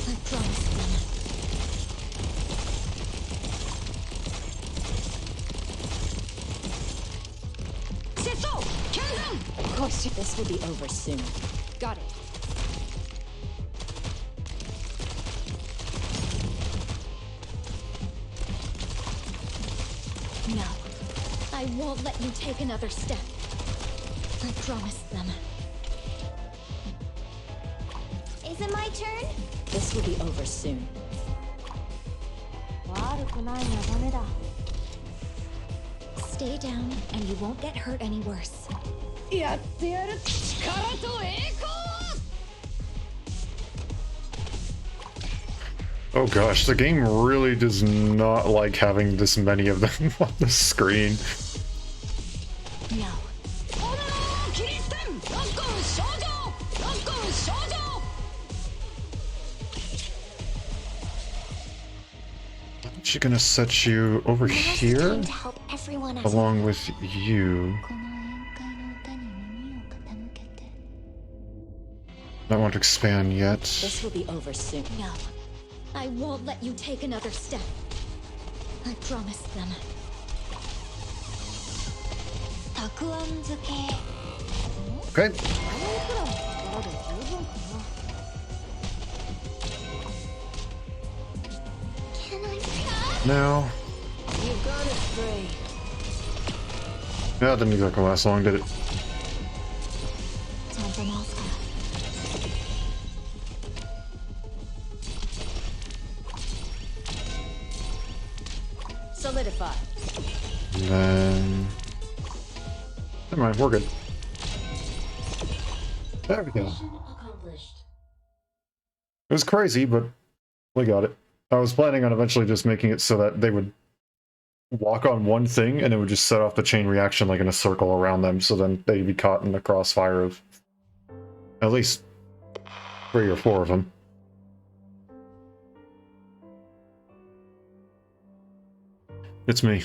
I promise them. Of course, this will be over soon. Got it. No. I won't let you take another step. I promised them. Is it my turn? This will be over soon. 悪くないな、ダメだ。Stay down and you won't get hurt any worse. やってやる力と栄光 Oh gosh, the game really does not like having this many of them on the screen. No. I'm actually gonna set you over here, Time to help everyone as along with you. この宴会の歌に耳を傾けて。I won't expand yet. This will be over soon. No, I won't let you take another step. I promised them. たくあん漬け。 Okay. あのプランの力で十分かな。Can I stop? Now. You've gone astray. Yeah, that didn't exactly last long, did it? ちゃんと直すから。 Solidify. And then... Never mind, we're good. There we go. Mission accomplished. It was crazy, but we got it. I was planning on eventually just making it so that they would walk on one thing and it would just set off the chain reaction like in a circle around them, so then they'd be caught in the crossfire of at least 3 or 4 of them. It's me.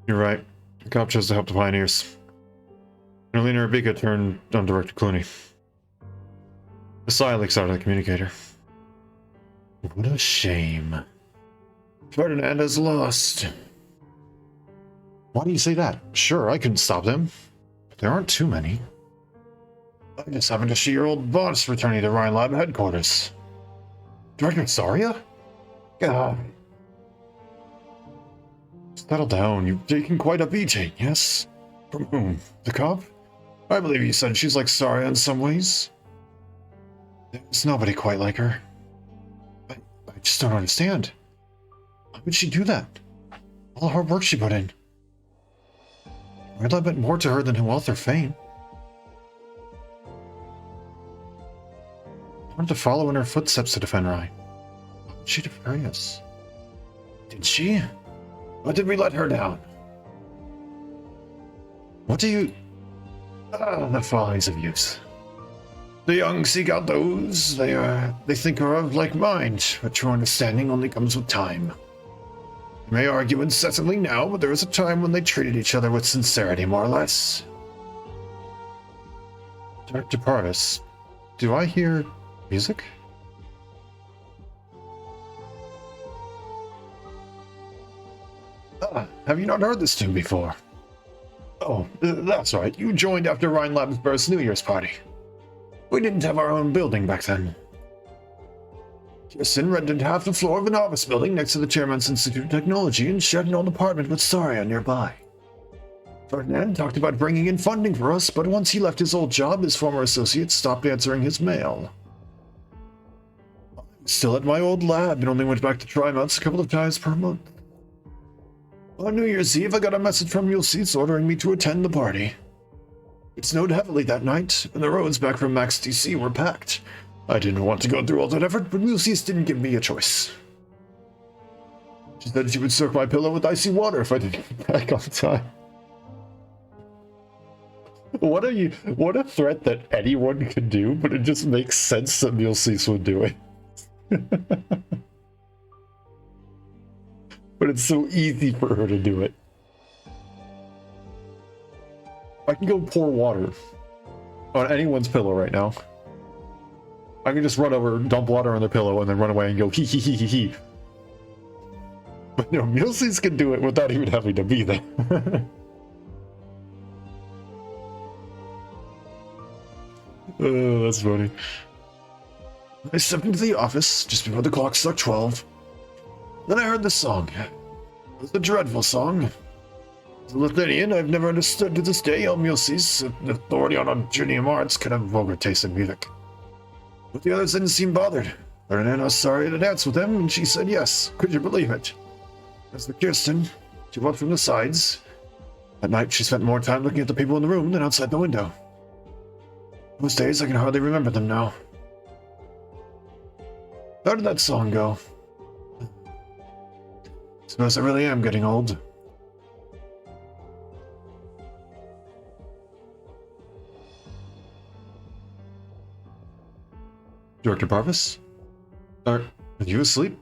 You're right. The cop chose to help the pioneers. Erlina Rabika turned on Director Clooney. The sigh leaks out of the communicator. What a shame. Ferdinand has lost. Why do you say that? Sure, I couldn't stop them. But there aren't too many. I just happened to see your old boss returning to Rhine Lab headquarters. Director Saria? God. Settle down, you've taken quite a beating, yes? From whom? The cop? I believe you said she's like Saria in some ways. There's nobody quite like her. I just don't understand. Why would she do that? All the hard work she put in. Red Lab meant more to her than wealth or fame. I wanted to follow in her footsteps to defend Rhine. Why would she betray us? Did she? Why did we let her down? What do you... Ah, the follies of youth. The young seek out those they think are of like mind, but true understanding only comes with time. They may argue incessantly now, but there was a time when they treated each other with sincerity, more or less. Director Parvis, do I hear music? Ah, have you not heard this tune before? Oh, that's right. You joined after Rhine Lab's first New Year's party. We didn't have our own building back then. Kirsten rented half the floor of an office building next to the Chairman's Institute of Technology and shared an old apartment with Saria nearby. Ferdinand talked about bringing in funding for us, but once he left his old job, his former associates stopped answering his mail. I was still at my old lab and only went back to tryouts a couple of times per month. On New Year's Eve, I got a message from Mulesies ordering me to attend the party. It snowed heavily that night, and the roads back from Max DC were packed. I didn't want to go through all that effort, but Mulesies didn't give me a choice. She said she would soak my pillow with icy water if I didn't get back on time. What a threat that anyone could do, but it just makes sense that Mulesies would do it. But it's so easy for her to do it. I can go pour water on anyone's pillow right now. I can just run over, dump water on their pillow, and then run away and go hee hee hee hee hee. But no, Mulesies can do it without even having to be there. Oh, that's funny. I stepped into the office just before the clock struck 12. Then I heard the song. It was a dreadful song. As a Lithuanian, I've never understood to this day how Mulesies, an authority on Junium arts, could have vulgar taste in music. But the others didn't seem bothered. Ferdinand was sorry to dance with them, and she said yes. Could you believe it? As for Kirsten, she watched from the sides. At night, she spent more time looking at the people in the room than outside the window. Those days, I can hardly remember them now. How did that song go? Suppose I really am getting old. Director Parvis? Are you asleep?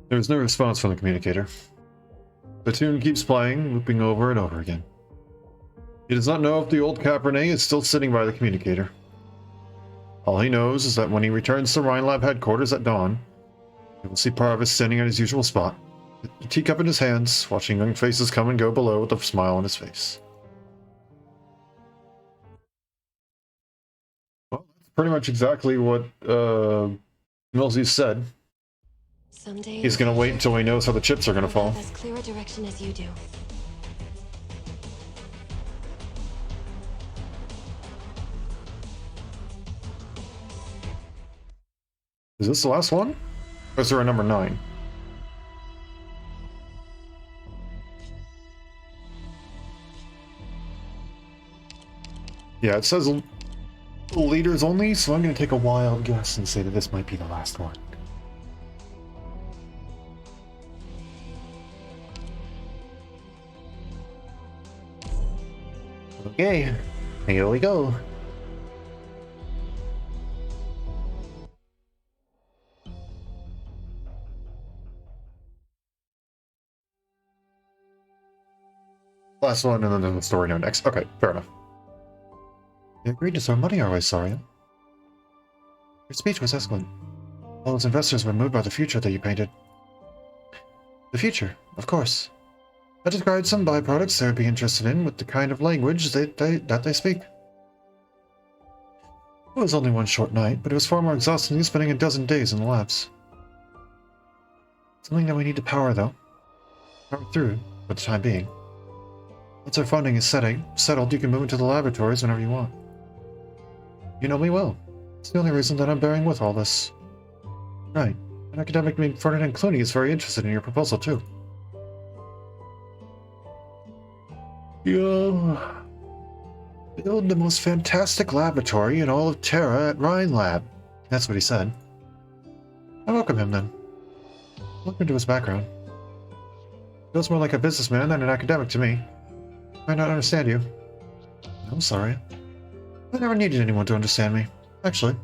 There was no response from the communicator. The tune keeps playing, looping over and over again. He does not know if the old Cabernet is still sitting by the communicator. All he knows is that when he returns to Rhine Lab headquarters at dawn, he will see Parvis standing at his usual spot, a teacup in his hands, watching young faces come and go below with a smile on his face. Well, that's pretty much exactly what Millsy said. Someday He's gonna wait until he knows how the chips are gonna fall. As clear a direction as you do. Is this the last one? Or is there a number 9? Yeah, it says leaders only, so I'm going to take a wild guess and say that this might be the last one. Okay, here we go. Last one, and then there's the story now next. Okay, fair enough. You agreed to throw money our way, Saria. Your speech was excellent. All those investors were moved by the future that you painted. The future, of course. I described some byproducts they would be interested in with the kind of language that they speak. It was only one short night, but it was far more exhausting than spending a dozen days in the labs. Something that we need to power, though. Power through, for the time being. Once our funding is settled, you can move into the laboratories whenever you want. You know me well. It's the only reason that I'm bearing with all this. Right. An academic named Ferdinand Clooney is very interested in your proposal, too. You'll build the most fantastic laboratory in all of Terra at Rhine Lab. That's what he said. I welcome him, then. Look into his background. Feels more like a businessman than an academic to me. I might not understand you. I'm sorry. I never needed anyone to understand me. Actually,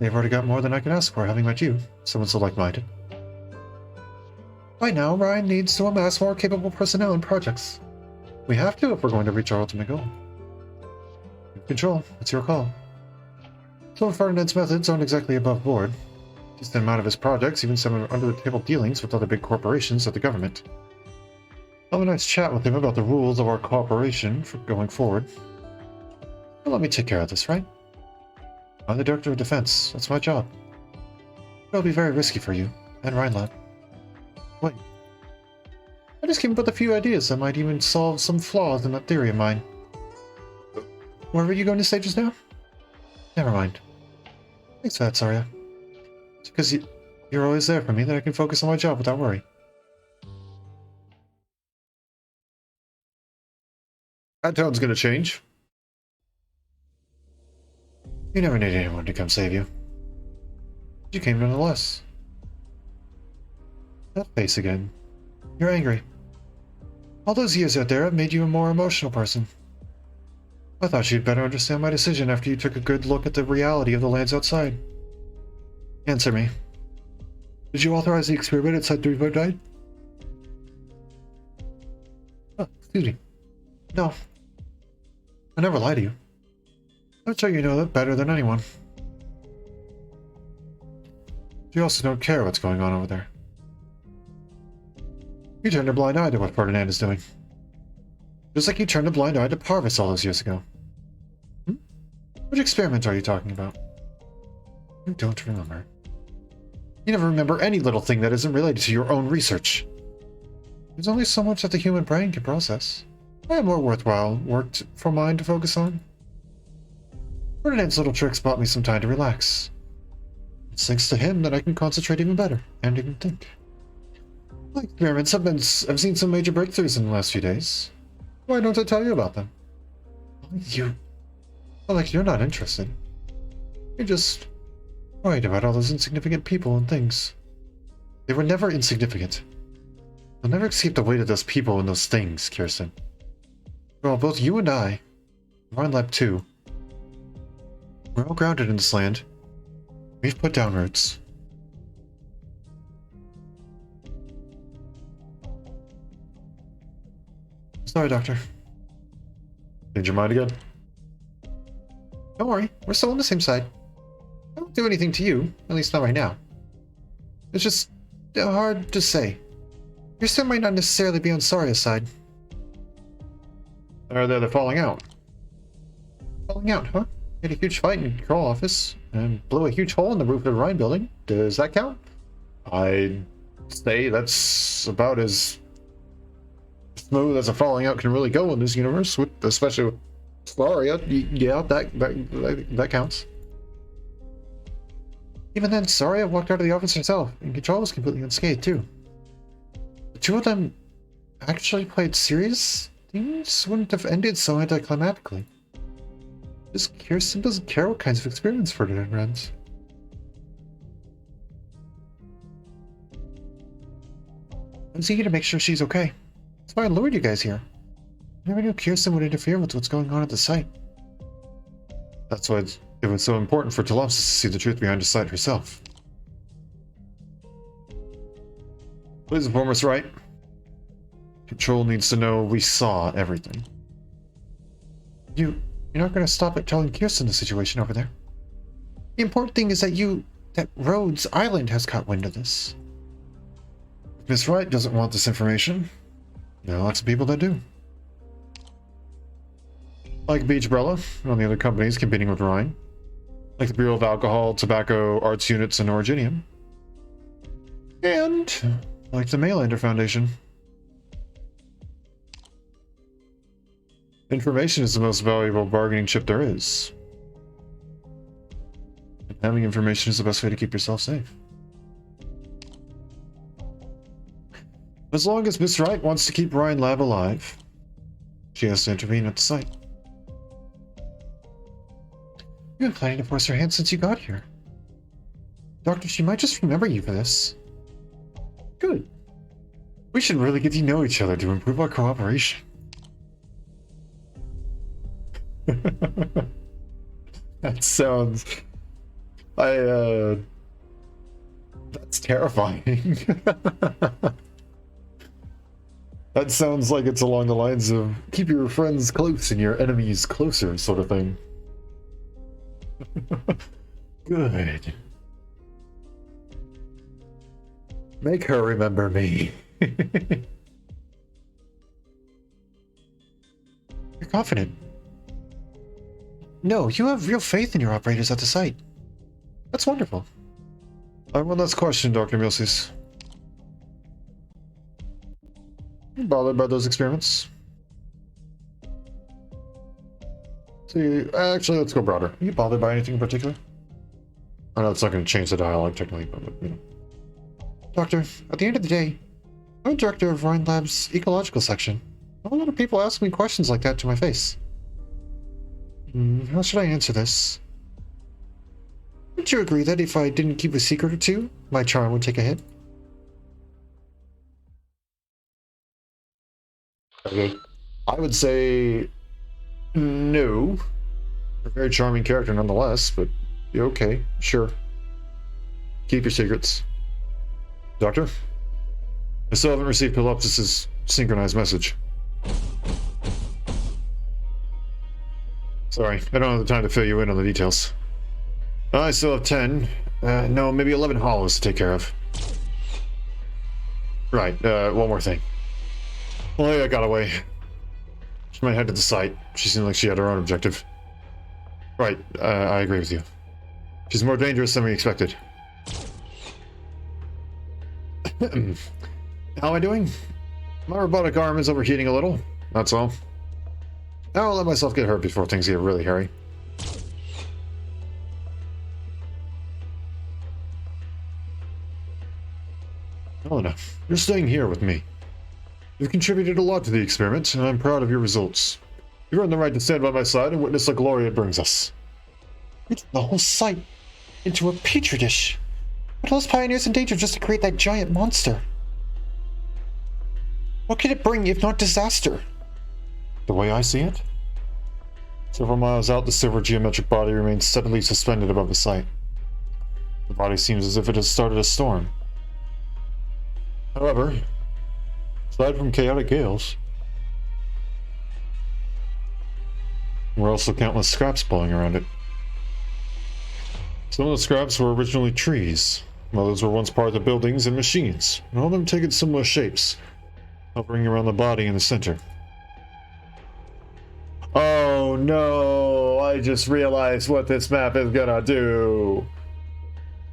they've already got more than I can ask for, having met you, someone so like-minded. By now, Ryan needs to amass more capable personnel and projects. We have to if we're going to reach our ultimate goal. Control, it's your call. Some of Ferdinand's methods aren't exactly above board. He's sent him out of his projects, even some under-the-table dealings with other big corporations or the government. I'll have a nice chat with him about the rules of our cooperation for going forward. But let me take care of this, right? I'm the Director of Defense. That's my job. It'll be very risky for you, and Rhinelab. Wait. I just came up with a few ideas that might even solve some flaws in that theory of mine. Where were you going to say just now? Never mind. Thanks for that, Saria. It's because you're always there for me that I can focus on my job without worry. That tone's gonna change. You never needed anyone to come save you. You came nonetheless. That face again. You're angry. All those years out there have made you a more emotional person. I thought you'd better understand my decision after you took a good look at the reality of the lands outside. Answer me. Did you authorize the experiment at Site 3 died? Oh, excuse me. No. I never lie to you. I'm sure you know that better than anyone. You also don't care what's going on over there. You turned a blind eye to what Ferdinand is doing. Just like you turned a blind eye to Parvis all those years ago. Which experiment are you talking about? You don't remember. You never remember any little thing that isn't related to your own research. There's only so much that the human brain can process. I have more worthwhile work for mine to focus on. Ferdinand's little tricks bought me some time to relax. It's thanks to him that I can concentrate even better, and even think. My experiments I've seen some major breakthroughs in the last few days. Why don't I tell you about them? Like you're not interested. You're just worried about all those insignificant people and things. They were never insignificant. They'll never escape the weight of those people and those things, Kirsten. Well, both you and I, Ryan Lab 2, we're all grounded in this land. We've put down roots. Sorry, Doctor. Change your mind again? Don't worry, we're still on the same side. I won't do anything to you, at least not right now. It's just hard to say. Your son might not necessarily be on Saria's side. They're falling out. Falling out, huh? Had a huge fight in the control office and blew a huge hole in the roof of the Rhine building. Does that count? I'd say that's about as smooth as a falling out can really go in this universe, especially with Saria. Yeah, that counts. Even then, Saria walked out of the office herself, and Control was completely unscathed, too. The two of them actually played serious? Things wouldn't have ended so anticlimactically. Just Kirsten doesn't care what kinds of experiments Ferdinand runs. I was eager to make sure she's okay. That's why I lured you guys here. I never knew Kirsten would interfere with what's going on at the site. That's why it was so important for Talopsis to see the truth behind the site herself. Please inform us, right? Control needs to know we saw everything. You're not going to stop at telling Kirsten the situation over there. The important thing is that Rhodes Island has caught wind of this. Miss Wright doesn't want this information. There are lots of people that do. Like Beach Umbrella and the other companies competing with Rhine. Like the Bureau of Alcohol, Tobacco, Arts Units, and Originium. And like the Maylander Foundation. Information is the most valuable bargaining chip there is. And having information is the best way to keep yourself safe. As long as Miss Wright wants to keep Ryan Lab alive, she has to intervene at the site. You've been planning to force her hand since you got here. Doctor, she might just remember you for this. Good. We should really get to know each other to improve our cooperation. That sounds... that's terrifying. That sounds like it's along the lines of keep your friends close and your enemies closer sort of thing. Good. Make her remember me. You're confident. No, you have real faith in your operators at the site. That's wonderful. I have one last question, Dr. Milsis. You bothered by those experiments? See, actually, let's go broader. Are you bothered by anything in particular? I know it's not going to change the dialogue technically, but you know. Doctor, at the end of the day, I'm director of Rhine Lab's ecological section. A lot of people ask me questions like that to my face. How should I answer this? Would you agree that if I didn't keep a secret or two, my charm would take a hit? Okay. I would say no. You're a very charming character nonetheless, but you're okay. Sure. Keep your secrets. Doctor? I still haven't received Pelopsis' synchronized message. Sorry, I don't have the time to fill you in on the details. I still have 10. No, maybe 11 hollows to take care of. Right, one more thing. Leia got away. She might head to the site. She seemed like she had her own objective. Right, I agree with you. She's more dangerous than we expected. How am I doing? My robotic arm is overheating a little, that's all. I won't let myself get hurt before things get really hairy. Helena, you're staying here with me. You've contributed a lot to the experiment, and I'm proud of your results. You've earned the right to stand by my side and witness the glory it brings us. You turned the whole site into a petri dish. Put all those pioneers in danger just to create that giant monster. What could it bring if not disaster? The way I see it, several miles out, the silver geometric body remains steadily suspended above the site. The body seems as if it has started a storm. However, aside from chaotic gales, there are also countless scraps blowing around it. Some of the scraps were originally trees, while others were once part of buildings and machines, and all of them taken similar shapes, hovering around the body in the center. Oh no, I just realized what this map is gonna do.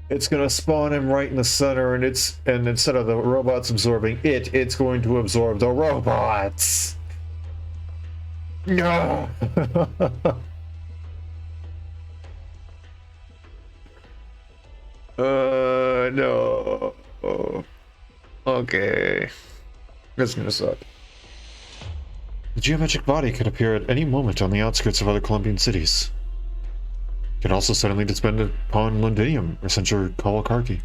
It's gonna spawn him right in the center, and instead of the robots absorbing it, it's going to absorb the robots. No. No. Okay. That's gonna suck. The geometric body could appear at any moment on the outskirts of other Colombian cities. It can also suddenly descend upon Londinium or Central Kawalariki.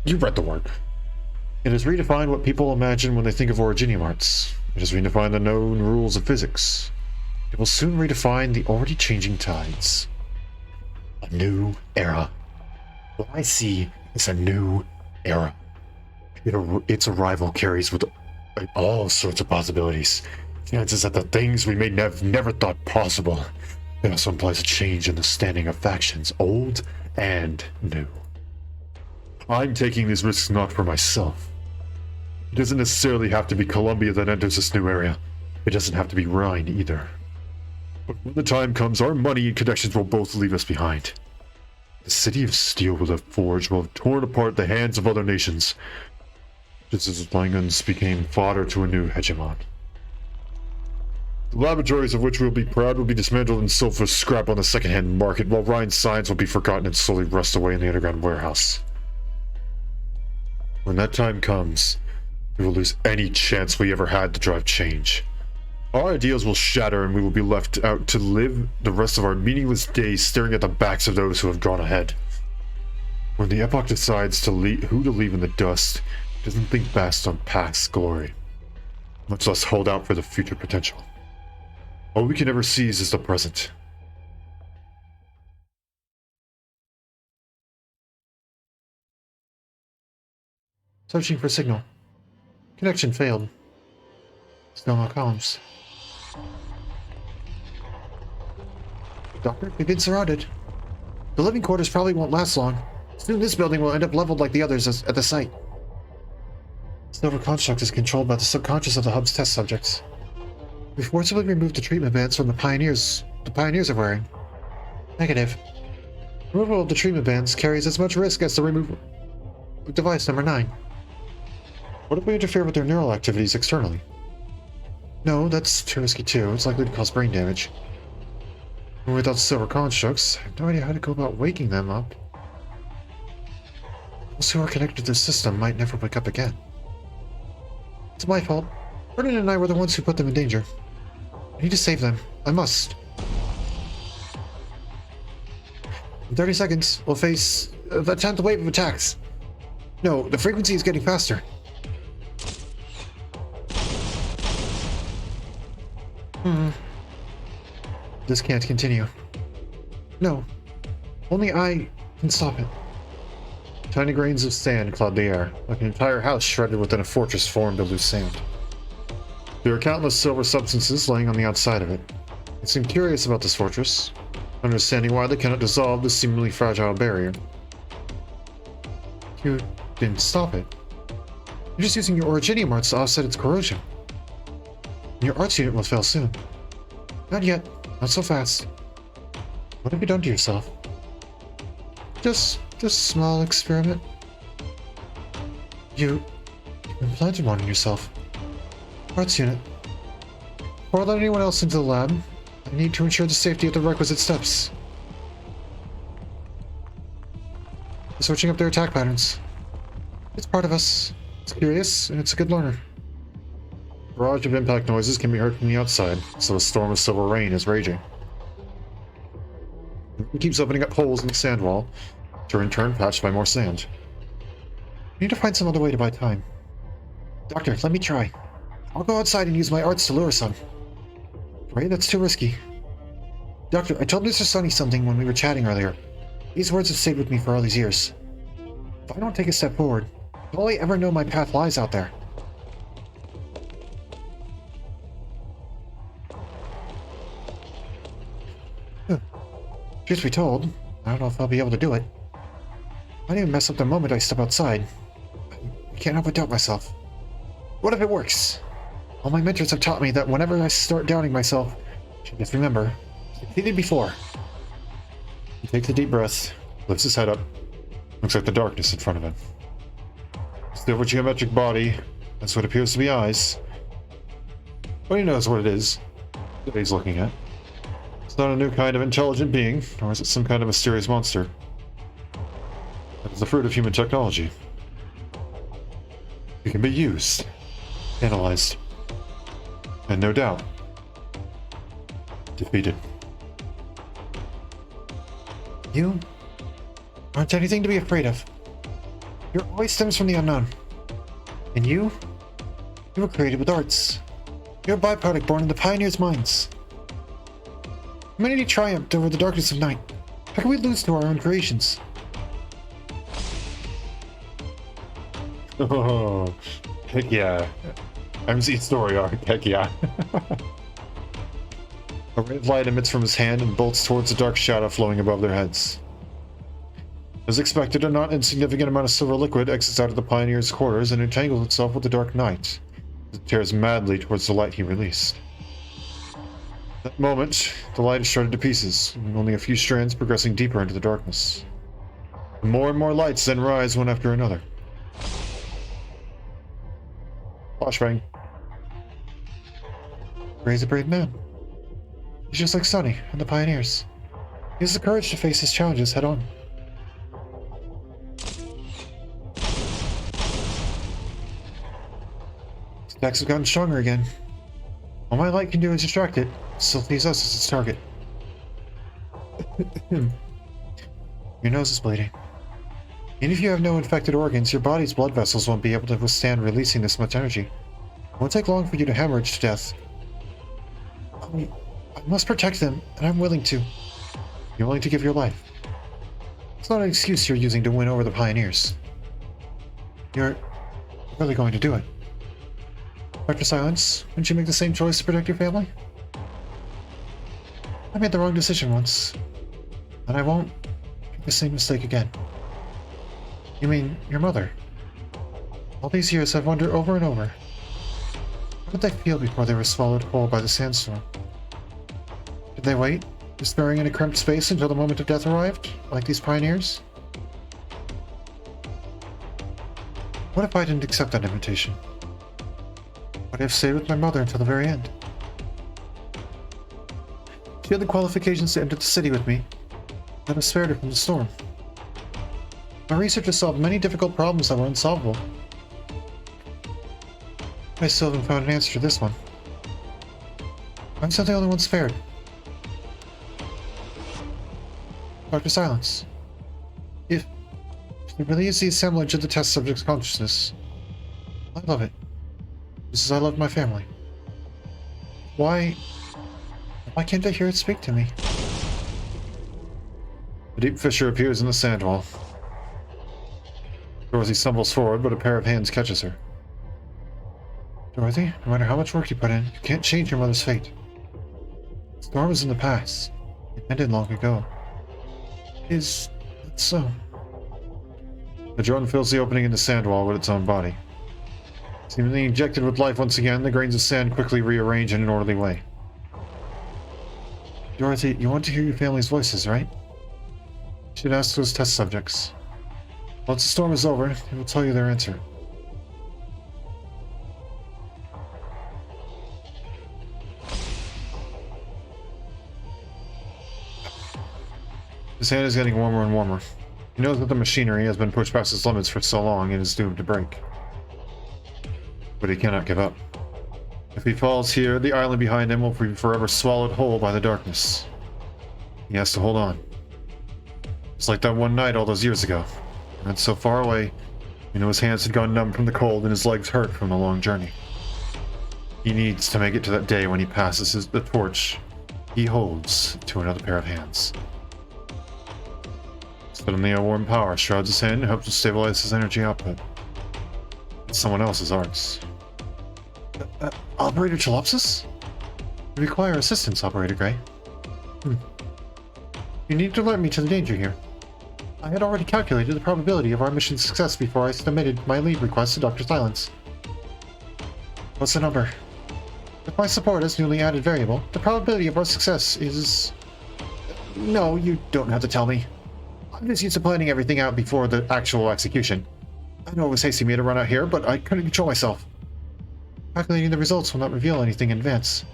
You read the word. It has redefined what people imagine when they think of Originium arts. It has redefined the known rules of physics. It will soon redefine the already changing tides. A new era. What I see is a new era. Its arrival carries with it all sorts of possibilities. Chances that the things we may have never thought possible. It also implies a change in the standing of factions, old and new. I'm taking these risks not for myself. It doesn't necessarily have to be Colombia that enters this new area. It doesn't have to be Rhine either. But when the time comes, our money and connections will both leave us behind. The city of steel will have forged, will have torn apart the hands of other nations, just as Langans became fodder to a new hegemon. The laboratories of which we'll be proud will be dismantled and sold for scrap on the second-hand market, while Rhine's science will be forgotten and slowly rust away in the underground warehouse. When that time comes, we will lose any chance we ever had to drive change. Our ideals will shatter and we will be left out to live the rest of our meaningless days staring at the backs of those who have gone ahead. When the epoch decides who to leave in the dust, it doesn't think best on past glory, much less hold out for the future potential. All we can ever seize is the present. Searching for signal. Connection failed. Still no comms. Doctor, we've been surrounded. The living quarters probably won't last long. Soon this building will end up leveled like the others at the site. Silver construct is controlled by the subconscious of the hub's test subjects. We forcibly removed the treatment bands from the pioneers are wearing. Negative. Removal of the treatment bands carries as much risk as the removal of device number 9. What if we interfere with their neural activities externally? No, that's too risky too. It's likely to cause brain damage. And without silver constructs, I have no idea how to go about waking them up. Those who are connected to the system might never wake up again. It's my fault. Vernon and I were the ones who put them in danger. I need to save them. I must. In 30 seconds, we'll face the 10th wave of attacks. No, the frequency is getting faster. This can't continue. No. Only I can stop it. Tiny grains of sand cloud the air, like an entire house shredded within a fortress formed of loose sand. There are countless silver substances laying on the outside of it. I seem curious about this fortress, understanding why they cannot dissolve this seemingly fragile barrier. You didn't stop it. You're just using your Originium arts to offset its corrosion. And your arts unit will fail soon. Not yet. Not so fast. What have you done to yourself? Just a small experiment. You implanted one in yourself. Arts unit. Before I let anyone else into the lab, I need to ensure the safety of the requisite steps. Switching up their attack patterns. It's part of us. It's curious, and it's a good learner. A barrage of impact noises can be heard from the outside, so a storm of silver rain is raging. It keeps opening up holes in the sand wall, which are in turn patched by more sand. We need to find some other way to buy time. Doctor, let me try. I'll go outside and use my arts to lure some. Right? That's too risky. Doctor, I told Mr. Sunny something when we were chatting earlier. These words have stayed with me for all these years. If I don't take a step forward, all I ever know my path lies out there. Truth be told, I don't know if I'll be able to do it. I might even mess up the moment I step outside. I can't help but doubt myself. What if it works? All my mentors have taught me that whenever I start doubting myself, I should just remember, I succeeded before. He takes a deep breath, lifts his head up, looks at the darkness in front of him. Still a geometric body, that's what appears to be eyes. But he knows what it is that he's looking at. It's not a new kind of intelligent being, nor is it some kind of mysterious monster. It is the fruit of human technology. It can be used, analyzed, and no doubt, defeated. You aren't anything to be afraid of. Your always stems from the unknown. And you were created with arts. You're a byproduct born in the pioneers' minds. Humanity triumphed over the darkness of night. How can we lose to our own creations? Oh, heck yeah. MC story arc, heck yeah. A red light emits from his hand and bolts towards the dark shadow flowing above their heads. As expected, a not insignificant amount of silver liquid exits out of the Pioneer's quarters and entangles itself with the Dark Knight, as it tears madly towards the light he released. At that moment, the light is shredded to pieces, and only a few strands progressing deeper into the darkness. More and more lights then rise one after another. Flashbang. Ray's a brave man. He's just like Sonny and the Pioneers. He has the courage to face his challenges head on. His attacks have gotten stronger again. All my light can do is distract it. It still sees us as its target. Your nose is bleeding. Even if you have no infected organs, your body's blood vessels won't be able to withstand releasing this much energy. It won't take long for you to hemorrhage to death. I must protect them, and I'm willing to. You're willing to give your life. It's not an excuse you're using to win over the Pioneers. You're really going to do it. Dr. Silence, wouldn't you make the same choice to protect your family? I made the wrong decision once, and I won't make the same mistake again. You mean your mother? All these years I've wondered over and over. How did they feel before they were swallowed whole by the sandstorm? Did they wait, despairing in a cramped space until the moment of death arrived, like these pioneers? What if I didn't accept that invitation? Would I have stayed with my mother until the very end? She had the qualifications to enter the city with me, and I spared her from the storm. My research has solved many difficult problems that were unsolvable. I still haven't found an answer to this one. I'm not the only one spared. Dr. Silence. If there really is the assemblage of the test subject's consciousness, I love it. Just as I love my family. Why can't I hear it speak to me? A deep fissure appears in the sand wall. Dorothy stumbles forward, but a pair of hands catches her. Dorothy, no matter how much work you put in, you can't change your mother's fate. The storm is in the past. It ended long ago. Is that so? The drone fills the opening in the sand wall with its own body. Seemingly injected with life once again, the grains of sand quickly rearrange in an orderly way. Dorothy, you want to hear your family's voices, right? You should ask those test subjects. Once the storm is over, they will tell you their answer. His hand is getting warmer and warmer. He knows that the machinery has been pushed past its limits for so long and is doomed to break. But he cannot give up. If he falls here, the island behind him will be forever swallowed whole by the darkness. He has to hold on. It's like that one night all those years ago. And so far away, his hands had gone numb from the cold and his legs hurt from the long journey. He needs to make it to that day when he passes the torch he holds to another pair of hands. Suddenly a warm power shrouds his hand and helps to stabilize his energy output. It's someone else's arts. Operator Chalopsis? We require assistance, Operator Gray. You need to alert me to the danger here. I had already calculated the probability of our mission's success before I submitted my leave request to Dr. Silence. What's the number? With my support as newly added variable, the probability of our success is... No, you don't have to tell me. I'm just used to planning everything out before the actual execution. I know it was hasty of me to run out here, but I couldn't control myself. Calculating the results will not reveal anything in advance.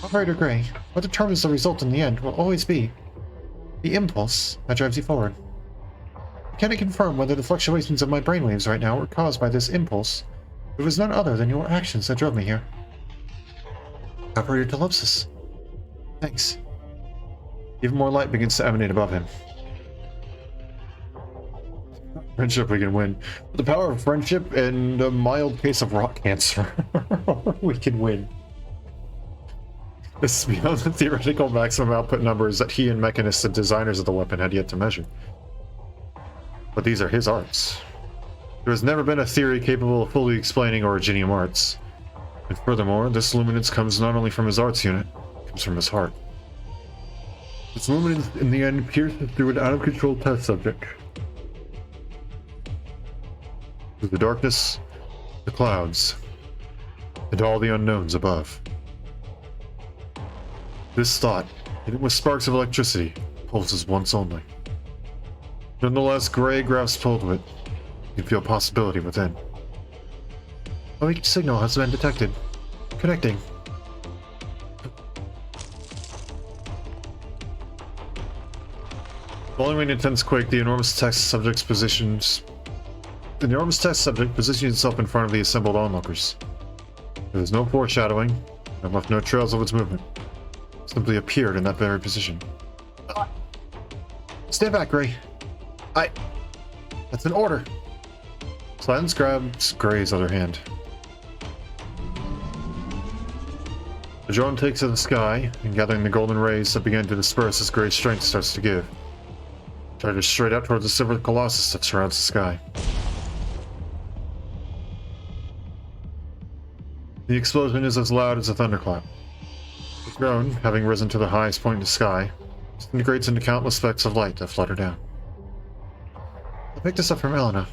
Operator Gray, what determines the result in the end will always be the impulse that drives you forward. I cannot confirm whether the fluctuations of my brainwaves right now were caused by this impulse, but it was none other than your actions that drove me here. Operator Telopsis. Thanks. Even more light begins to emanate above him. Friendship we can win. With the power of friendship and a mild case of rock cancer, we can win. This is beyond the theoretical maximum output numbers that he and mechanists and designers of the weapon had yet to measure. But these are his arts. There has never been a theory capable of fully explaining Originium arts. And furthermore, this luminance comes not only from his arts unit, it comes from his heart. This luminance in the end pierces through an out-of-control test subject. Through the darkness, the clouds, and all the unknowns above. This thought, hidden with sparks of electricity, pulses once only. Nonetheless, Gray grasps hold of it. You can feel possibility within. A weak signal has been detected. Connecting. Following an intense quake, the enormous test subject positions itself in front of the assembled onlookers. There was no foreshadowing, and left no trails of its movement. It simply appeared in that very position. Stand back, Gray. That's an order. Silence grabs Gray's other hand. The drone takes to the sky, and gathering the golden rays that begin to disperse as Gray's strength starts to give. Charges straight out towards the silver colossus that surrounds the sky. The explosion is as loud as a thunderclap. The drone, having risen to the highest point in the sky, disintegrates into countless specks of light that flutter down. I picked this up from Elena.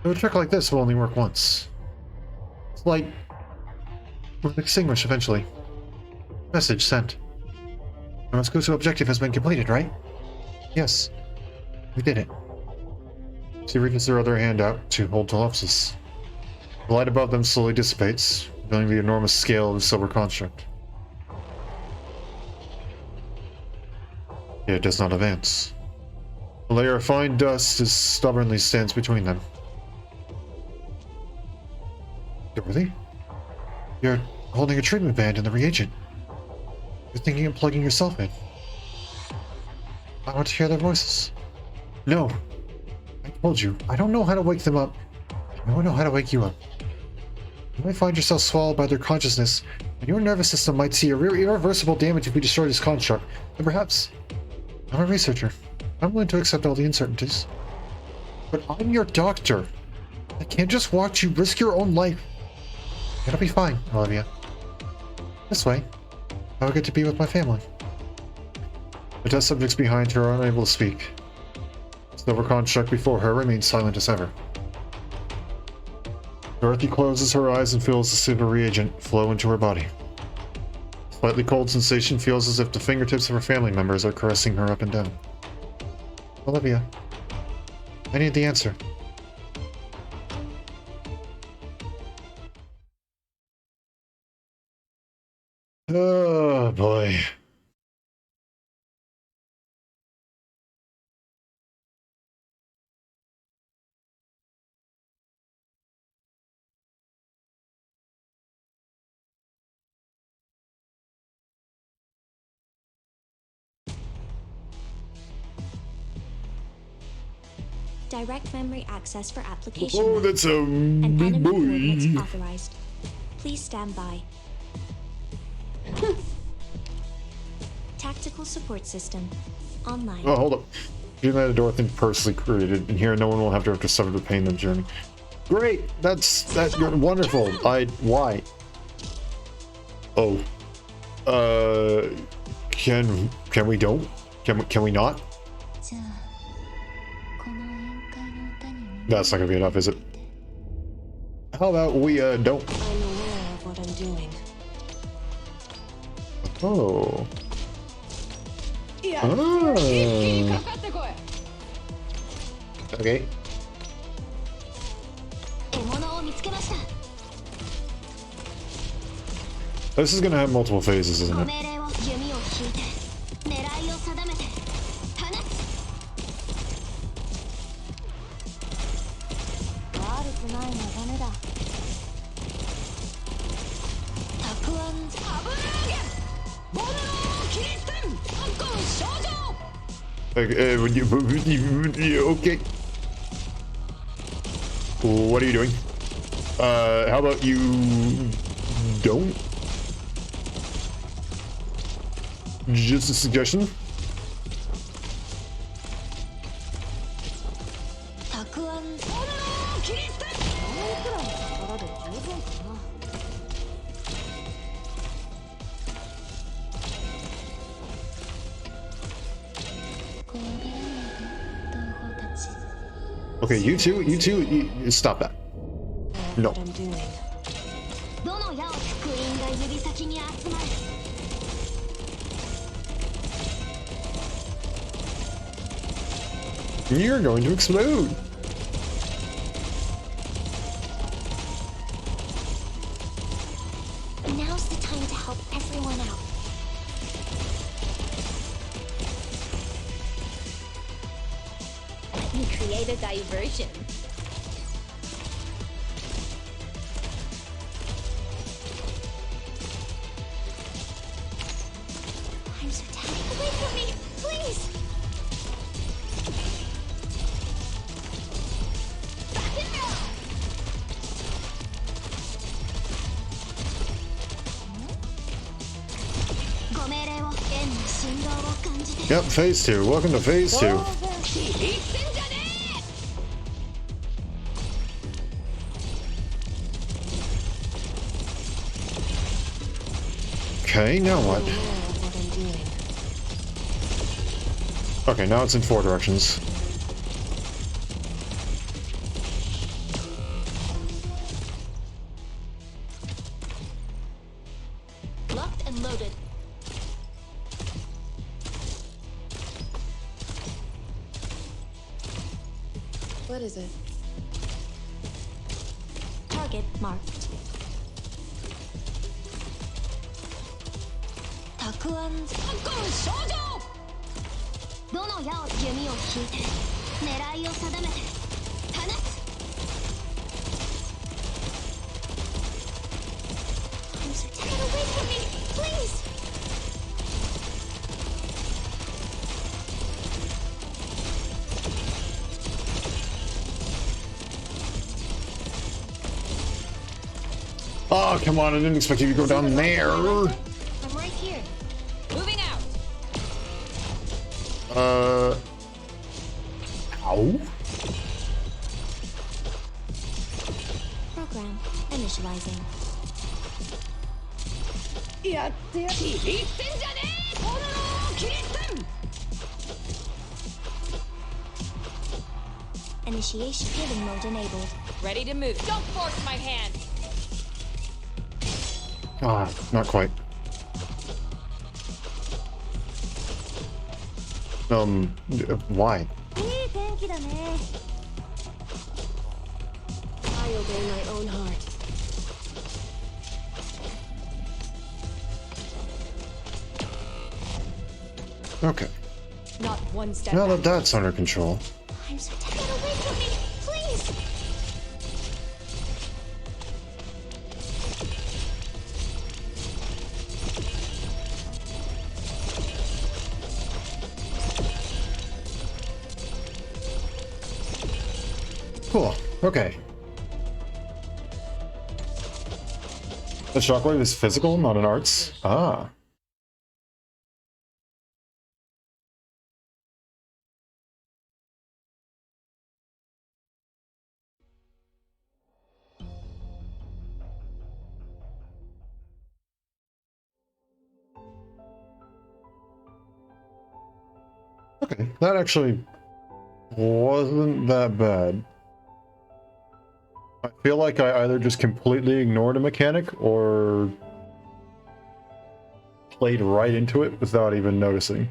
A trick like this will only work once. This light will extinguish eventually. Message sent. Our exclusive objective has been completed, right? Yes. We did it. She reaches her other hand out to hold Telopsis. The light above them slowly dissipates, revealing the enormous scale of the silver construct. Yet it does not advance. A layer of fine dust stubbornly stands between them. Dorothy? You're holding a treatment band in the reagent. You're thinking of plugging yourself in. I want to hear their voices. No. I told you, I don't know how to wake them up. I don't know how to wake you up. You might find yourself swallowed by their consciousness, and your nervous system might see irreversible damage if we destroy this construct. And perhaps... I'm a researcher. I'm willing to accept all the uncertainties. But I'm your doctor. I can't just watch you risk your own life. It'll be fine, Olivia. This way, I will get to be with my family. The test subjects behind her are unable to speak. The silver construct before her remains silent as ever. Dorothy closes her eyes and feels the silver reagent flow into her body. A slightly cold sensation feels as if the fingertips of her family members are caressing her up and down. Olivia, I need the answer. Oh boy. Direct memory access for application. Oh, mode. that's a And big enemy coordinates boy. authorized. Please stand by. Tactical support system online. Oh, hold up. Gene that a door thing personally created, and here no one will have to suffer the pain of the journey. Great! That's wonderful. Why? Oh. Can we don't? Can we not? じゃあこの宴会の歌に耳を That's not gonna be enough, is it? How about we don't? I'm aware of what I'm doing. Oh. Yeah. Oh. 一気にかかってこい。 Okay. 獣を見つけました。 This is gonna have multiple phases, isn't ご it? 命令を弓を引いて狙いを定めて放つ。悪くない眺めだ。たくあん。危ないげ。ボルノーキリステン。発行少女。 Okay. What are you doing? How about you don't? Just a suggestion. たくあん。ボルノーキリステン。あのくらいの力で十分かな。怖がらないで、同胞たち。 Okay, you two, stop that. No. What I'm doing. どの矢を福音が指先に集まる。 You're going to explode. Now's the time to help everyone out. Let me create a diversion. I'm so tired. Wait for me, please. Back in there. Yep, phase 2. Welcome to phase 2. 言ってんじゃねえ。 Okay, now what? Aware of what I'm doing. Okay, now it's in 4 directions. Locked and loaded. What is it? Target marked. たくあん。発行少女。どの矢を弓を引いて狙いを定めて放つ。I'm so tired. Wait for me, please. Oh, come on, I didn't expect you to go down there. I'm right here. Moving out. Ow. Program initializing. やってや。言ってんじゃねえ。ボルノーキリステン。 Initiation healing mode enabled. Ready to move. Don't force my hand. Ah, not quite. Why? いい天気だね。 I obey my own heart. Okay. Not one step Now back. that that's under control. I'm so tired. Wait for me, please. Okay. The shockwave is physical, not an arts. Ah. Okay, that actually wasn't that bad. I feel like I either just completely ignored a mechanic or played right into it without even noticing.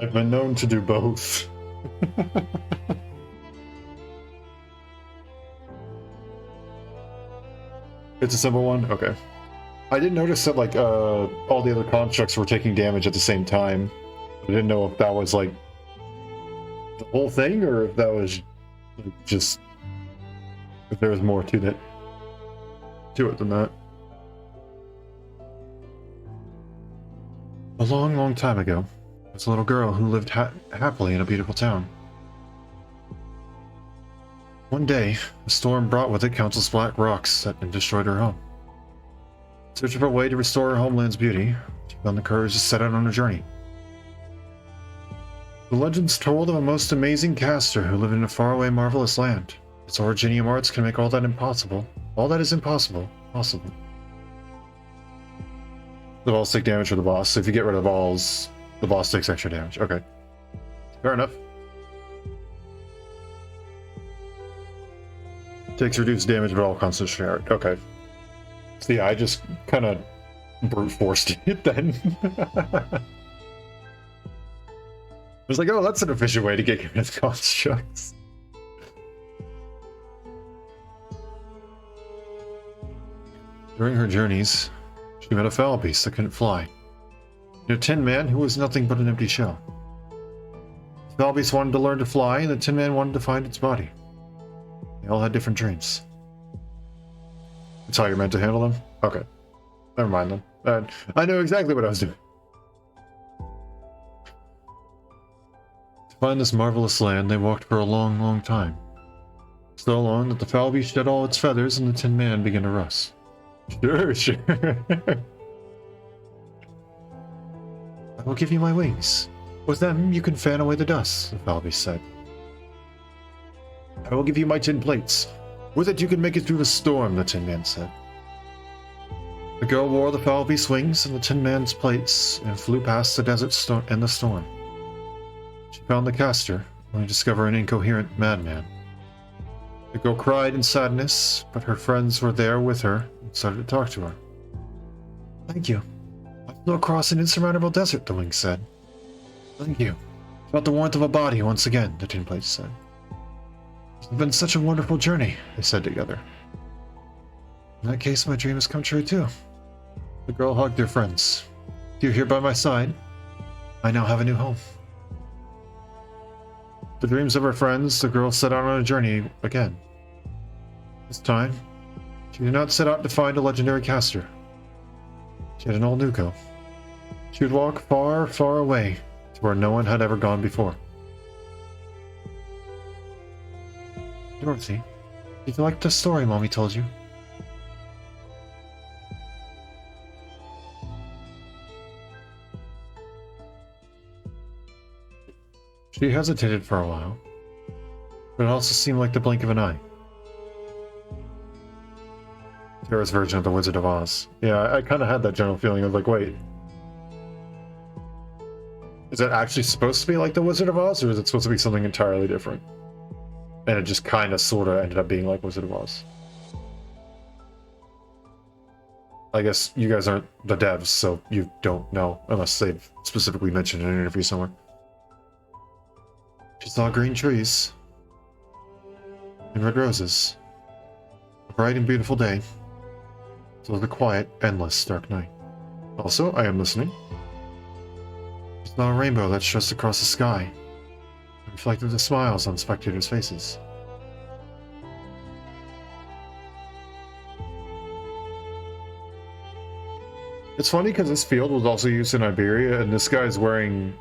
I've been known to do both. It's a simple one? Okay. I did notice that, like, all the other constructs were taking damage at the same time. I didn't know if that was, like, the whole thing, or if that was just... if there was more to it than that. A long, long time ago, there was a little girl who lived happily in a beautiful town. One day, a storm brought with it countless black rocks and destroyed her home. Searching for a way to restore her homeland's beauty, she found the courage to set out on a journey. The legends told of a most amazing caster who lived in a faraway, marvelous land. Its originium arts can make all that impossible, all that is impossible, possible. The balls take damage for the boss, so if you get rid of the balls, the boss takes extra damage. Okay. Fair enough. Takes reduced damage, but all concentration art. Okay. So yeah, I just kind of brute forced it then. I was like, oh, that's an efficient way to get rid of constructs. During her journeys, she met a foul beast that couldn't fly, and a tin man who was nothing but an empty shell. The foul beast wanted to learn to fly, and the tin man wanted to find its body. They all had different dreams. That's how you're meant to handle them? Okay. Never mind then. I know exactly what I was doing. To find this marvelous land, they walked for a long, long time. So long that the foul beast shed all its feathers and the tin man began to rust. Sure, sure. I will give you my wings. With them, you can fan away the dust, the foul beast said. I will give you my tin plates. With it, you can make it through the storm, the tin man said. The girl wore the foul beast's wings and the tin man's plates and flew past the desert and the storm. She found the caster, only to discover an incoherent madman. The girl cried in sadness, but her friends were there with her and started to talk to her. Thank you. I flew across an insurmountable desert, the wings said. Thank you. Felt the warmth of a body once again, the tin plate said. It's been such a wonderful journey, they said together. In that case, my dream has come true too. The girl hugged her friends. You're here by my side. I now have a new home. The dreams of her friends, the girl set out on a journey again. This time, she did not set out to find a legendary caster. She had an all-new goal. She would walk far, far away to where no one had ever gone before. Dorothy, did you like the story Mommy told you? She hesitated for a while, but it also seemed like the blink of an eye. Tara's version of the Wizard of Oz. Yeah, I kind of had that general feeling of like, wait. Is it actually supposed to be like the Wizard of Oz, or is it supposed to be something entirely different? And it just kind of sort of ended up being like Wizard of Oz. I guess you guys aren't the devs, so you don't know, unless they've specifically mentioned in an interview somewhere. She saw green trees and red roses. A bright and beautiful day. So the quiet, endless, dark night. Also, I am listening. She saw a rainbow that stretched across the sky. Reflected the smiles on spectators' faces. It's funny because this field was also used in Iberia, and this guy's wearing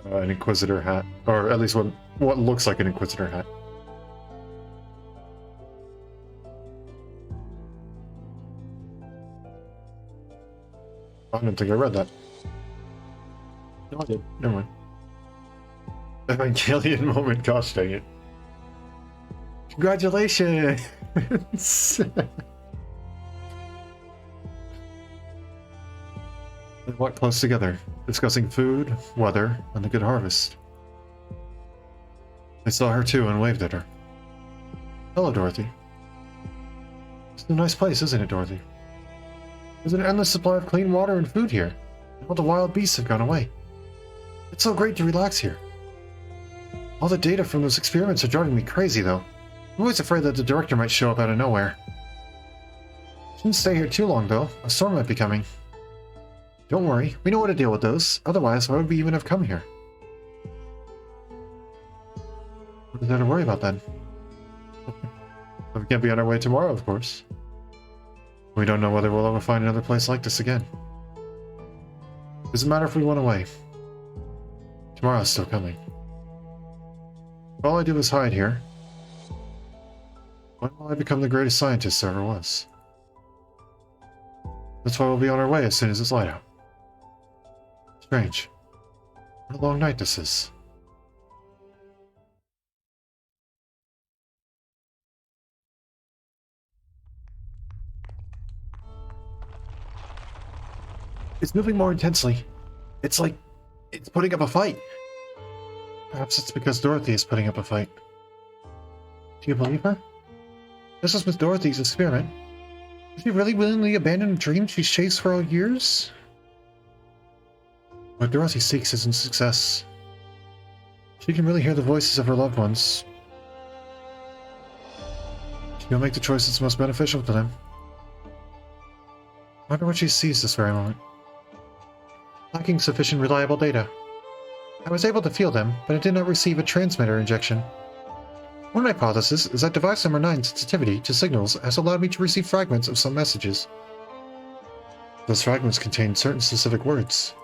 an Inquisitor hat. Or at least what looks like an Inquisitor hat. I don't think I read that. No, I did. Never mind. Evangelion moment, gosh dang it. Congratulations! They walked close together, discussing food, weather, and the good harvest. I saw her too and waved at her. Hello, Dorothy. It's a nice place, isn't it, Dorothy? There's an endless supply of clean water and food here. All the wild beasts have gone away. It's so great to relax here. All the data from those experiments are driving me crazy, though. I'm always afraid that the director might show up out of nowhere. Shouldn't stay here too long, though. A storm might be coming. Don't worry, we know how to deal with those. Otherwise, why would we even have come here? What is there to worry about, then? We can't be on our way tomorrow, of course. We don't know whether we'll ever find another place like this again. Doesn't matter if we went away. Tomorrow's still coming. If all I do is hide here, when will I become the greatest scientist there ever was? That's why we'll be on our way as soon as it's light out. Strange. What a long night this is. It's moving more intensely. It's like it's putting up a fight. Perhaps it's because Dorothy is putting up a fight. Do you believe her? This was Miss Dorothy's experiment. Did she really willingly abandon a dream she's chased for all years? What Dorothy seeks isn't success. She can really hear the voices of her loved ones. She'll make the choice that's most beneficial to them. I wonder what she sees this very moment. Lacking sufficient reliable data. I was able to feel them, but I did not receive a transmitter injection. One hypothesis is that device number 9's sensitivity to signals has allowed me to receive fragments of some messages. Those fragments contained certain specific words.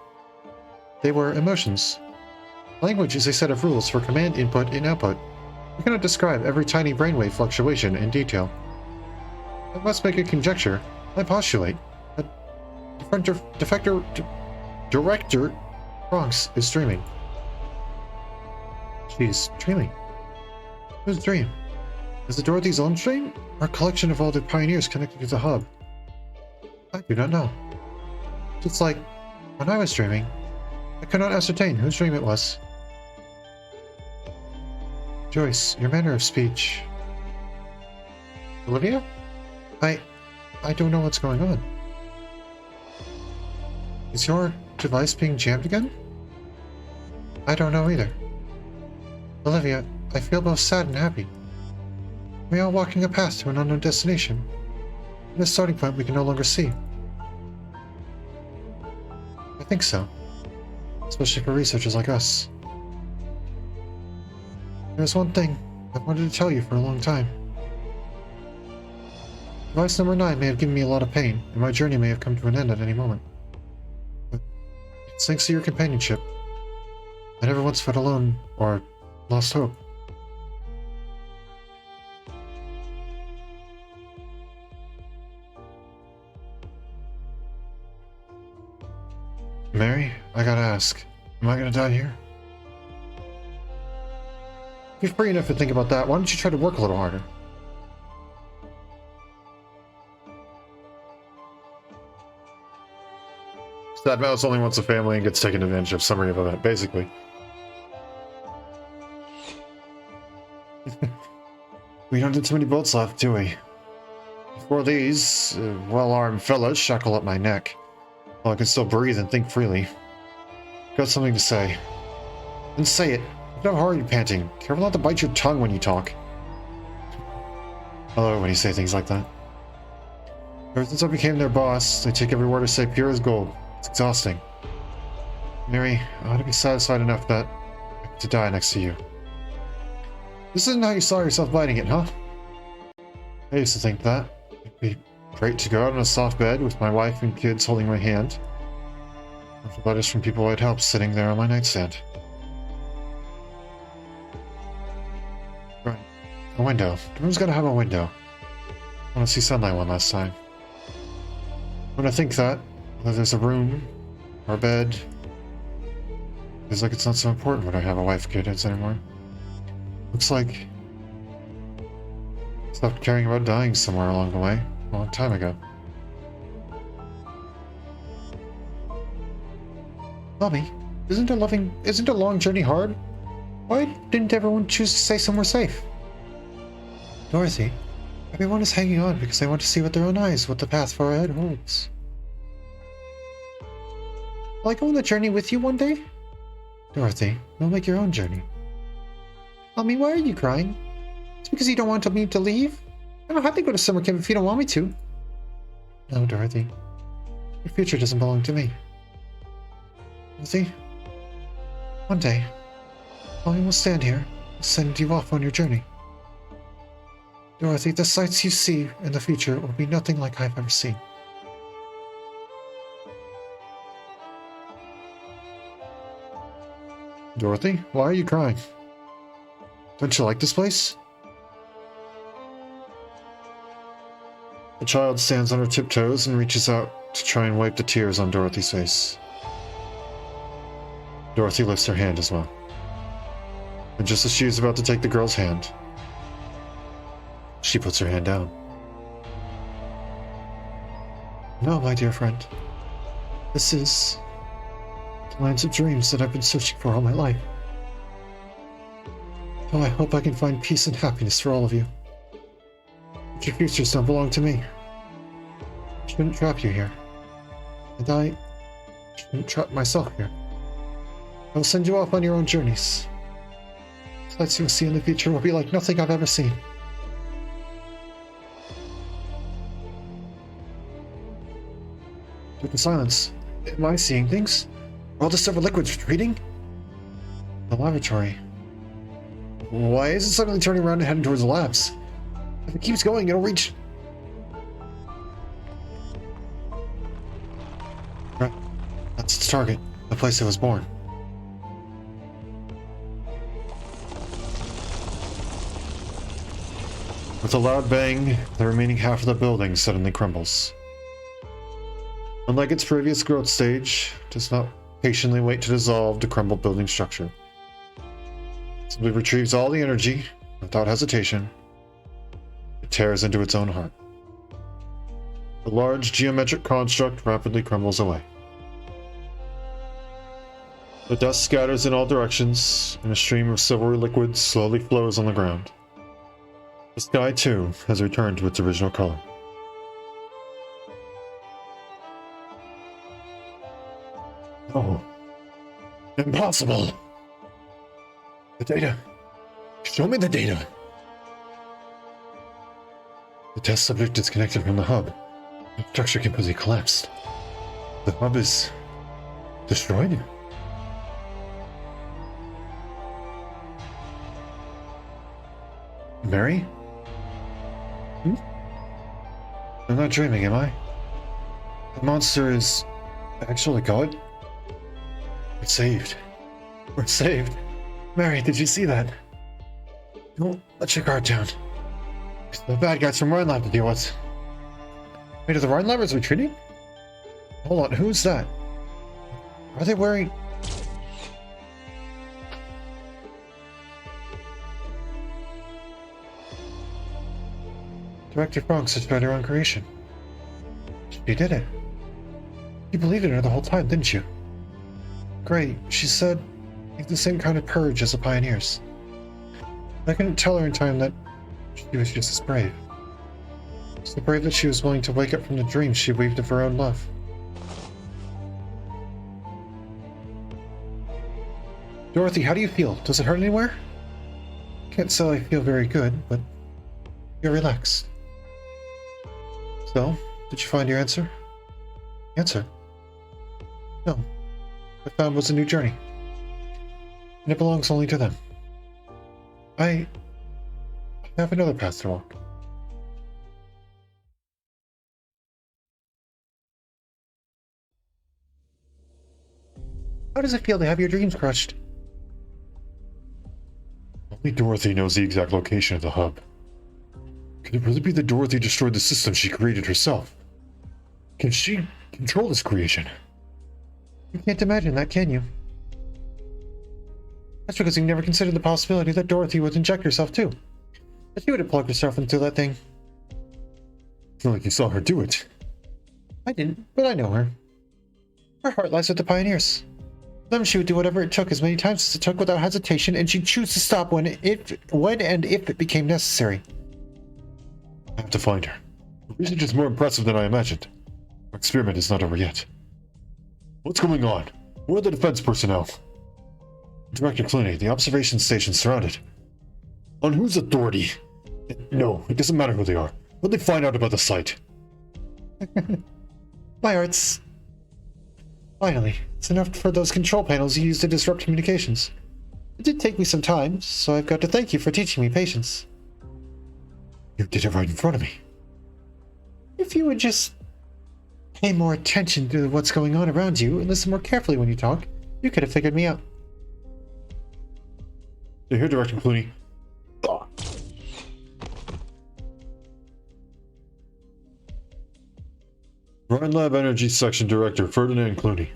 They were emotions. Language is a set of rules for command input and output. We cannot describe every tiny brainwave fluctuation in detail. I must make a conjecture. I postulate that Director Bronx is dreaming. She's dreaming. Whose dream? Is it Dorothy's own dream, or a collection of all the pioneers connected to the hub? I do not know. Just like when I was dreaming, I could not ascertain whose dream it was. Joyce, your manner of speech. Olivia? I don't know what's going on. Is your device being jammed again? I don't know either. Olivia, I feel both sad and happy. We are walking a path to an unknown destination. At a starting point we can no longer see. I think so. Especially for researchers like us. There's one thing I've wanted to tell you for a long time. Device number 9 may have given me a lot of pain, and my journey may have come to an end at any moment. But it's thanks to your companionship. I never once felt alone or lost hope. Mary, I gotta ask, am I gonna die here? If you're free enough to think about that, why don't you try to work a little harder? That mouse only wants a family and gets taken advantage of. Summary of event, basically. We don't have too many boats left, do we? Before these, well-armed fellas shackle up my neck, while I can still breathe and think freely. Got something to say. Then say it. How hard are you panting? Careful not to bite your tongue when you talk. I love it when you say things like that. Ever since I became their boss, they take every word I say pure as gold. It's exhausting. Mary, I ought to be satisfied enough that I get to die next to you. This isn't how you saw yourself biting it, huh? I used to think that. It'd be great to go out on a soft bed with my wife and kids holding my hand. With letters from people I'd helped sitting there on my nightstand. A window. The room's gotta have a window. I want to see sunlight one last time. When I think that, whether there's a room or a bed, feels like it's not so important when I have a wife and kids anymore. Looks like I stopped caring about dying somewhere along the way, a long time ago. Mommy, isn't a long journey hard? Why didn't everyone choose to stay somewhere safe? Dorothy, everyone is hanging on because they want to see with their own eyes what the path far ahead holds. Will I go on the journey with you one day? Dorothy, you'll make your own journey. Mommy, why are you crying? It's because you don't want me to leave? I don't have to go to summer camp if you don't want me to. No, Dorothy. Your future doesn't belong to me. Dorothy, one day, Mommy will stand here and send you off on your journey. Dorothy, the sights you see in the future will be nothing like I've ever seen. Dorothy, why are you crying? Don't you like this place? The child stands on her tiptoes and reaches out to try and wipe the tears on Dorothy's face. Dorothy lifts her hand as well. And just as she is about to take the girl's hand, she puts her hand down. No, my dear friend. This is the lands of dreams that I've been searching for all my life. Oh, I hope I can find peace and happiness for all of you. But your futures don't belong to me. I shouldn't trap you here. And I shouldn't trap myself here. I'll send you off on your own journeys. The sights you'll see in the future will be like nothing I've ever seen. With the silence, am I seeing things? Are all the silver liquids retreating? The laboratory. Why is it suddenly turning around and heading towards the labs? If it keeps going, it'll reach... Right. That's its target, the place it was born. With a loud bang, the remaining half of the building suddenly crumbles. Unlike its previous growth stage, it does not patiently wait to dissolve the crumbled building structure. It simply retrieves all the energy, without hesitation. It tears into its own heart. The large geometric construct rapidly crumbles away. The dust scatters in all directions, and a stream of silvery liquid slowly flows on the ground. The sky, too, has returned to its original color. Oh. Impossible! The data. Show me the data! The test subject disconnected from the hub. The structure completely collapsed. The hub is... destroyed? Mary? Hmm? I'm not dreaming, am I? The monster is... actually God? We're saved. We're saved. Mary, did you see that? Don't let your guard down. It's the bad guys from Rhine Lab to deal with. Wait, are the Rhine Labbers retreating? Hold on, who's that? Are they wearing... Director Bronx has tried her own creation. She did it. You believed in her the whole time, didn't you? Great, she said, make the same kind of purge as the pioneers. I couldn't tell her in time that she was just as brave. So brave that she was willing to wake up from the dreams she weaved of her own love. Dorothy, how do you feel? Does it hurt anywhere? Can't say I feel very good, but you're relaxed. So, did you find your answer? Answer? No. What I found was a new journey. And it belongs only to them. I have another path to walk. How does it feel to have your dreams crushed? Only Dorothy knows the exact location of the hub. Could it really be that Dorothy destroyed the system she created herself? Can she control this creation? You can't imagine that, can you? That's because you never considered the possibility that Dorothy would inject herself too. That she would have plugged herself into that thing. It's not like you saw her do it. I didn't, but I know her. Her heart lies with the pioneers. Then she would do whatever it took as many times as it took without hesitation, and she'd choose to stop when and if it became necessary. I have to find her. Her research is more impressive than I imagined. Our experiment is not over yet. What's going on? Where are the defense personnel? Director Clooney, the observation station surrounded. On whose authority? No, it doesn't matter who they are. When they find out about the site? My arts. Finally, it's enough for those control panels you use to disrupt communications. It did take me some time, so I've got to thank you for teaching me patience. You did it right in front of me. If you would just pay more attention to what's going on around you and listen more carefully when you talk, you could have figured me out. You're here, Director Clooney. Ryan Lab Energy Section Director Ferdinand Clooney.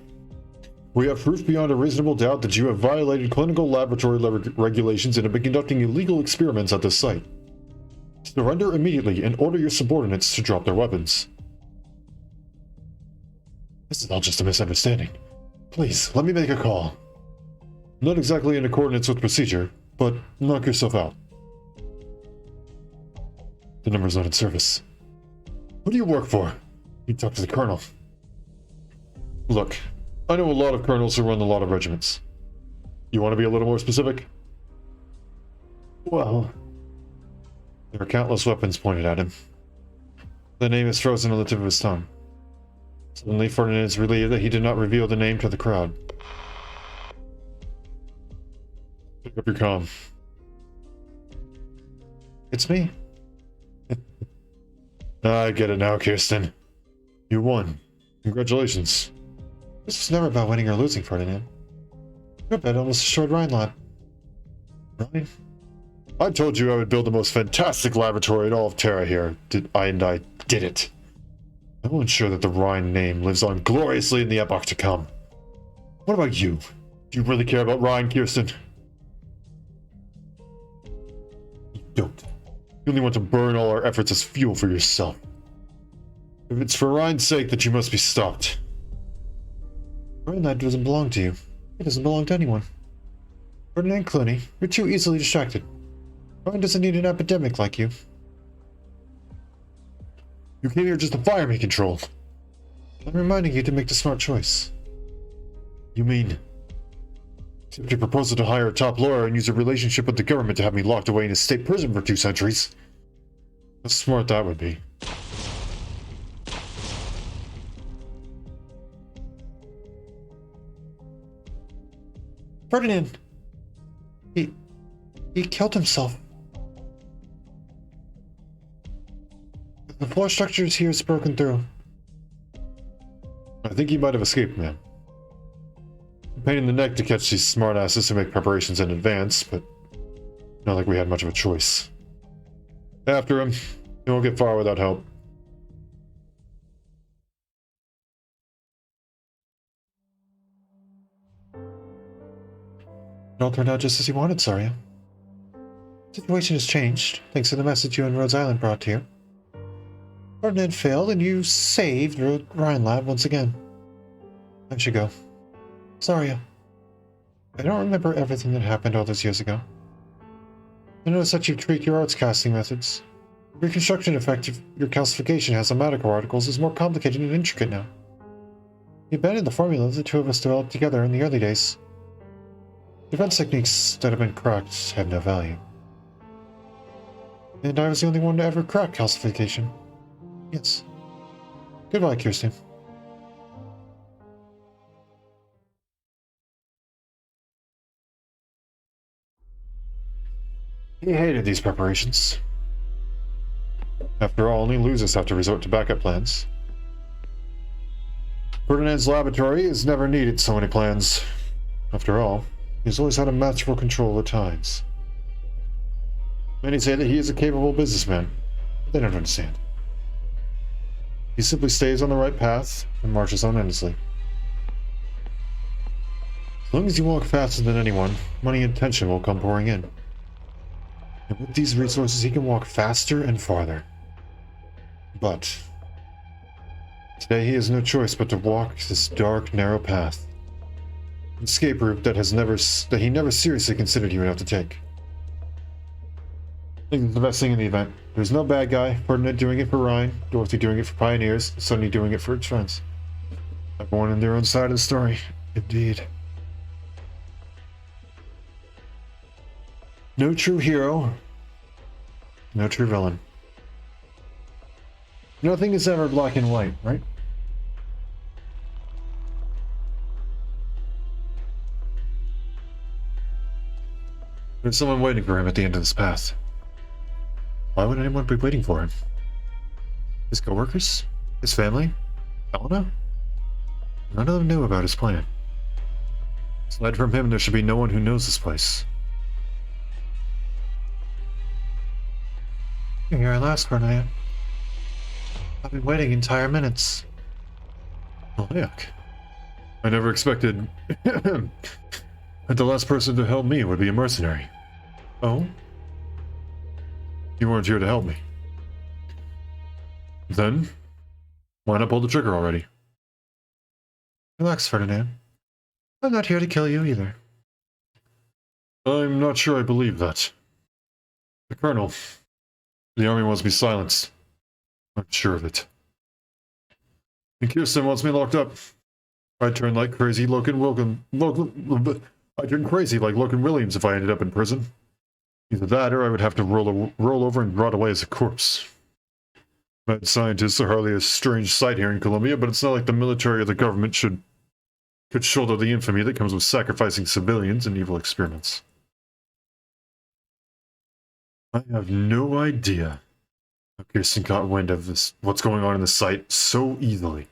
We have proof beyond a reasonable doubt that you have violated clinical laboratory regulations and have been conducting illegal experiments at this site. Surrender immediately and order your subordinates to drop their weapons. This is all just a misunderstanding. Please, let me make a call. Not exactly in accordance with procedure, but knock yourself out. The number's not in service. Who do you work for? You talk to the colonel. Look, I know a lot of colonels who run a lot of regiments. You want to be a little more specific? Well, there are countless weapons pointed at him. The name is frozen on the tip of his tongue. Suddenly, Ferdinand is relieved that he did not reveal the name to the crowd. Pick up your comm. It's me. I get it now, Kirsten. You won. Congratulations. This was never about winning or losing, Ferdinand. Your bet almost assured Ryan Lab. Ryan? I told you I would build the most fantastic laboratory in all of Terra here, and I did it. I will ensure that the Ryan name lives on gloriously in the epoch to come. What about you? Do you really care about Ryan, Kirsten? You don't. You only want to burn all our efforts as fuel for yourself. If it's for Ryan's sake that you must be stopped. Ryan Lab doesn't belong to you. It doesn't belong to anyone. Ferdinand Clooney, you're too easily distracted. Ryan doesn't need an epidemic like you. You came here just to fire me, Control. I'm reminding you to make the smart choice. You mean... accept your proposal to hire a top lawyer and use a relationship with the government to have me locked away in a state prison for 2 centuries? How smart that would be. Ferdinand! He killed himself. The floor structures here is broken through. I think he might have escaped, man. Pain in the neck to catch these smartasses who make preparations in advance, but not like we had much of a choice. After him, he won't get far without help. It all turned out just as you wanted, Saria. The situation has changed, thanks to the message you and Rhodes Island brought to you. Ferdinand failed, and you saved Ryan Lab once again. I should go. Saria. I don't remember everything that happened all those years ago. I noticed that you've tweaked your arts casting methods. The reconstruction effect of your calcification has on medical articles is more complicated and intricate now. You abandoned the formula the two of us developed together in the early days. Defense techniques that have been cracked have no value. And I was the only one to ever crack calcification. Yes. Goodbye, Kirsten. He hated these preparations. After all, only losers have to resort to backup plans. Ferdinand's laboratory has never needed so many plans. After all, he's always had a masterful control of the times. Many say that he is a capable businessman, but they don't understand. He simply stays on the right path and marches on endlessly. As long as you walk faster than anyone, money and tension will come pouring in. And with these resources, he can walk faster and farther. But today he has no choice but to walk this dark, narrow path. An escape route that he never seriously considered he would have to take. I think it's the best thing in the event. There's no bad guy. Ferdinand doing it for Ryan, Dorothy doing it for Pioneers, Sonny doing it for its friends. Everyone in their own side of the story. Indeed. No true hero. No true villain. Nothing is ever black and white, right? There's someone waiting for him at the end of this path. Why would anyone be waiting for him? His coworkers? His family? Elena? None of them knew about his plan. Aside from him, there should be no one who knows this place. You're here at last, Ferdinand. I've been waiting entire minutes. Oh, yuck. I never expected that the last person to help me would be a mercenary. Oh? You weren't here to help me. Then, why not pull the trigger already? Relax, Ferdinand. I'm not here to kill you either. I'm not sure I believe that. The Colonel, the army wants me silenced. I'm sure of it. And Kirsten wants me locked up. I'd turn like crazy I'd turn crazy like Logan Williams if I ended up in prison. Either that or I would have to roll over and rot away as a corpse. Mad scientists are hardly a strange sight here in Colombia, but it's not like the military or the government could shoulder the infamy that comes with sacrificing civilians in evil experiments. I have no idea how Kirsten caught wind of what's going on in the site so easily.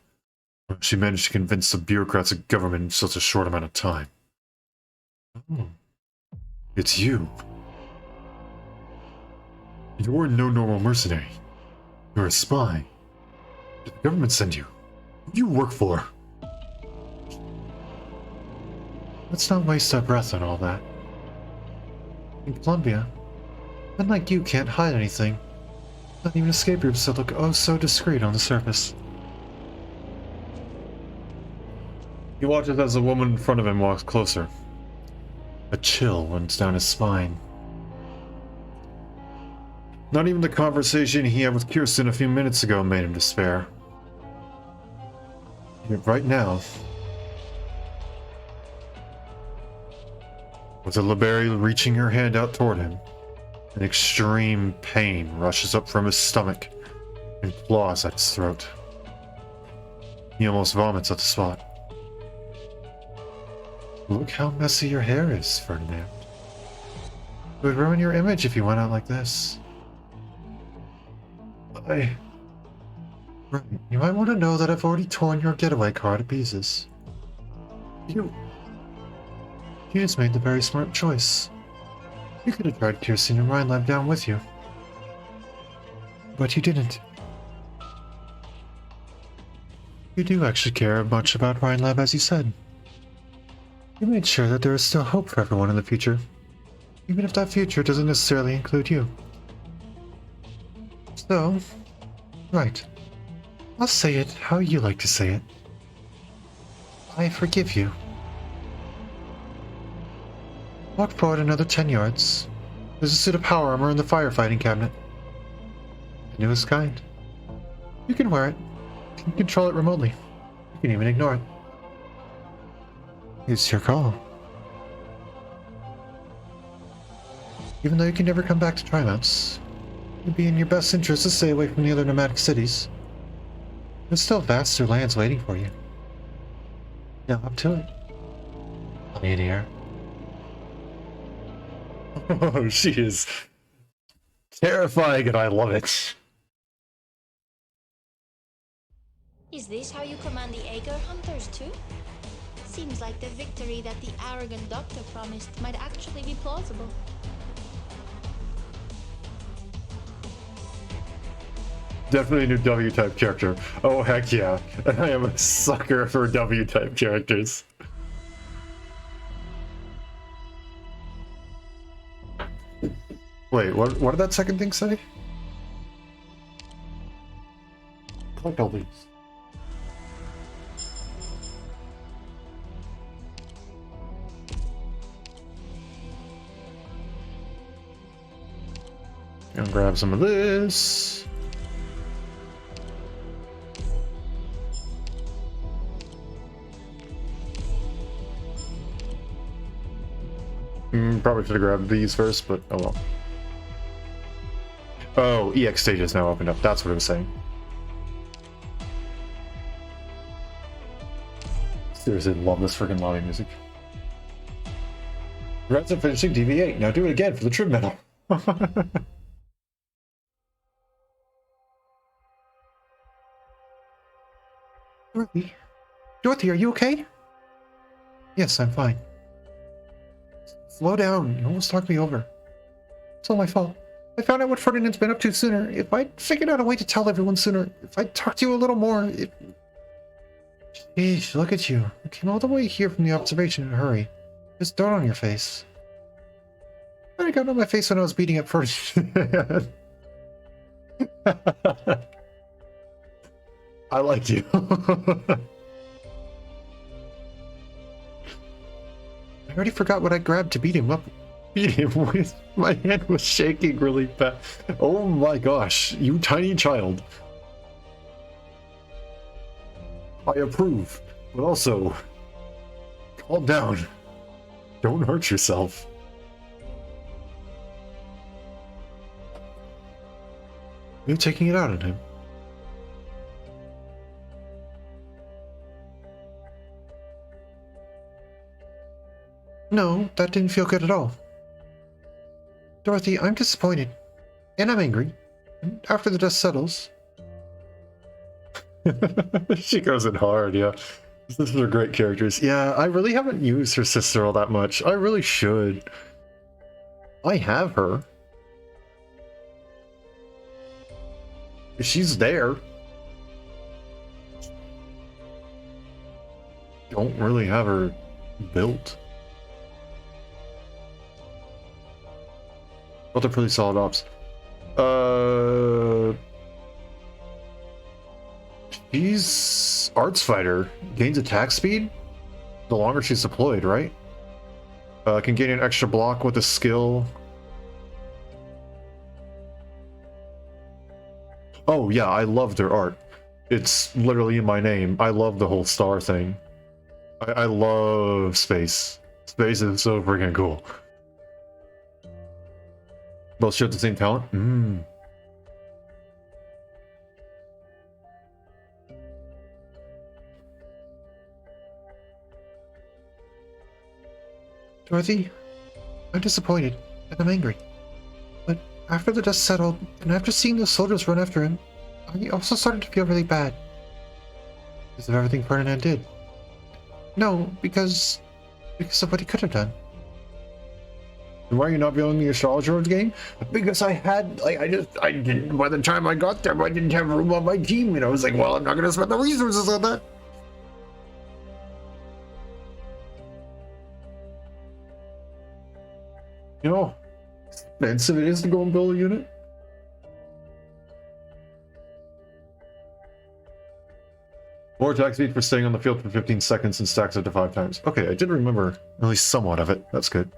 She managed to convince the bureaucrats of government in such a short amount of time. Oh, it's you. You're no normal mercenary. You're a spy. Did the government send you? Who do you work for? Let's not waste our breath on all that. In Colombia, men like you can't hide anything. Not even escape routes that look oh so discreet on the surface. He watches as the woman in front of him walks closer. A chill runs down his spine. Not even the conversation he had with Kirsten a few minutes ago made him despair. Yet right now, with Liberia reaching her hand out toward him, an extreme pain rushes up from his stomach and claws at his throat. He almost vomits at the spot. Look how messy your hair is, Ferdinand. It would ruin your image if you went out like this. Right. You might want to know that I've already torn your getaway car to pieces. You just made the very smart choice. You could have dragged Kirsten and Ryan Lab down with you. But you didn't. You do actually care much about Ryan Lab, as you said. You made sure that there is still hope for everyone in the future, even if that future doesn't necessarily include you. So, right. I'll say it how you like to say it. I forgive you. Walk forward another 10 yards. There's a suit of power armor in the firefighting cabinet. The newest kind. You can wear it. You can control it remotely. You can even ignore it. It's your call. Even though you can never come back to Trimouts, it'd be in your best interest to stay away from the other nomadic cities. There's still vaster lands waiting for you. Now up to it. Pioneer. Oh, she is terrifying and I love it. Is this how you command the Aegir hunters too? Seems like the victory that the arrogant doctor promised might actually be plausible. Definitely a new W-type character. Oh, heck yeah. I am a sucker for W-type characters. Wait, what did that second thing say? Collect all these. Gonna grab some of this. Probably should have grabbed these first, but oh well. Oh, EX stage is now opened up. That's what it was saying. Seriously, love this freaking lobby music. Congrats on finishing DV8. Now do it again for the trim medal. Dorothy? Dorothy, are you okay? Yes, I'm fine. Slow down. You almost knocked me over. It's all my fault. I found out what Ferdinand's been up to sooner. If I'd figured out a way to tell everyone sooner, if I'd talked to you a little more, Jeez, look at you. You came all the way here from the observation in a hurry. There's dirt on your face. I got on my face when I was beating up Ferdinand. I like you. I already forgot what I grabbed to beat him up. Beat him with my hand was shaking really bad. Oh my gosh, you tiny child. I approve, but also calm down. Don't hurt yourself. You're taking it out on him. No, that didn't feel good at all. Dorothy, I'm disappointed. And I'm angry. And after the dust settles... She goes in hard, yeah. These are great characters. Yeah, I really haven't used her sister all that much. I really should. I have her. She's there. Don't really have her built. Both are pretty solid ops. She's Arts Fighter. Gains attack speed the longer she's deployed, right? Can gain an extra block with a skill. Oh yeah, I love their art. It's literally in my name. I love the whole star thing. I love space. Space is so freaking cool. Both share the same talent? Dorothy, I'm disappointed, and I'm angry. But after the dust settled, and after seeing the soldiers run after him, I also started to feel really bad. Because of everything Ferdinand did. No, because of what he could have done. Why are you not building the astrologer game? Because I had, like, I didn't, by the time I got there, I didn't have room on my team, and I was like, well, I'm not going to spend the resources on that. You know how expensive it is to go and build a unit? More attack speed for staying on the field for 15 seconds and stacks up to 5 times. Okay, I did remember at least somewhat of it. That's good.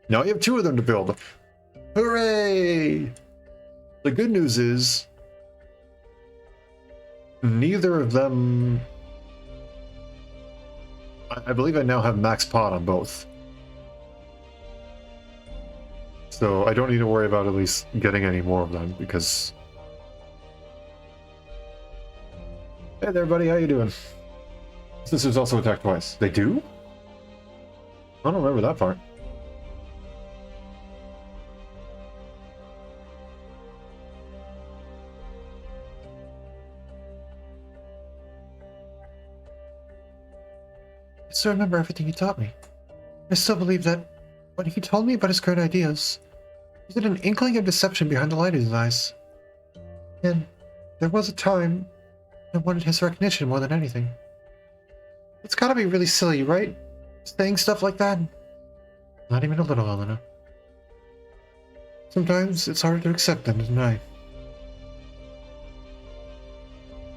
Now you have 2 of them to build. Hooray! The good news is neither of them... I believe I now have max pot on both. So I don't need to worry about at least getting any more of them because... Hey there, buddy. How you doing? Sisters also attack twice. They do? I don't remember that part. I still remember everything he taught me. I still believe that when he told me about his great ideas, he had an inkling of deception behind the light in his eyes. And there was a time I wanted his recognition more than anything. It's gotta be really silly, right? Saying stuff like that? Not even a little, Elena. Sometimes it's harder to accept than to deny.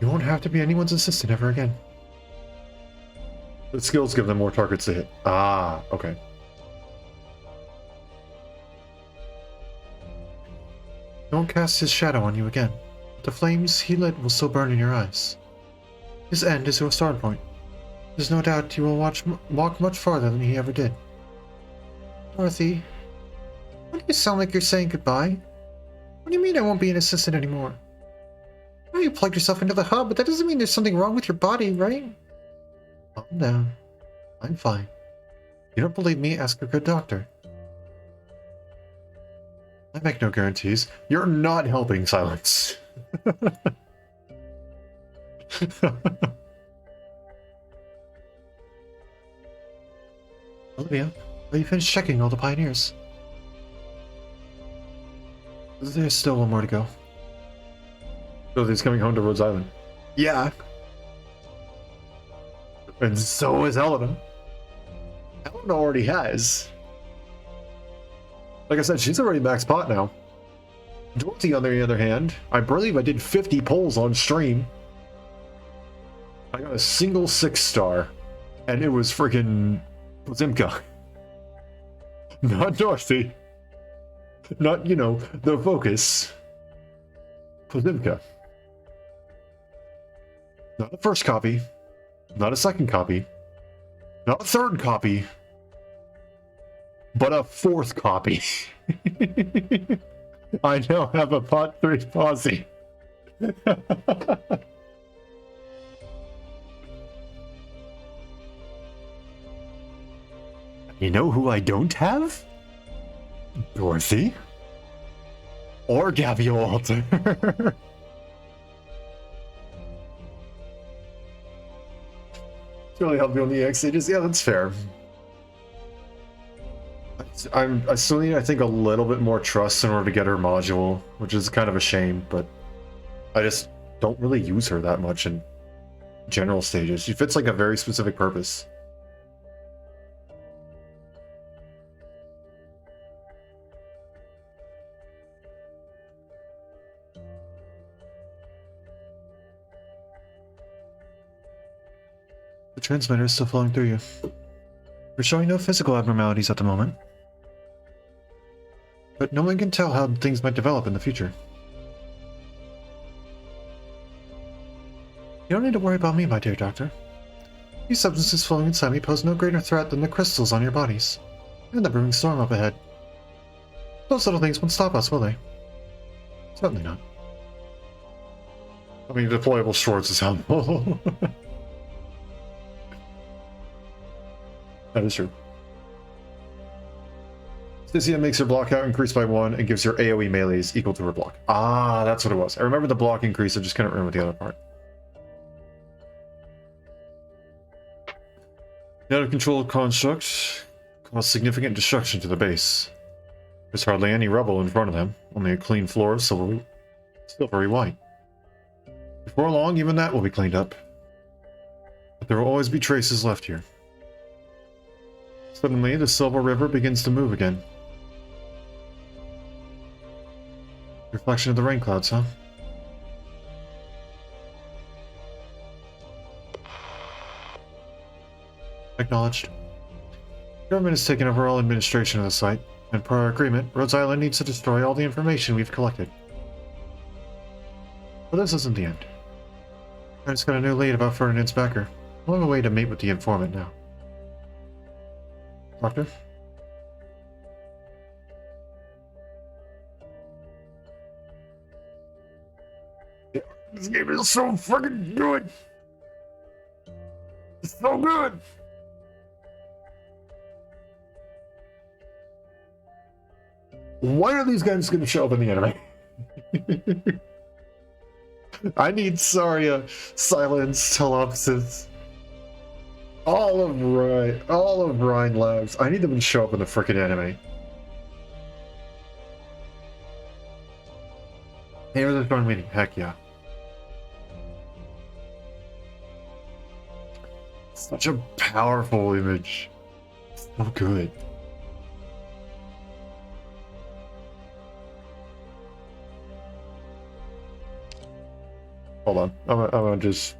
You won't have to be anyone's assistant ever again. The skills give them more targets to hit. Ah, okay. No one casts his shadow on you again. The flames he lit will still burn in your eyes. His end is your start point. There's no doubt he will walk much farther than he ever did. Dorothy, why do you sound like you're saying goodbye? What do you mean I won't be an assistant anymore? I know you plugged yourself into the hub, but that doesn't mean there's something wrong with your body, right? Calm down. I'm fine. You don't believe me? Ask a good doctor. I make no guarantees. You're not helping, Silence. Olivia, are you finished checking all the pioneers? There's still one more to go. So he's coming home to Rhode Island. Yeah. And so is Helena. Helena already has. Like I said, she's already max pot now. Dorothy, on the other hand, I believe I did 50 polls on stream. I got a single 6-star, and it was freaking Zimka. Not Dorothy. Not, you know, the focus. Pozimka. Not a first copy. Not a second copy. Not a third copy. But a fourth copy. I now have a pot 3 posse. You know who I don't have? Dorothy. Or Gabby Walter. It's really helped me on the EX stages. Yeah, that's fair. I still need, I think, a little bit more trust in order to get her module, which is kind of a shame, but I just don't really use her that much in general stages. She fits like a very specific purpose. The transmitter is still flowing through you. You're showing no physical abnormalities at the moment. But no one can tell how things might develop in the future. You don't need to worry about me, my dear doctor. These substances flowing inside me pose no greater threat than the crystals on your bodies, and the brewing storm up ahead. Those little things won't stop us, will they? Certainly not. I mean, deployable swords is helpful. That is true. Stycia makes her block out increase by 1 and gives her AoE melees equal to her block. Ah, that's what it was. I remember the block increase, I just couldn't remember the other part. Out of control construct cause significant destruction to the base. There's hardly any rubble in front of them, only a clean floor, still very white. Before long, even that will be cleaned up. But there will always be traces left here. Suddenly, the Silver River begins to move again. Reflection of the rain clouds, huh? Acknowledged. The government has taken over all administration of the site, and per our agreement, Rhode Island needs to destroy all the information we've collected. But this isn't the end. I just got a new lead about Ferdinand's backer. We'll have a way to meet with the informant now. Doctor? This game is so fucking good! It's so good! Why are these guys going to show up in the anime? I need Saria, Silence, Telepsis. All of Rhine Labs. I need them to show up in the frickin' anime. Hey, there's a joint meeting. Heck yeah. Such a powerful image. So good. Hold on. I'm gonna just...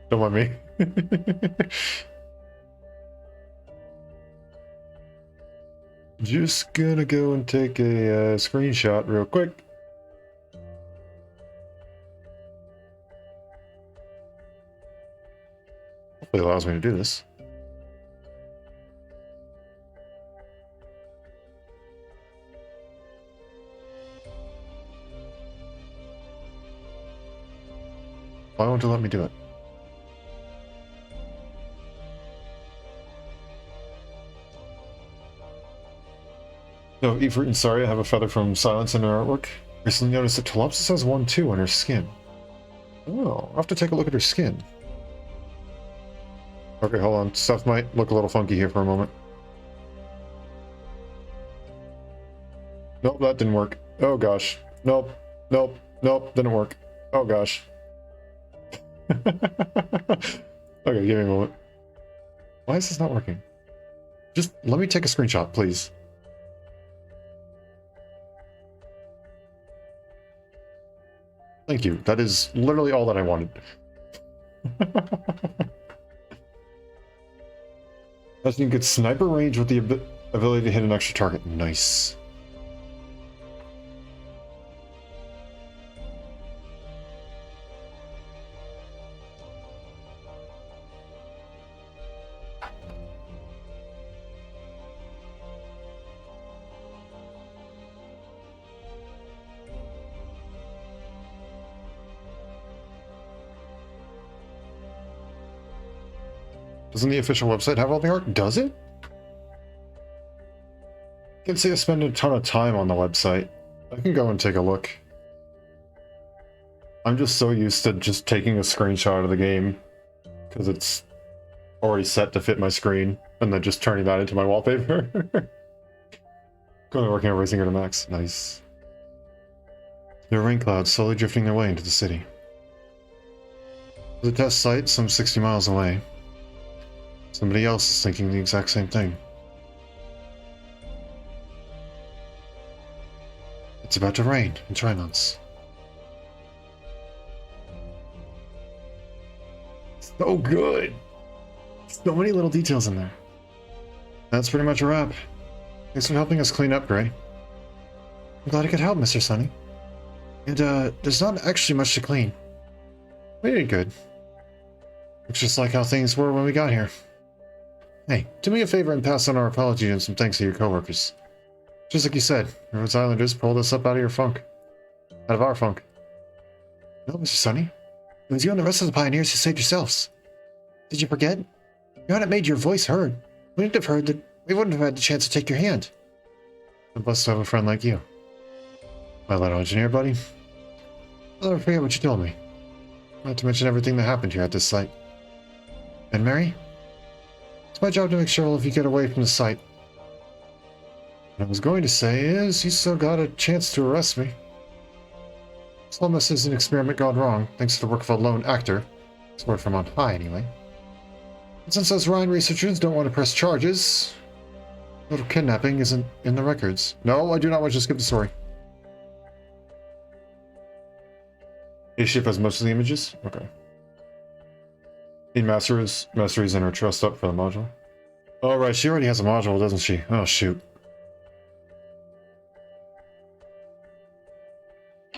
Don't mind me. Just gonna go and take a screenshot real quick. Hopefully it allows me to do this. Why won't it let me do it? No, Ifrit, sorry, I have a feather from Silence in her artwork. Recently noticed that Tolopsis has one too on her skin. Oh, I'll have to take a look at her skin. Okay, hold on. Stuff might look a little funky here for a moment. Nope, that didn't work. Oh gosh. Nope. Nope. Nope. Didn't work. Oh gosh. Okay, give me a moment. Why is this not working? Just let me take a screenshot, please. Thank you. That is literally all that I wanted. As you get sniper range with the ability to hit an extra target. Nice. Doesn't the official website have all the art? Does it? I can see I spend a ton of time on the website. I can go and take a look. I'm just so used to just taking a screenshot of the game because it's already set to fit my screen and then just turning that into my wallpaper. Currently working on raising her to max. Nice. There are rain clouds slowly drifting their way into the city. The test site, some 60 miles away. Somebody else is thinking the exact same thing. It's about to rain in Trimons. So good! So many little details in there. That's pretty much a wrap. Thanks for helping us clean up, Gray. I'm glad I could help, Mr. Sunny. And, there's not actually much to clean. We did good. Looks just like how things were when we got here. Hey, do me a favor and pass on our apology and some thanks to your coworkers. Just like you said, Rhodes Islanders pulled us up out of your funk. Out of our funk. No, Mr. Sunny. It was you and the rest of the pioneers who saved yourselves. Did you forget? You hadn't made your voice heard. We wouldn't have heard that. We wouldn't have had the chance to take your hand. I'm blessed to have a friend like you. My little engineer buddy. I'll never forget what you told me. Not to mention everything that happened here at this site. And Mary? It's my job to make sure all of you get away from the site. What I was going to say is, you still got a chance to arrest me. Slomus is an experiment gone wrong, thanks to the work of a lone actor. It's word from on high, anyway. And since those Rhine researchers don't want to press charges, little kidnapping isn't in the records. No, I do not want to skip the story. A-ship has most of the images? Okay. Need masteries in her trust up for the module. Oh right, she already has a module, doesn't she? Oh shoot.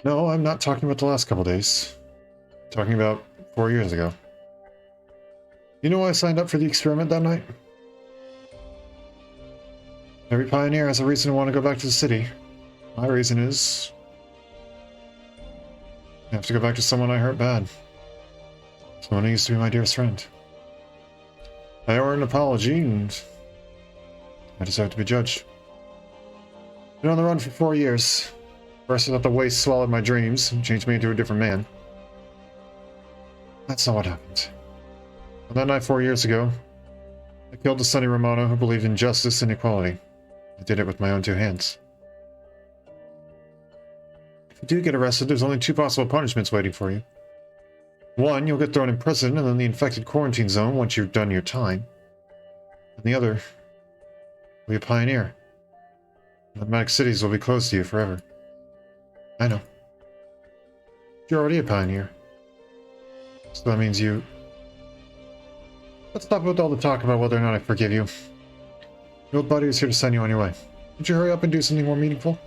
No, I'm not talking about the last couple days. I'm talking about 4 years ago. You know why I signed up for the experiment that night? Every pioneer has a reason to want to go back to the city. My reason is... I have to go back to someone I hurt bad. Someone who used to be my dearest friend. I owe her an apology, and I deserve to be judged. Been on the run for 4 years. First I thought the waste swallowed my dreams and changed me into a different man. That's not what happened. On that night 4 years ago, I killed the Sonny Romano who believed in justice and equality. I did it with my own 2 hands. If you do get arrested, there's only two possible punishments waiting for you. One, you'll get thrown in prison and then the infected quarantine zone once you've done your time. And the other, you'll be a pioneer. The Mac cities will be closed to you forever. I know. You're already a pioneer. So that means you... Let's stop with all the talk about whether or not I forgive you. Your old buddy is here to send you on your way. Would you hurry up and do something more meaningful?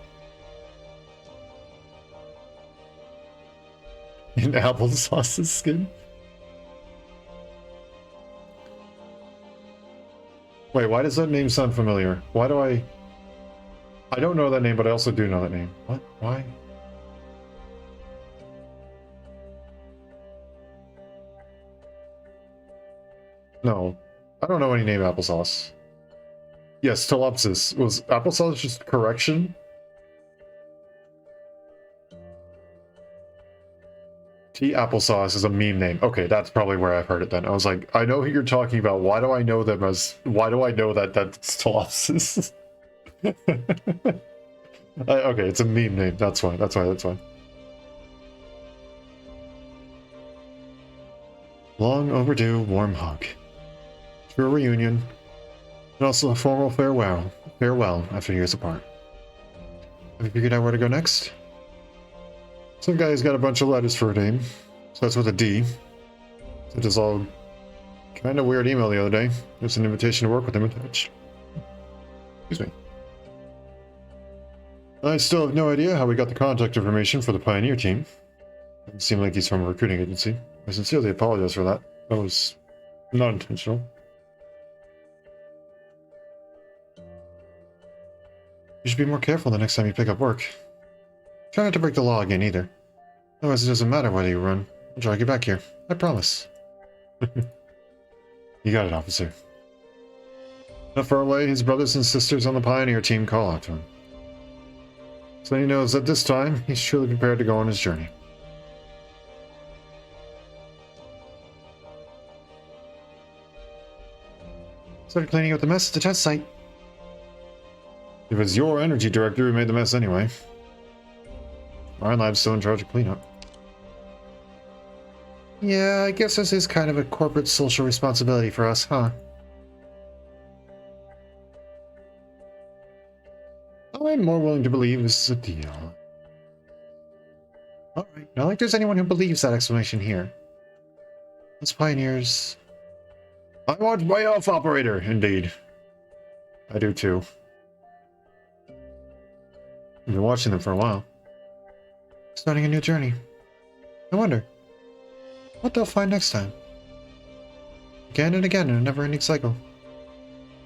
In applesauce's skin? Wait, why does that name sound familiar? Why do I don't know that name, but I also do know that name. What? Why? No. I don't know any name applesauce. Yes, Telopsis. Was applesauce just a correction? Tea applesauce is a meme name. Okay, that's probably where I've heard it then. I was like, I know who you're talking about. Why do I know them as... Why do I know that that's Telopsis? Okay, it's a meme name. That's why. That's why. Long overdue warm hug. True reunion. And also a formal farewell after years apart. Have you figured out where to go next? Some guy's got a bunch of letters for a name. Starts with a D. Sent us all kind of weird email the other day. There's an invitation to work with him attached. Excuse me. I still have no idea how we got the contact information for the Pioneer team. Doesn't seem like he's from a recruiting agency. I sincerely apologize for that. That was not intentional. You should be more careful the next time you pick up work. Try not to break the law again either. Otherwise it doesn't matter whether you run. I'll drag you back here. I promise. You got it, officer. Not far away, his brothers and sisters on the Pioneer team call out to him. So he knows that this time, he's truly prepared to go on his journey. Started cleaning up the mess at the test site. It was your energy director who made the mess anyway. Our lab's still in charge of cleanup. Yeah, I guess this is kind of a corporate social responsibility for us, huh? I'm more willing to believe this is a deal. Alright, not like there's anyone who believes that explanation here. Us pioneers... I want way off, operator, indeed. I do too. I've been watching them for a while. Starting a new journey. I wonder what they'll find next time. Again and again in a never-ending cycle.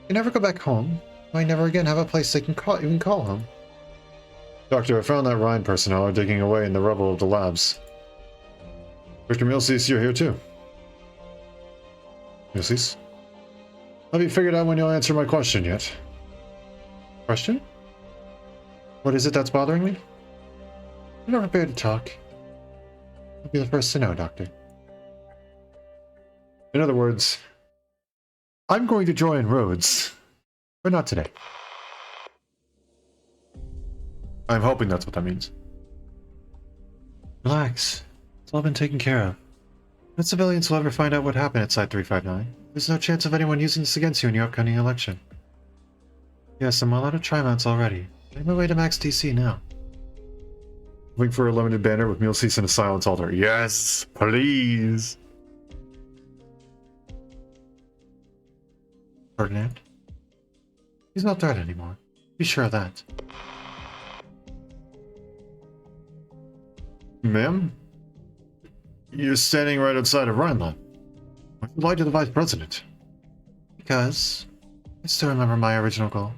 They never go back home. Might never again have a place they can call home. Doctor, I found that Rhine personnel are digging away in the rubble of the labs. Dr. Milceus, you're here too. Milceus? Have you figured out when you'll answer my question yet? Question? What is it that's bothering me? I'm not prepared to talk. I'll be the first to know, Doctor. In other words, I'm going to join Rhodes, but not today. I'm hoping that's what that means. Relax. It's all been taken care of. No civilians will ever find out what happened at Site 359. There's no chance of anyone using this against you in your upcoming election. Yes, I'm well out of Trimonts already. I'm on my way to Max DC now. Looking for a limited banner with Milceus and a silence altar. Yes, please. Ferdinand? He's not threat anymore. Be sure of that. Ma'am? You're standing right outside of Rhineland. Why'd you lie to the Vice President? Because I still remember my original goal.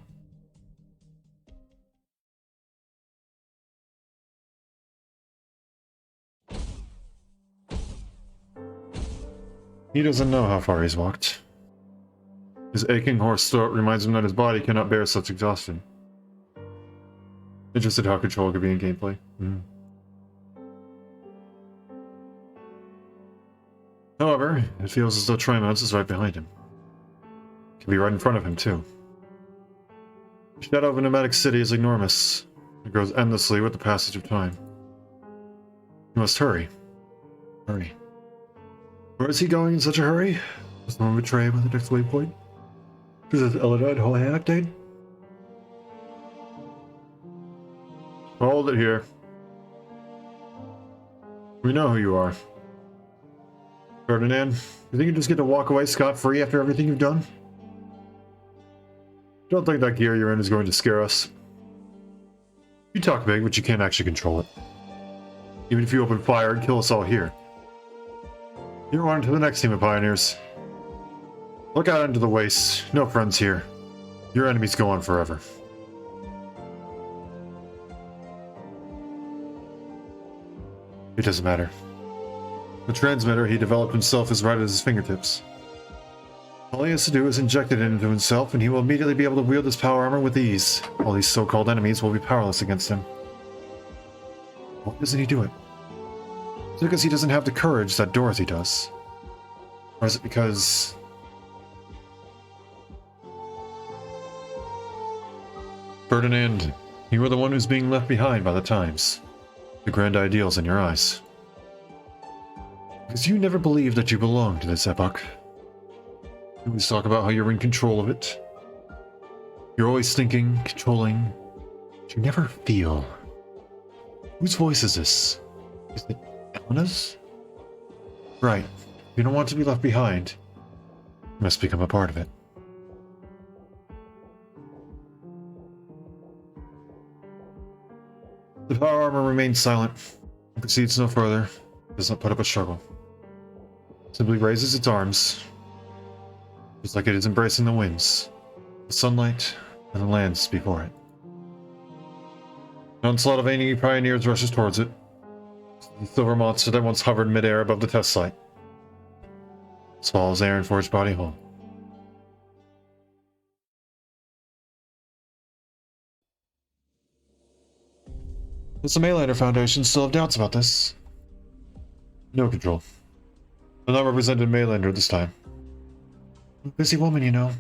He doesn't know how far he's walked. His aching hoarse throat reminds him that his body cannot bear such exhaustion. Interested how control could be in gameplay. However, it feels as though Trimonts is right behind him. Could be right in front of him, too. The shadow of a nomadic city is enormous. It grows endlessly with the passage of time. You must hurry. Hurry. Where is he going in such a hurry? Was someone betrayed with the next waypoint? Is this Eladad Hoyak date? Hold it here. We know who you are. Ferdinand, you think you just get to walk away scot-free after everything you've done? Don't think that gear you're in is going to scare us. You talk big, but you can't actually control it. Even if you open fire and kill us all here. You're on to the next team of pioneers. Look out into the wastes. No friends here. Your enemies go on forever. It doesn't matter. The transmitter he developed himself is right at his fingertips. All he has to do is inject it into himself, and he will immediately be able to wield his power armor with ease. All these so-called enemies will be powerless against him. Why doesn't he do it? Is it because he doesn't have the courage that Dorothy does? Or is it because... Ferdinand, you are the one who's being left behind by the times. The grand ideals in your eyes. Because you never believed that you belonged to this epoch. You always talk about how you're in control of it. You're always thinking, controlling, but you never feel. Whose voice is this? Is it Elena's? Right. If you don't want to be left behind, you must become a part of it. The power armor remains silent. It proceeds no further. It does not put up a struggle. It simply raises its arms, just like it is embracing the winds, the sunlight, and the lands before it. An onslaught of enemy pioneers rushes towards it. The silver monster that once hovered midair above the test site swallows air and forged body whole. Does the Maylander Foundation still have doubts about this? No control. I'm not represented Maylander this time. I'm a busy woman, you know.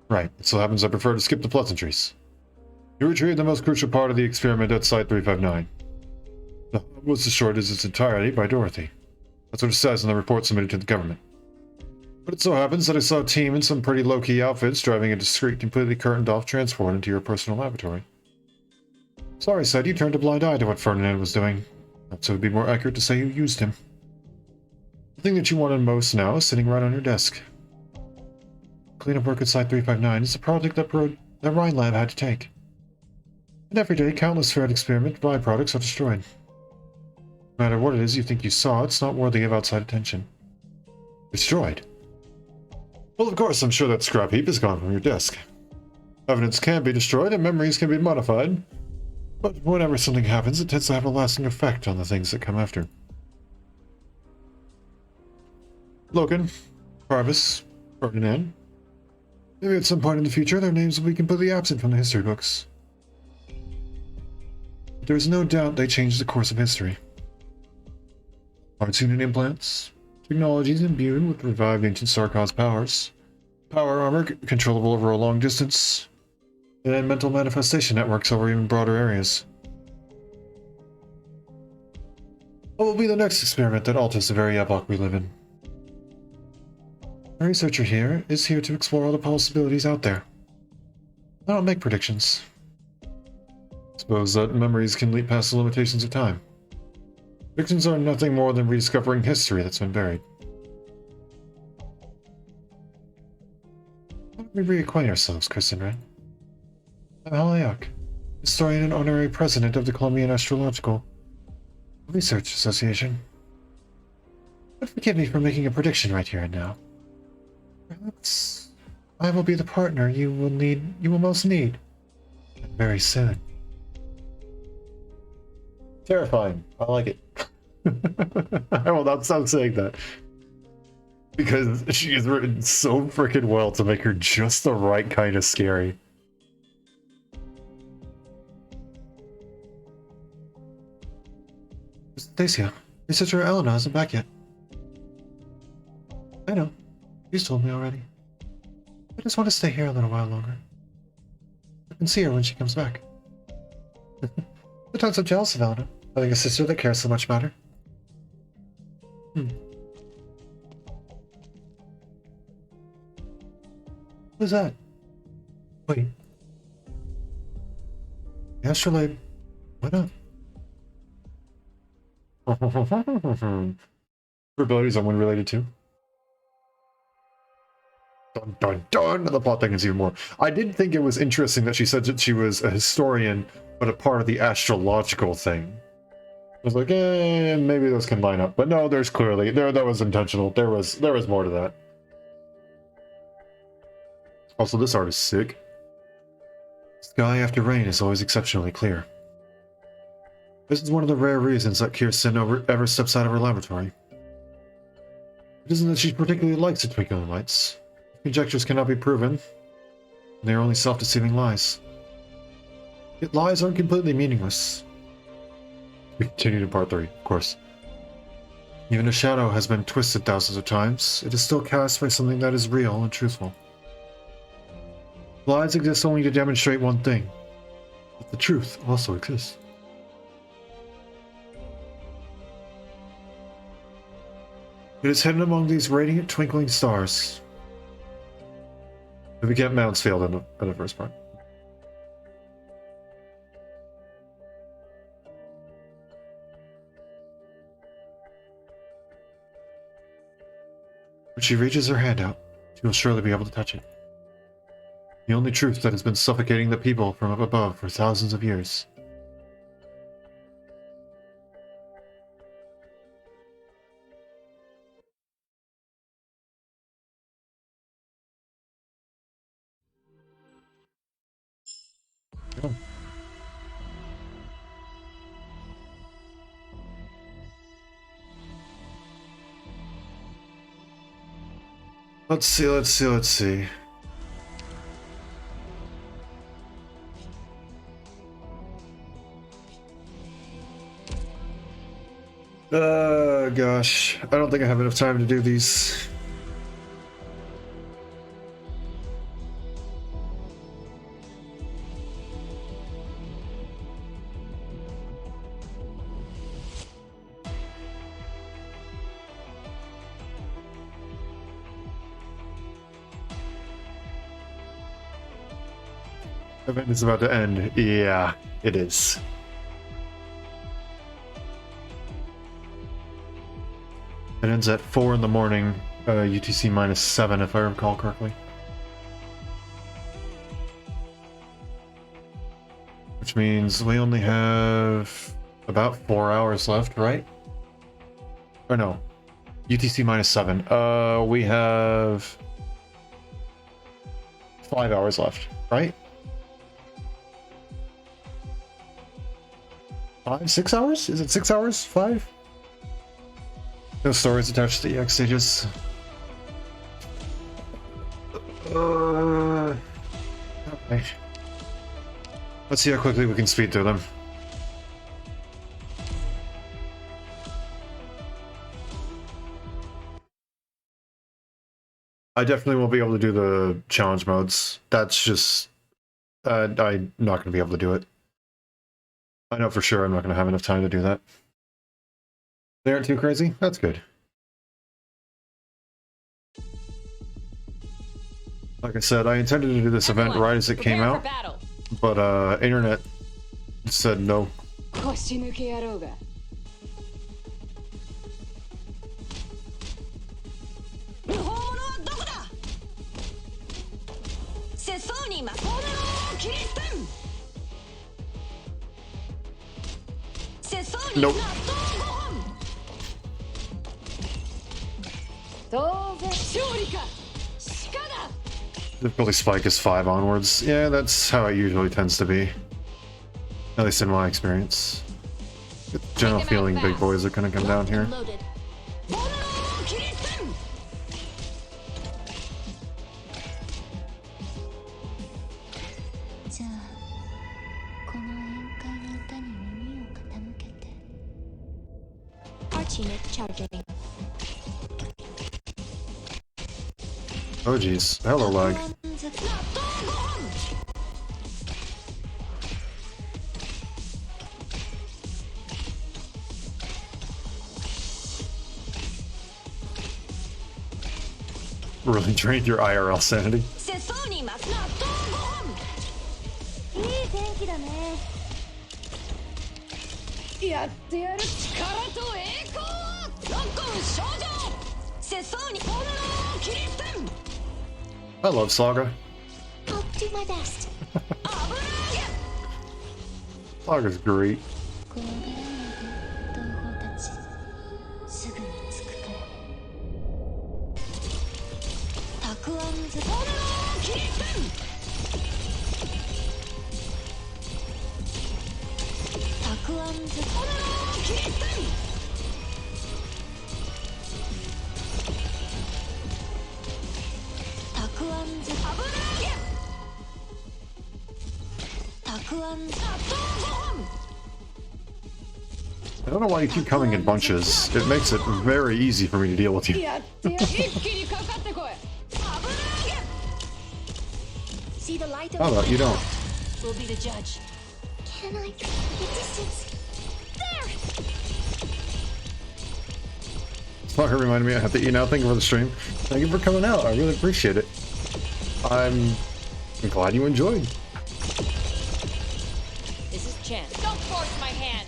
Right, it so happens I prefer to skip the pleasantries. You retrieved the most crucial part of the experiment at Site 359. The hub was destroyed in its entirety by Dorothy. That's what it says in the report submitted to the government. But it so happens that I saw a team in some pretty low-key outfits driving a discreet, completely curtained-off transport into your personal laboratory. Sorry, said you turned a blind eye to what Ferdinand was doing. Perhaps it would be more accurate to say you used him. The thing that you wanted most now is sitting right on your desk. Cleanup work at Site 359 is a project that Rhine Lab had to take. And every day, countless failed experiment byproducts are destroyed. No matter what it is you think you saw, it's not worthy of outside attention. Destroyed? Well, of course, I'm sure that scrap heap is gone from your desk. Evidence can be destroyed and memories can be modified. But whenever something happens, it tends to have a lasting effect on the things that come after. Logan, Parvis, Ferdinand. Maybe at some point in the future, their names will be completely absent from the history books. But there is no doubt they changed the course of history. Heart-tuning implants, technologies imbued with revived ancient Star-caused powers, power armor controllable over a long distance, and mental manifestation networks over even broader areas. What will be the next experiment that alters the very epoch we live in? A researcher here is here to explore all the possibilities out there. I don't make predictions. Suppose that memories can leap past the limitations of time. Predictions are nothing more than rediscovering history that's been buried. Why don't we reacquaint ourselves, Kristen Wren? I'm Halayuk, historian and honorary president of the Columbian Astrological Research Association. But forgive me for making a prediction right here and now. Perhaps I will be the partner you will most need very soon. Terrifying. I like it. I will not stop saying that. Because she is written so freaking well to make her just the right kind of scary. Stacia, your sister Elena isn't back yet. I know. She's told me already. I just want to stay here a little while longer. I can see her when she comes back. Sometimes I'm jealous of Elena. Having a sister that cares so much about her. Who's that? Wait. The astrolabe. Why not? Her abilities are one related to. Dun dun dun! The plot thickens even more. I did think it was interesting that she said that she was a historian, but a part of the astrological thing. I was like, maybe those can line up. But no, there's clearly that was intentional. There was more to that. Also, this art is sick. Sky after rain is always exceptionally clear. This is one of the rare reasons that Kirsten ever steps out of her laboratory. It isn't that she particularly likes the twinkling lights. Conjectures cannot be proven. They are only self-deceiving lies. Yet lies aren't completely meaningless. We continue to part 3, of course. Even a shadow has been twisted thousands of times. It is still cast by something that is real and truthful. Lies exist only to demonstrate one thing. But the truth also exists. It is hidden among these radiant, twinkling stars. We get Mountsfield in the first part. When she reaches her hand out, she will surely be able to touch it. The only truth that has been suffocating the people from up above for thousands of years. Oh. Let's see. Gosh. I don't think I have enough time to do these. Event is about to end. Yeah, it is. It ends at 4 in the morning, UTC -7 if I recall correctly. Which means we only have about 4 hours left, right? Or no, UTC -7. We have 5 hours left, right? 5, 6 hours? Is it 6 hours? 5? No stories attached to the EX stages. Okay. Let's see how quickly we can speed through them. I definitely won't be able to do the challenge modes. That's just... I'm not going to be able to do it. I know for sure I'm not going to have enough time to do that. They aren't too crazy? That's good. Like I said, I intended to do this event right as it came out, but internet said no. Nope. Difficulty spike is 5 onwards. Yeah, that's how it usually tends to be. At least in my experience. Get the general feeling big boys are gonna come down here. Oh jeez, hello lag. really drained your IRL sanity. せそうにます納豆ご飯いい天気だねやってやる力と栄光をロッコン少女せそうに炎を切り捨て I love Saga. I'll do my best 油揚げ Saga's great. 怖がらないで同胞たちすぐに着くからたくあんず炎を切り捨てたくあんず炎を切り捨てたくあんず油揚げたくあんず納豆ご飯 I don't know why you keep coming in bunches. It makes it very easy for me to deal with you. やってやる一気にかかってこい See the light How about you don't? We'll be the judge Can I? The distance. There. Saga reminded me I have to eat now. Thank you for the stream. Thank you for coming out. I really appreciate it. I'm glad you enjoyed. This is chance don't force my hand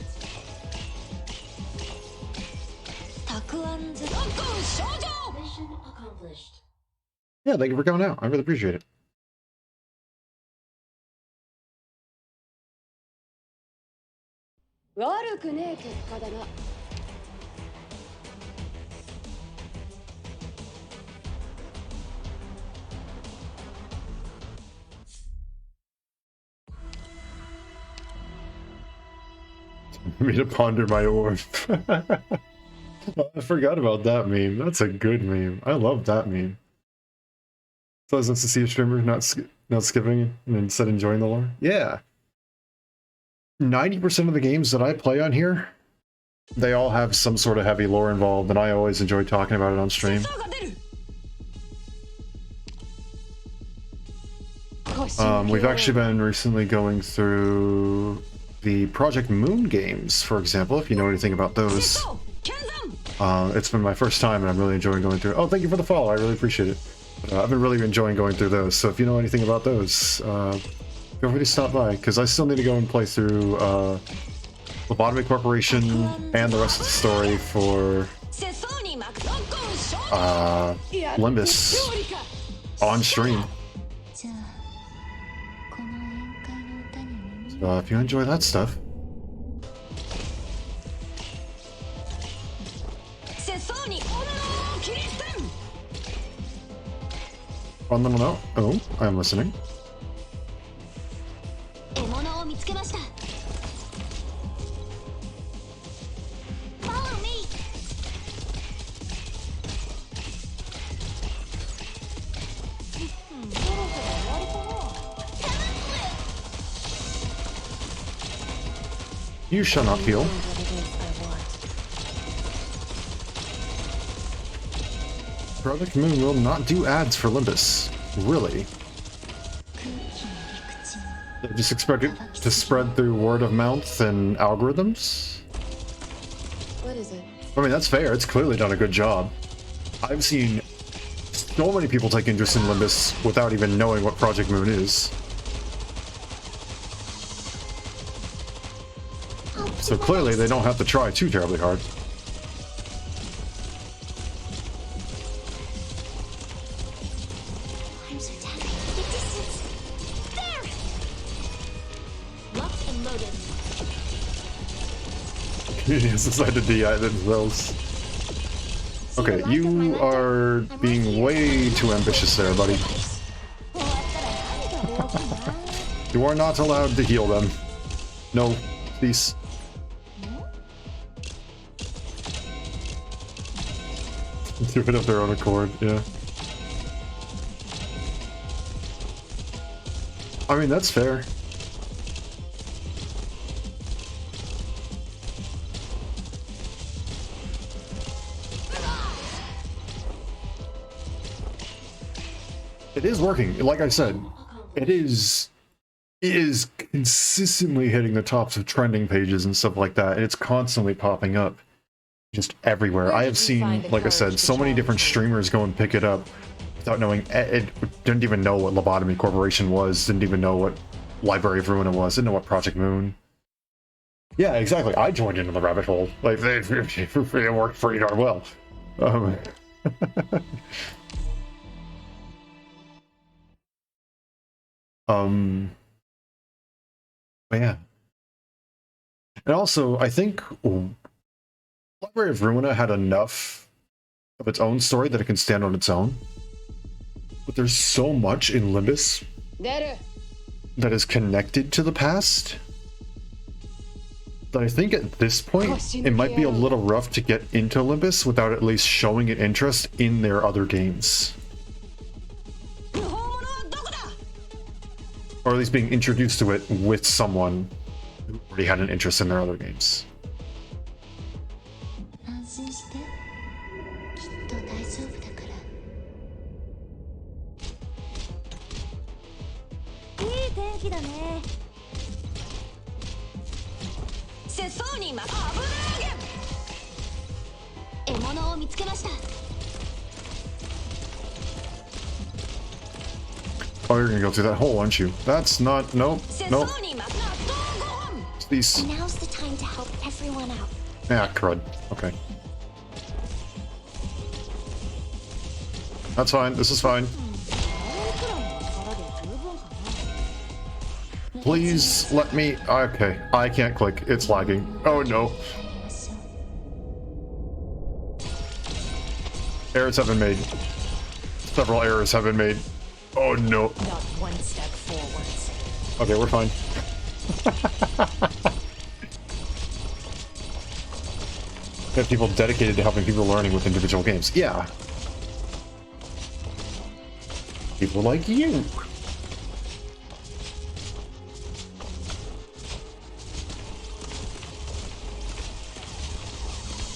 たくあんずロッコン少女 Mission accomplished. Yeah, thank you for coming out. I really appreciate it.悪くねえ結果だな Me to ponder my orb. I forgot about that meme. That's a good meme. I love that meme. So it's nice to see a streamer not skipping and instead enjoying the lore. Yeah. 90% of the games that I play on here, they all have some sort of heavy lore involved, and I always enjoy talking about it on stream. We've actually been recently going through the Project Moon games, for example, if you know anything about those. It's been my first time, and I'm really enjoying going through. Oh, thank you for the follow. I really appreciate it. I've been really enjoying going through those. So if you know anything about those, feel free to stop by, because I still need to go and play through Lobotomy Corporation and the rest of the story for Limbus on stream. じゃあこの宴会の歌に耳 So if you enjoy that stuff, せそうに炎を切り捨て one little note. Oh, I'm listening. 獲物を見つけました Follow me You shall not heal. Project Moon will not do ads for Limbus. Really? They just expect it to spread through word of mouth and algorithms? What is it? I mean, that's fair. It's clearly done a good job. I've seen so many people take interest in Limbus without even knowing what Project Moon is. So clearly they don't have to try too terribly hard. I'm so tired the distance there locked and loaded Community has decided to DI themselves. Okay, you are being way too ambitious there, buddy. 終わったら何がどうかな You are not allowed to heal them. No, please. Do it of their own accord, yeah. I mean, that's fair. It is working. Like I said, it is consistently hitting the tops of trending pages and stuff like that. And it's constantly popping up just everywhere. I have seen, like I said, so many different streamers go and pick it up without knowing it. Didn't even know what Lobotomy Corporation was. Didn't even know what Library of Ruina was. Didn't know what Project Moon. Yeah, exactly. I joined into the rabbit hole. Like it worked pretty darn well. But yeah. And also, I think Library of Ruina had enough of its own story that it can stand on its own. But there's so much in Limbus that is connected to the past that I think at this point it might be a little rough to get into Limbus without at least showing an interest in their other games. Or at least being introduced to it with someone who already had an interest in their other games. 安心してきっと大丈夫だからいい天気だねせそうにま危ない獲物を見つけました Oh, you're gonna go through that hole, aren't you? That's not... Nope. Nope. It's these... Now's the time to help everyone out. Yeah, crud. Okay. That's fine. This is fine. Please let me... Okay. I can't click. It's lagging. Oh, no. Errors have been made. Several errors have been made. Oh, no. Not one step forwards. Okay, we're fine. We have people dedicated to helping people learning with individual games. Yeah. People like you.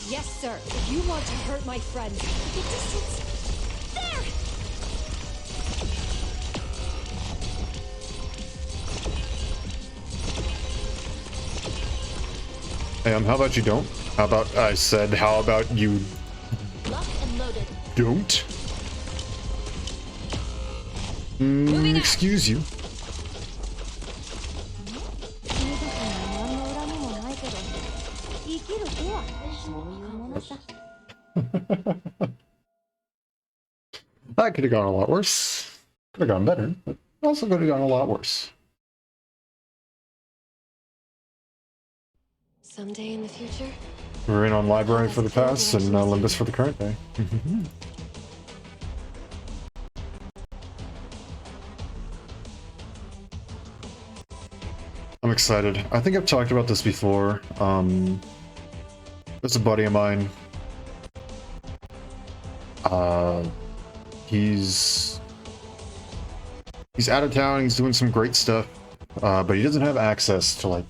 Yes, sir. If you want to hurt my friends, the distance. There! How about you don't? How about I said, how about you Locked and loaded. don't? Excuse you. That could have gone a lot worse. Could have gone better, but also could have gone a lot worse. Someday in the future? We're in on Library for the past and Limbus for the current day. I'm excited. I think I've talked about this before. There's a buddy of mine. He's out of town. He's doing some great stuff, but he doesn't have access to like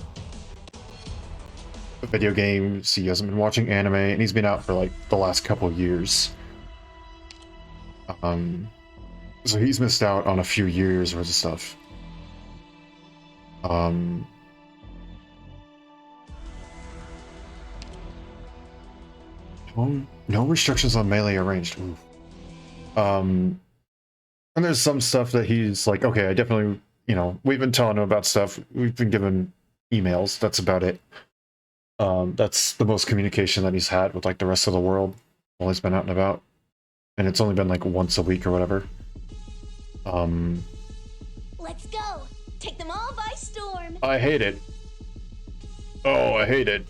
video games. He hasn't been watching anime, and he's been out for like the last couple of years. So he's missed out on a few years worth of stuff. No restrictions on melee or ranged. Ooh. And there's some stuff that he's like, okay, I definitely, you know, we've been telling him about stuff. We've been giving emails. That's about it. That's the most communication that he's had with like the rest of the world while he's been out and about. And it's only been like once a week or whatever. Let's go. Take them all by storm. I hate it. Oh, I hate it.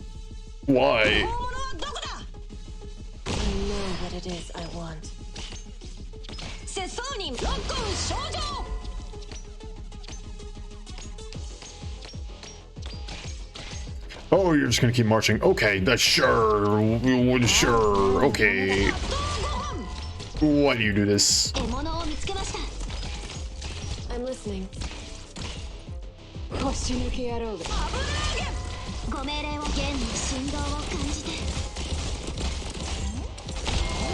Why? I know what it is I want. Oh, you're just gonna keep marching. Okay, that's sure. Sure. Okay. Why do you do this? I'm listening.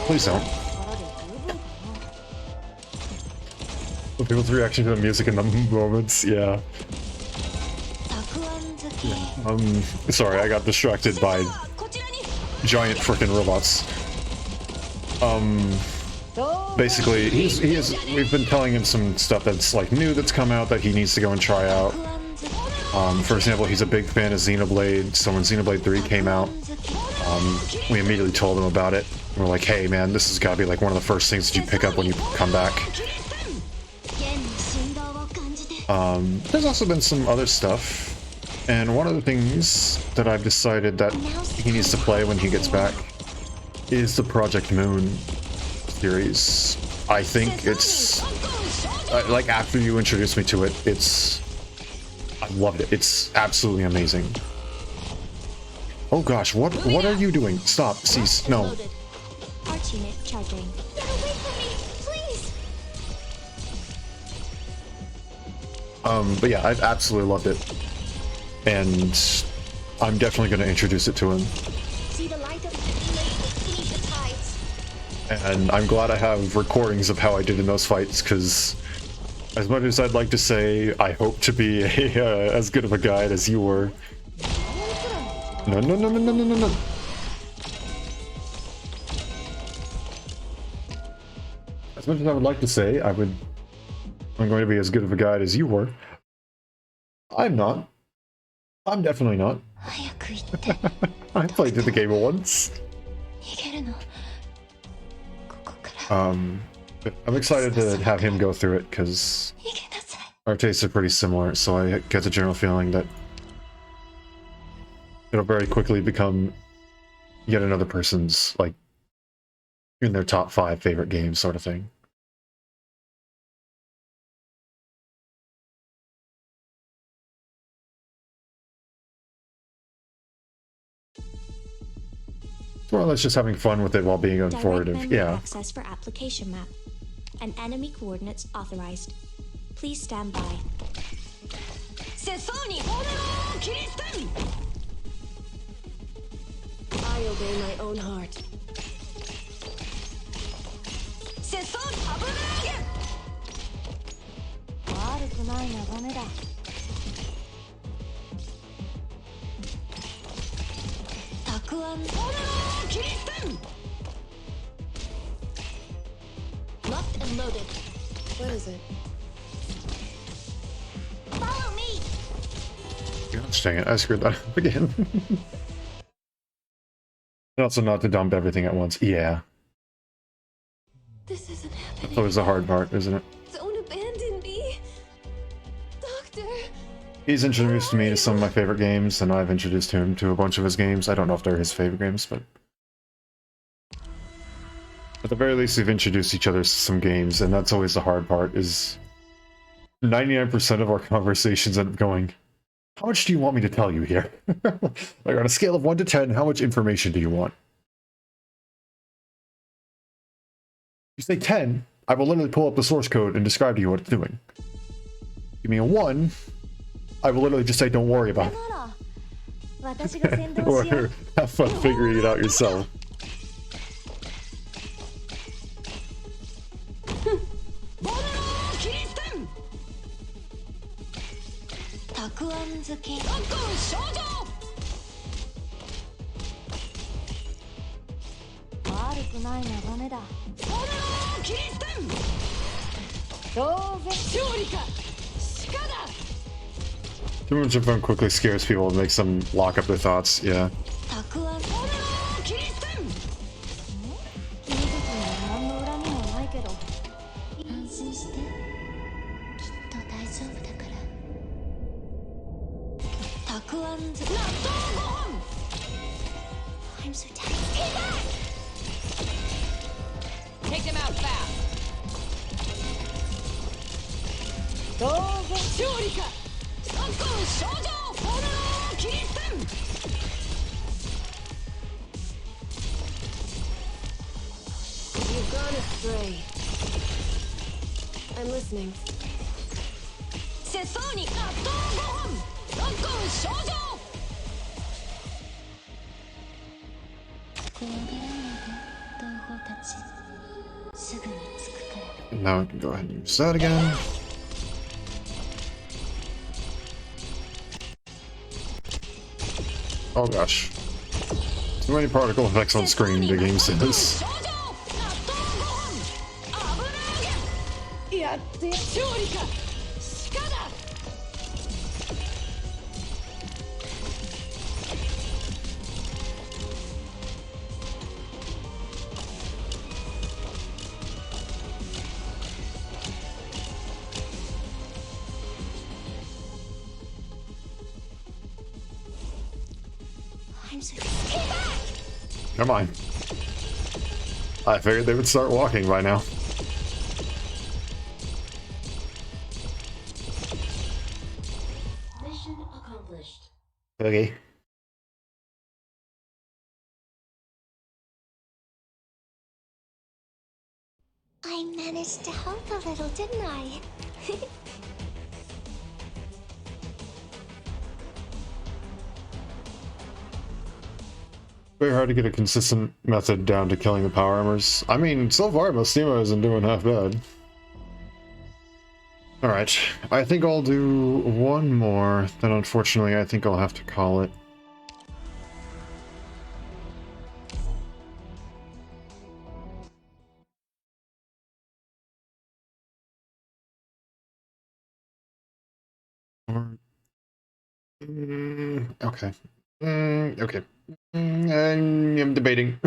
Please don't. People's reaction to the music in the moments, yeah. Sorry, I got distracted by giant frickin' robots. basically, we've been telling him some stuff that's like new that's come out that he needs to go and try out. For example, he's a big fan of Xenoblade, so when Xenoblade 3 came out, we immediately told him about it. We're like, hey man, this has got to be like one of the first things that you pick up when you come back. There's also been some other stuff, and one of the things that I've decided that he needs to play when he gets back is the Project Moon series. I think it's like, after you introduced me to it, I loved it. It's absolutely amazing. Oh gosh, what are you doing? Stop, cease, no. Arch unit charging. Get away from me, please! But yeah, I've absolutely loved it. And I'm definitely going to introduce it to him. See the light of beneath the tides. And I'm glad I have recordings of how I did in those fights, because as much as I'd like to say I hope to be as good of a guide as you were. No, no, no, no, no, no, no, no. As much as I would like to say I'm going to be as good of a guide as you were, I'm not. I'm definitely not. I played through the game once. But I'm excited to have him go through it, because our tastes are pretty similar, so I get the general feeling that it'll very quickly become yet another person's, like, in their top 5 favorite games sort of thing. More or less just having fun with it while being informative, yeah. Access for application map. And enemy coordinates authorized. Please stand by. I obey my own heart. Locked and loaded. What is it? Follow me. Gosh dang it, I screwed that up again. And also not to dump everything at once. Yeah. This isn't happening. That's always the hard part, isn't it? Don't abandon me. Doctor. He's introduced me to some of my favorite games, and I've introduced him to a bunch of his games. I don't know if they're his favorite games, but at the very least, we've introduced each other to some games, and that's always the hard part, is 99% of our conversations end up going, how much do you want me to tell you here? Like, on a scale of 1 to 10, how much information do you want? You say 10, I will literally pull up the source code and describe to you what it's doing. Give me a 1, I will literally just say, don't worry about it. Or have fun figuring it out yourself. Too much of fun quickly scares people and makes them lock up their thoughts, yeah. I'm so tired. Take them out fast. You've gone astray. I'm listening. Now I can go ahead and use that again. Oh gosh. Too many particle effects on screen, the game says. Come on. I figured they would start walking by now. Mission accomplished. Okay. I managed to help a little, didn't I? Very hard to get a consistent method down to killing the power armors. I mean, so far, Mastema isn't doing half bad. Alright, I think I'll do one more, then unfortunately I think I'll have to call it. Okay. Okay. I'm debating.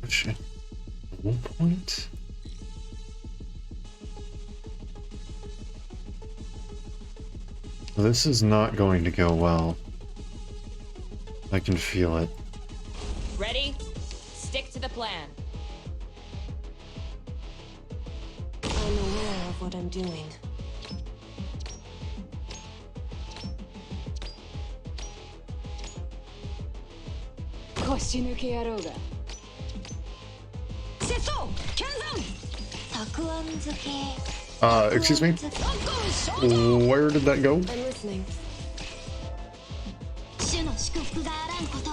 Shit. One point? This is not going to go well. I can feel it. Ready? Stick to the plan. I'm aware of what I'm doing. Excuse me? Where did that go? I'm listening. 主の祝福があらんこと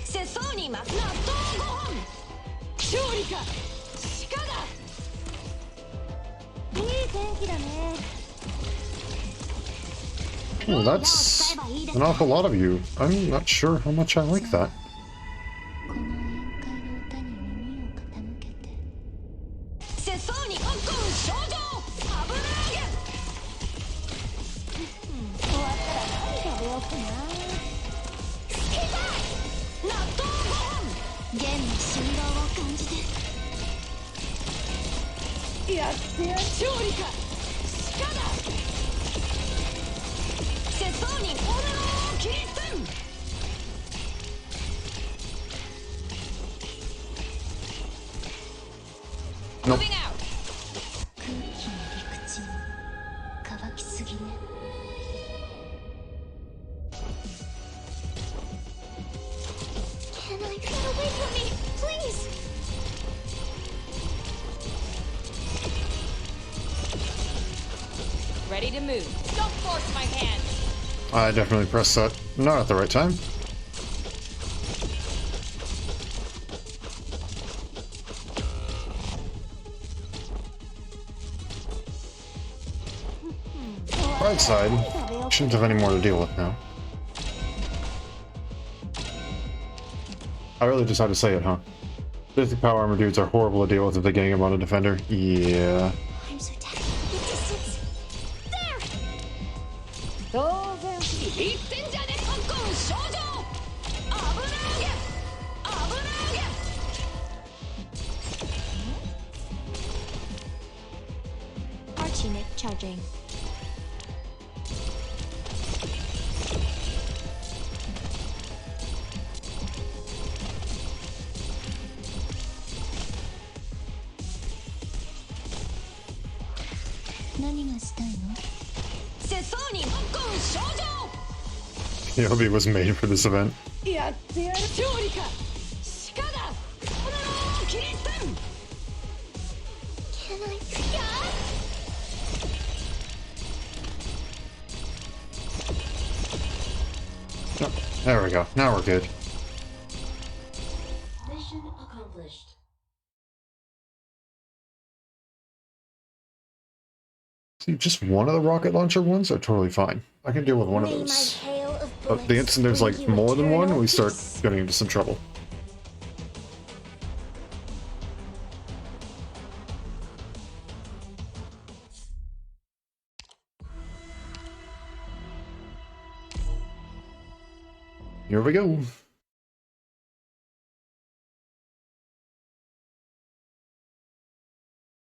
世相にます納豆ご飯勝利か鹿だいい天気だね Oh, that's an awful lot of you. I'm not sure how much I like that. この宴会の歌に耳を傾けて世相に起こる症状危なげ終わったら何食べようかな好きだ納豆ご飯弦の振動を感じてやってや勝利か鹿だ世相に俺のキリストン Nope. Moving out. 空気の陸地乾きすぎね Can I get away from me, please? Ready to move. Don't force my hand. I definitely pressed that not at the right time. Right side. Shouldn't have any more to deal with now. I really just had to say it, huh? Basic power armor dudes are horrible to deal with if they gang up on a defender. Yeah. I'm so tired. The distance. There! 当然言ってんじゃねえコンコン症状危なげ危なげ Archie charging. Yobi was made for this event. やってやる勝利か鹿だ俺のキリストン Can I? Oh, there we go. Now we're good. Mission accomplished. See, just one of the rocket launcher ones are totally fine. I can deal with one of May my those. hail of But the instant there's like bullets bring you more than one, eternal we start peace. getting into some trouble. Here we go.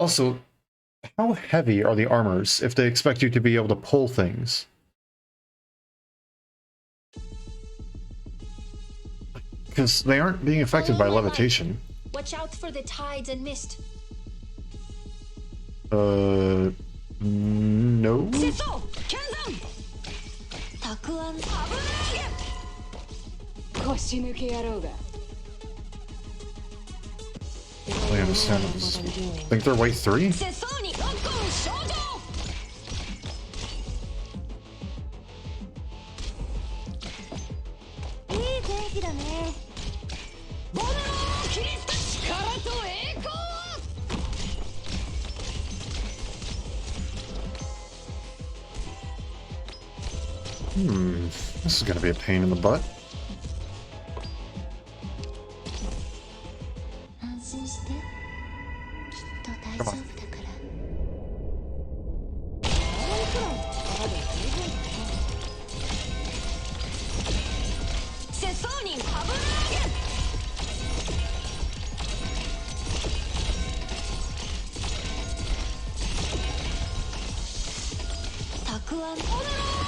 Also, how heavy are the armors if they expect you to be able to pull things? Because they aren't being affected by levitation. Watch out for the tides and mist. No. 節操剣山たくあん危ない腰抜け野郎が I understand it was, I think they're wave 3? 節操にロックオン症状いい天気だね。ボネローキリスト力と栄光 This is gonna be a pain in the butt. 安心して。きっと大丈夫だから。節操に危ないたくあん。ボネロ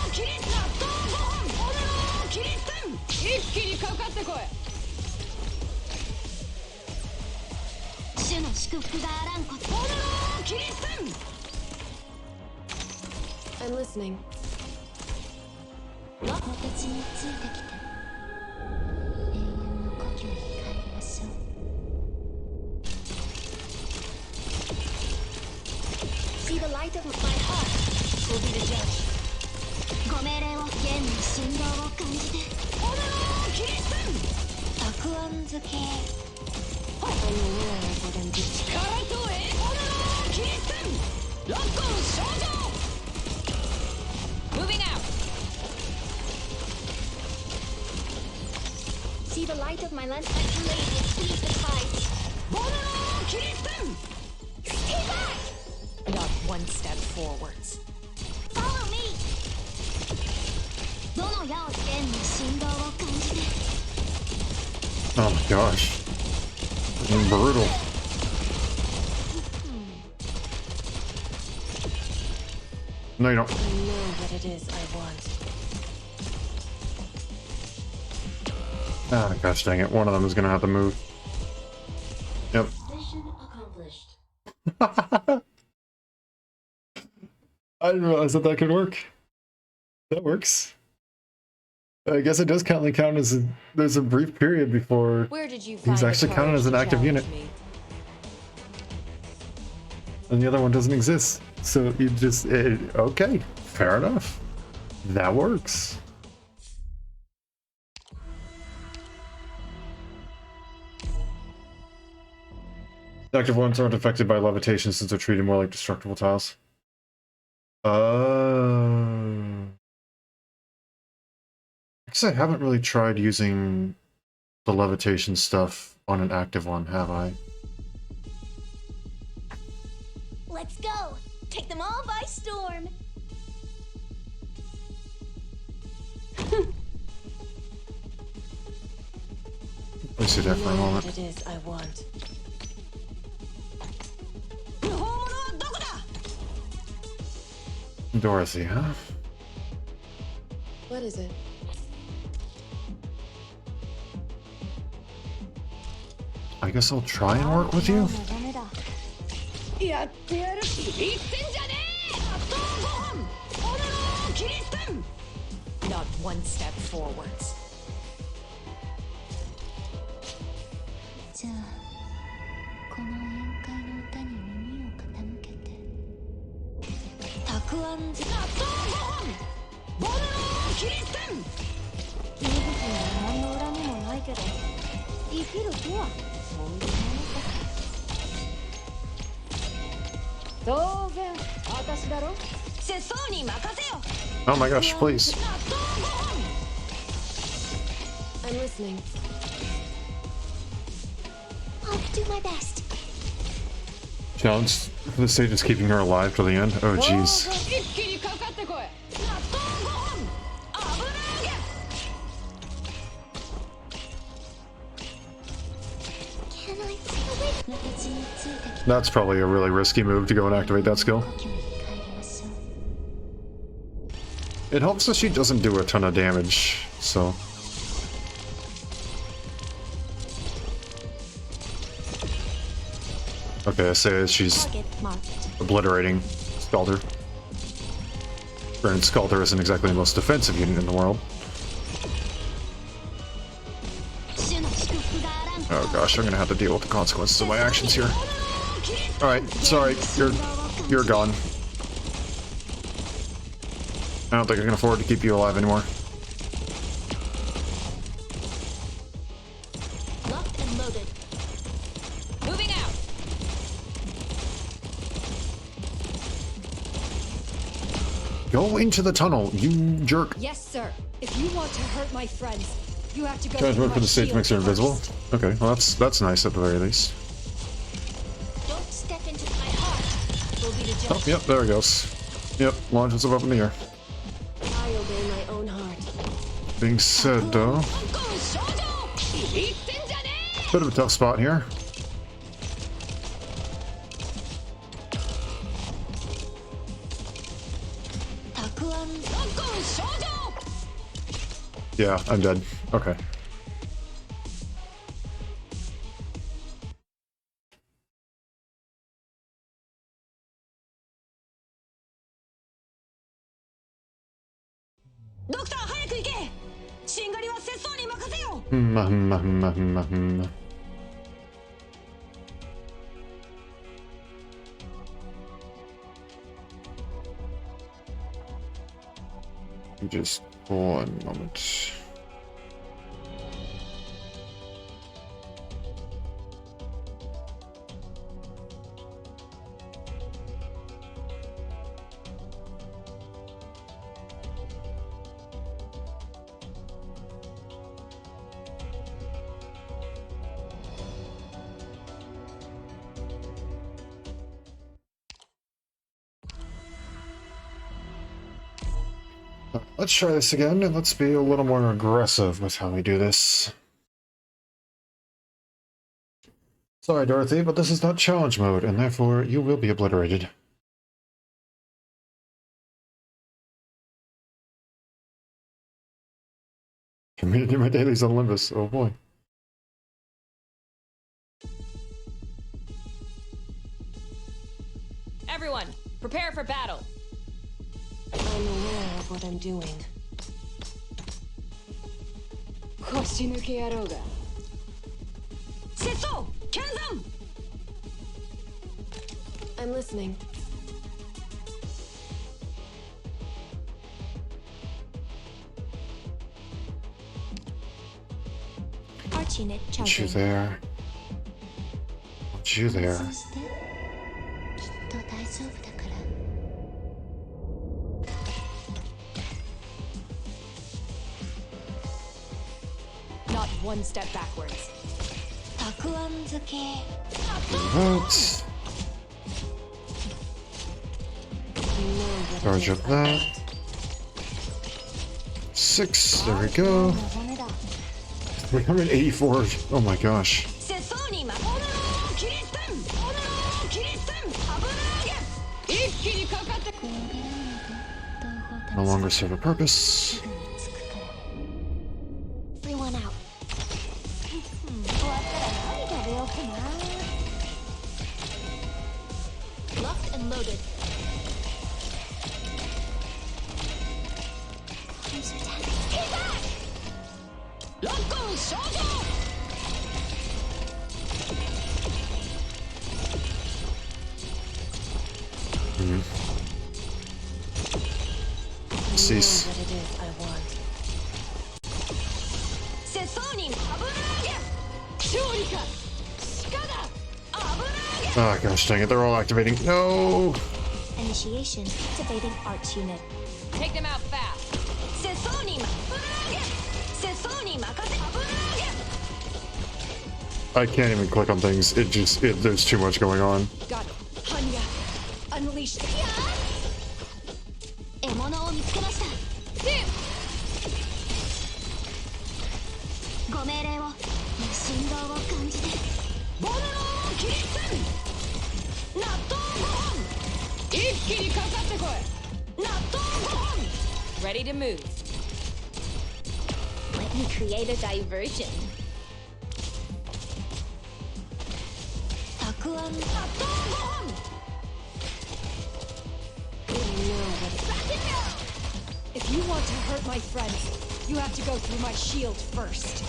ーキリスト納豆ご飯ボネローキリスト一気にかかってこい 主の祝福があらんこと。ボネローキリスト I'm listening. 私についてきて。永遠の故郷に帰りましょう。See the light of my heart will be the judge. ご命令を現に振動を感じて。ボネローキリストたくあん漬け。 I'm aware of what I'm doing. 力と栄光ボネローキリストロックオン症状 Moving out See the light of my lantern and lady squeeze the tides. ボネローキリスト Stay back! Not one step forwards. Follow me! どの矢を現に振動を感じて。 Oh my gosh. Brutal. No, you don't. I know what it is I want. Ah, gosh dang it. One of them is gonna have to move. Yep. Mission accomplished. I didn't realize that that could work. That works. I guess it does only count as there's a brief period before Where did you find he's actually counted as an active unit, and the other one doesn't exist. So you just okay, fair enough. That works. Active ones aren't affected by levitation since they're treated more like destructible tiles. I guess I haven't really tried using the levitation stuff on an active one, have I? Let's go! Take them all by storm! Let me see that for a I know moment. what it is I want. 不法者はどこだ Dorothy, huh? What is it? I guess I'll try and work with you? ダメだ。やってやる言ってんじゃねえ納豆ご飯ボネローキリスト Not one step forwards. じゃあ、この宴会の歌に耳を傾けて。たくあん漬け。納豆ご飯ボネローキリスト息吹には何の恨みもないけど、生きるとはそういうものか。当然私だろ節操に任せよ Oh my gosh, please. 納豆ご飯 I'm listening. I'll do my best. Challenge the stage is keeping her alive till the end. Oh jeez. 一気にかかってこい納豆ご飯危ない Can I feel it? 私についてきて。 That's probably a really risky move to go and activate that skill. 故郷に帰りましょう。 It helps that she doesn't do a ton of damage, so. Okay, I say as she's Target marked. obliterating Scalder. Granted, Scalder isn't exactly the most defensive unit in the world. Oh gosh, I'm gonna have to deal with the consequences of my actions here. Alright, sorry, you're gone. I don't think I can afford to keep you alive anymore. Locked and loaded. Moving out. Go into the tunnel, you jerk. Yes, sir. If you want to hurt my friends, you have to go Trying to through work my for the stage shield makes her invisible. first. Okay, well that's nice at the very least. Don't step into my heart. Will be the judge. Oh, yep, there it goes. Yep, launches up in the air. I obey my own heart. Being said, though, bit of a tough spot here. Yeah, I'm dead. Okay. Doctor, 早く行け。しんがりは節操に任せよ。Just one moment. Let's try this again, and let's be a little more aggressive with how we do this. Sorry, Dorothy, but this is not challenge mode, and therefore you will be obliterated. I'm gonna do my dailies on Olympus. Oh boy. Everyone, prepare for battle. I'm aware of what I'm doing. 腰抜け野郎が。節操、剣山。I'm listening. Arch unit Want you charging. there. Want you there. そうしてきっと大丈夫だから。Not one step backwards. たくあん漬け。 That. You know what Charge it up is. that. 6. There we go. 骨だ。 384. Oh my gosh. 節操に任せろ。キリステン。キリステン。危ない。一気にかかって。こう出られないで。 No longer serve a purpose. つくから。Everyone out. 終わったら何食べようかな。Locked and loaded. Times are down. ロックオン少女。 Cease. What it is I want. 節操に危ない。勝利か。鹿だ。危ない。 Oh gosh dang it, they're all activating. No! Initiation. Activating arch unit. Take them out fast. 節操に節操に任せ。危ない。 I can't even click on things. There's too much going on. Got it. Hanya, unleash the 獲物を見つけました。ご命令を。振動を感じて。ボルローキリステン。納豆ご飯。一気にかかってこい。納豆ご飯。Ready to move. Let me create a diversion. たくくあん If you want to hurt my friends, you have to go through my shield first.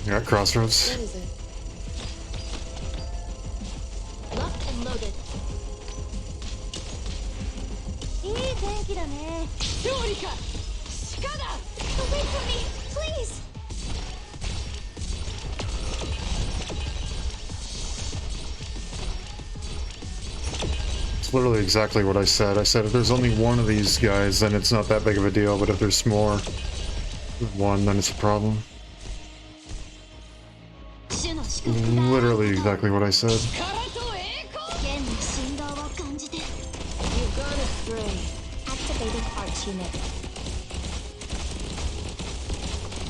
You got crossroads. What is it? Locked and loaded. いい天気だね。勝利か鹿だ Wait for me, please. It's literally exactly what I said. I said if there's only one of these guys, then it's not that big of a deal, but if there's more than one, then it's a problem. 主の祝福だ。 Literally exactly what I said. 力と栄光剣の振動を感じて。 You've gone astray. Activating arch unit.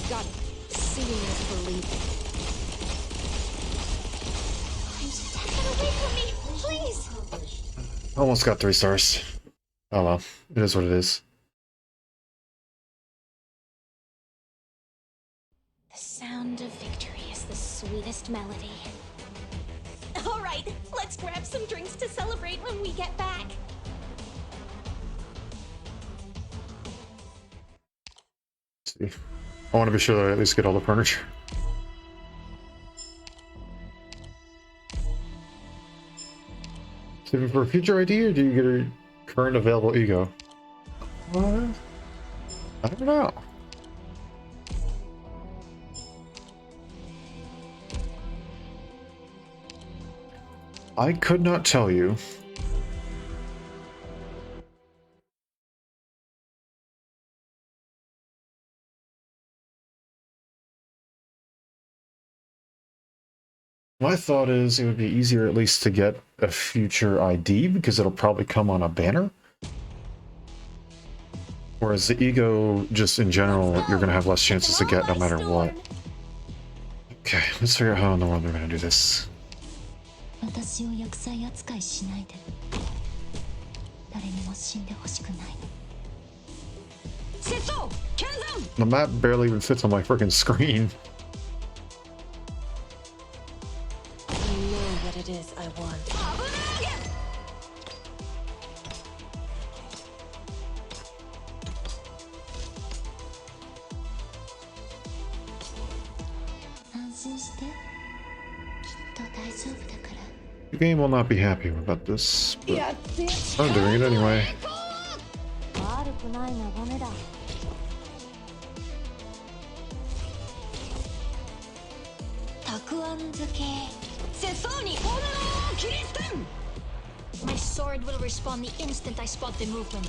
Got it. Seeing is believing. Please, get away from me, please. Almost got 3 stars. Oh well, it is what it is. The sound of victory is the sweetest melody. All right, let's grab some drinks to celebrate when we get back. Let's see. I want to be sure that I at least get all the furniture. Saving for a future ID, or do you get a current available ego? What? I don't know. I could not tell you. My thought is it would be easier at least to get a future ID because it'll probably come on a banner. Whereas the ego, just in general, you're going to have less chances to get no matter what. Okay, let's figure out how in the world we're going to do this. 私を厄災扱いしないで。誰にも死んでほしくないの。 Setsu! Kenzan! The map barely even fits on my freaking screen. I know what it is I want. 危ない 安心して。きっと大丈夫だから。 The game will not be happy about this, but やって I'm doing it anyway. 悪くない眺めだ。たくあん漬け。世相に炎を切り捨てん My sword will respawn the instant I spot the movement.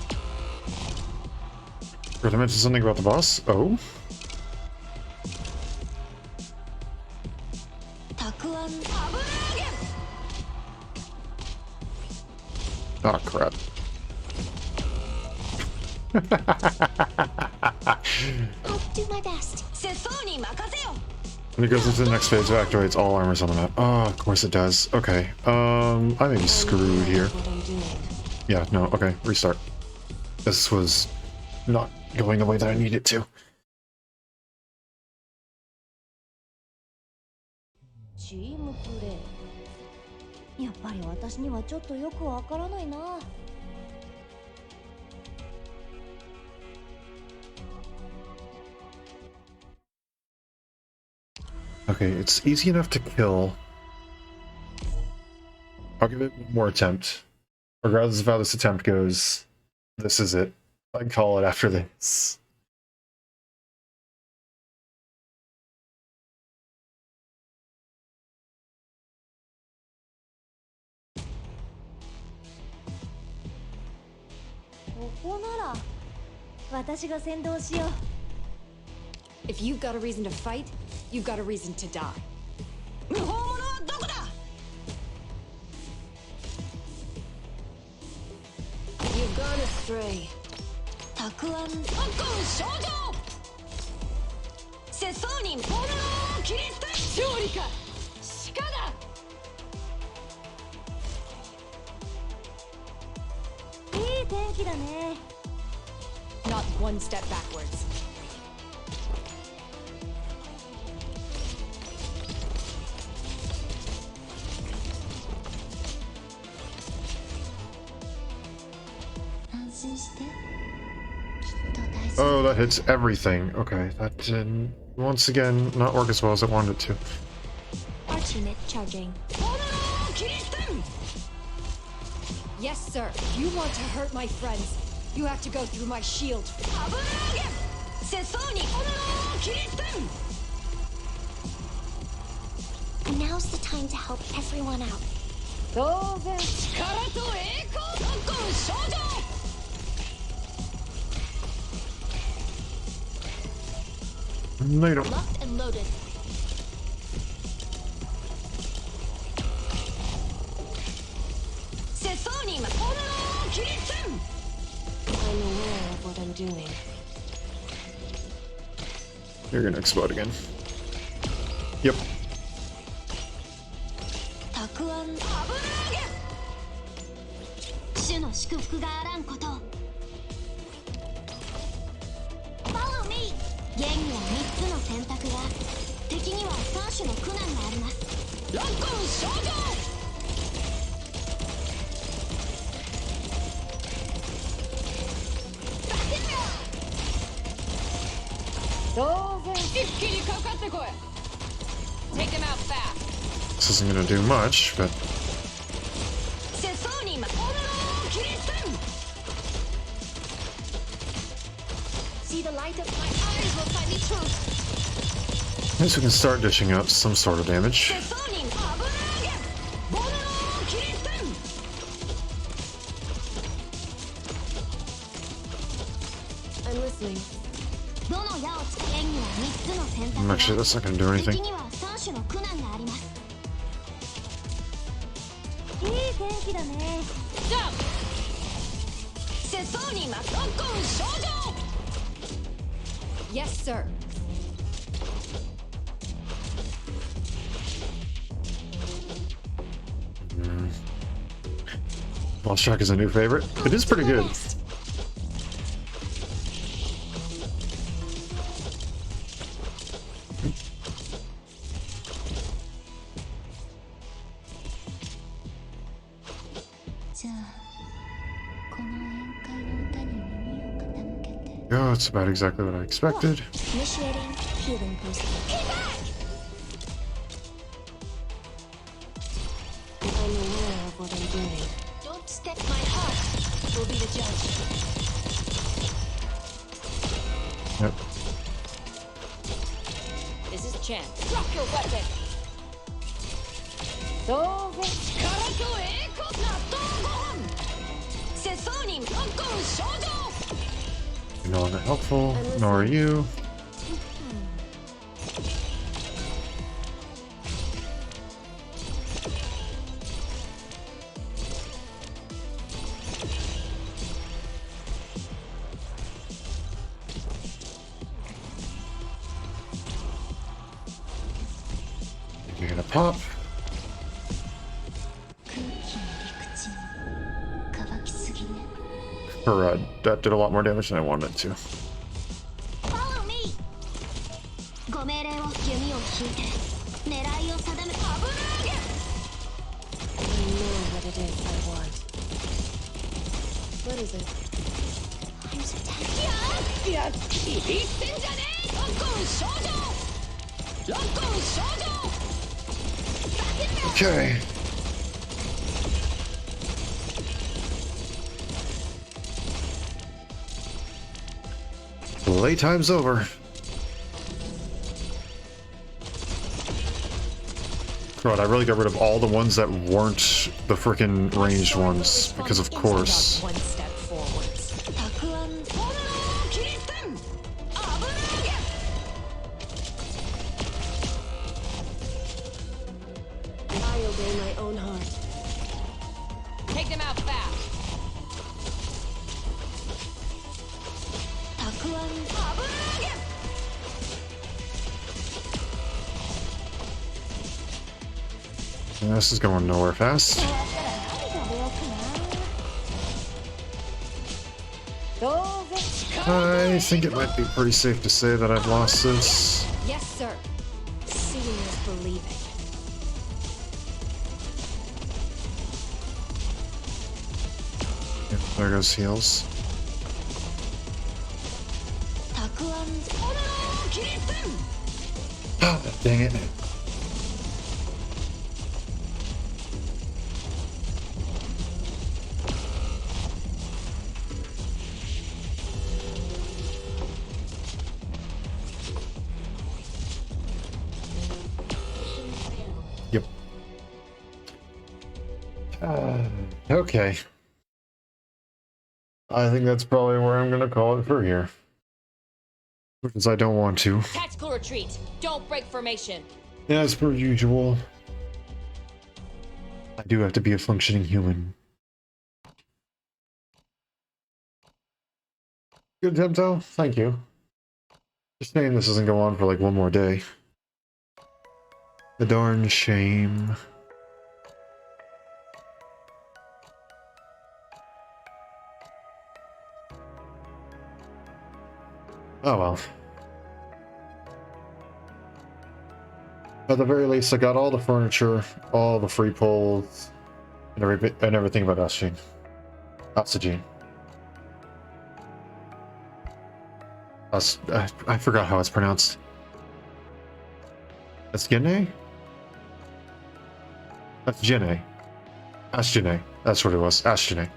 Did I mention something about the boss? Oh? たくあん。 Oh, crap. I'll do my best. 世相に任せよ When it goes into the next phase, it activates all armors on the map. Oh, of course it does. Okay. I may be screwed here. What I'm doing. Yeah, no, okay. Restart. This was not going the way that I needed it to. チームプレイ。やっぱり私にはちょっとよくわからないな。Okay, it's easy enough to kill. I'll give it one more attempt. Regardless of how this attempt goes, this is it. I call it after this. If you've got a reason to fight, you've got a reason to die. 無法者はどこだ You've gone astray. たくあん。特攻少女世相に炎を切り捨て勝利か鹿だ いい天気だね。 Not one step backwards. 心して。きっと大丈 Oh, 夫。 that hits everything. Okay, that did once again not work as well as I wanted it to. Arch unit charging. Yes, sir. If you want to hurt my friends, you have to go through my shield. Now's the time to help everyone out. 当然力と栄光特攻少女 No, you don't. Locked and loaded. I'm aware of what I'm doing. You're gonna explode again. Yep. たくあん主の祝福があらんこと。 Follow me! ゲームは3つの選択が、敵には3種の苦難があります。ロックン少女 当然一気にかかってこい Take them out fast This isn't gonna do much, but セソーニマオノロキリスタン See the light of my eyes will find me true. at least we can start dishing out some sort of damage. セソーニマ危ないオノロキリスタン I'm listening. どの矢を使えには3つの選択 Actually, が that's not gonna do 敵 anything. には3種の苦難があります。いい天気だね。ジャンプセソーニマロックン少女 Yes, sir. Lost Track is a new favorite. It is pretty good. Oh, it's about exactly what I expected. Initiating healing post. I'm aware of what I'm doing. Don't step my heart. Will be the judge. Yep. This is chance. Drop your weapon. 当然力と栄光納豆ご飯セソーニンロックン少女 You're not helpful, nor are you. You're gonna pop. 空気の陸地に乾きすぎね。 Or, that did a lot more damage than I wanted it to. Follow me. ご命令を弓を引いて狙いを定め。危ない I know what it is I want. What is it? I'm so tired. いや言ってんじゃねえロックン少女ロックン少女 Okay. Playtime's over. God, I really got rid of all the ones that weren't the frickin' ranged ones, because of course. One step forwards. たくあんオノロキリスタン危ない I obey my own heart. Take them out fast. たくあん危ない This is going nowhere fast. 終わったら何食べようかな。当然 I think it might be pretty safe to say that I've lost this. Yes, sir. Seeing is believing. Yep, there goes heals. Ah, dang it. Yep. Okay. I think that's probably where I'm gonna call it for here. Because I don't want to. Tactical retreat. Don't break formation. As per usual. I do have to be a functioning human. Good, Temto. Thank you. Just saying this doesn't go on for like one more day. The darn shame. Oh well. At the very least, I got all the furniture, all the free pulls, and everything about Oxygen. Oxygen. I forgot how it's pronounced. Asgene? Asgene. Asgene. That's what it was. Asgene.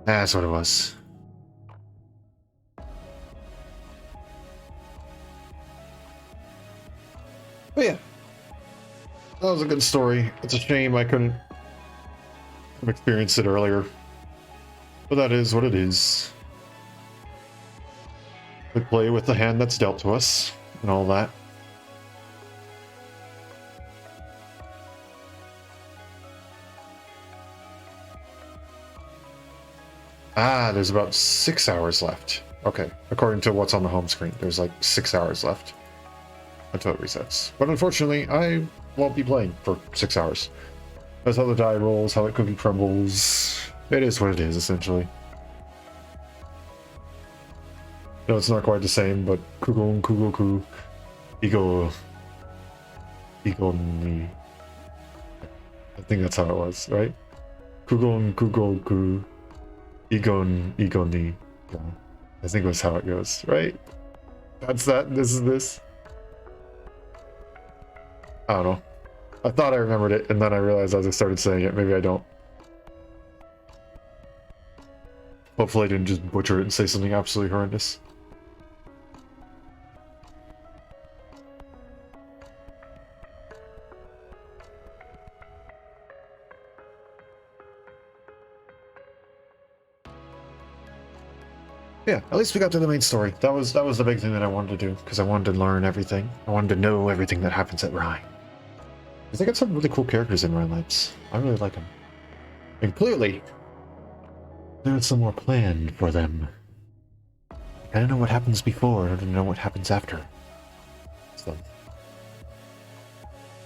That's what it was. But yeah. That was a good story. It's a shame I couldn't have experienced it earlier. But that is what it is. We play with the hand that's dealt to us, and all that. Ah, there's about 6 hours left. Okay, according to what's on the home screen, there's like 6 hours left until it resets. But unfortunately, I won't be playing for 6 hours. That's how the die rolls, how the cookie crumbles. It is what it is, essentially. No, it's not quite the same, but Kugon Kugoku Ego me. I think that's how it was, right? Kugon Kugoku Igoni. Yeah, I think that's how it goes, right? That's that. This is this. I don't know. I thought I remembered it, and then I realized as I started saying it, maybe I don't. Hopefully I didn't just butcher it and say something absolutely horrendous. Yeah, at least we got to the main story. That was the big thing that I wanted to do, because I wanted to learn everything. I wanted to know everything that happens at Rhine. Because they got some really cool characters in Arknights. I really like them. And clearly, there's some more planned for them. I don't know what happens before, I don't know what happens after. So,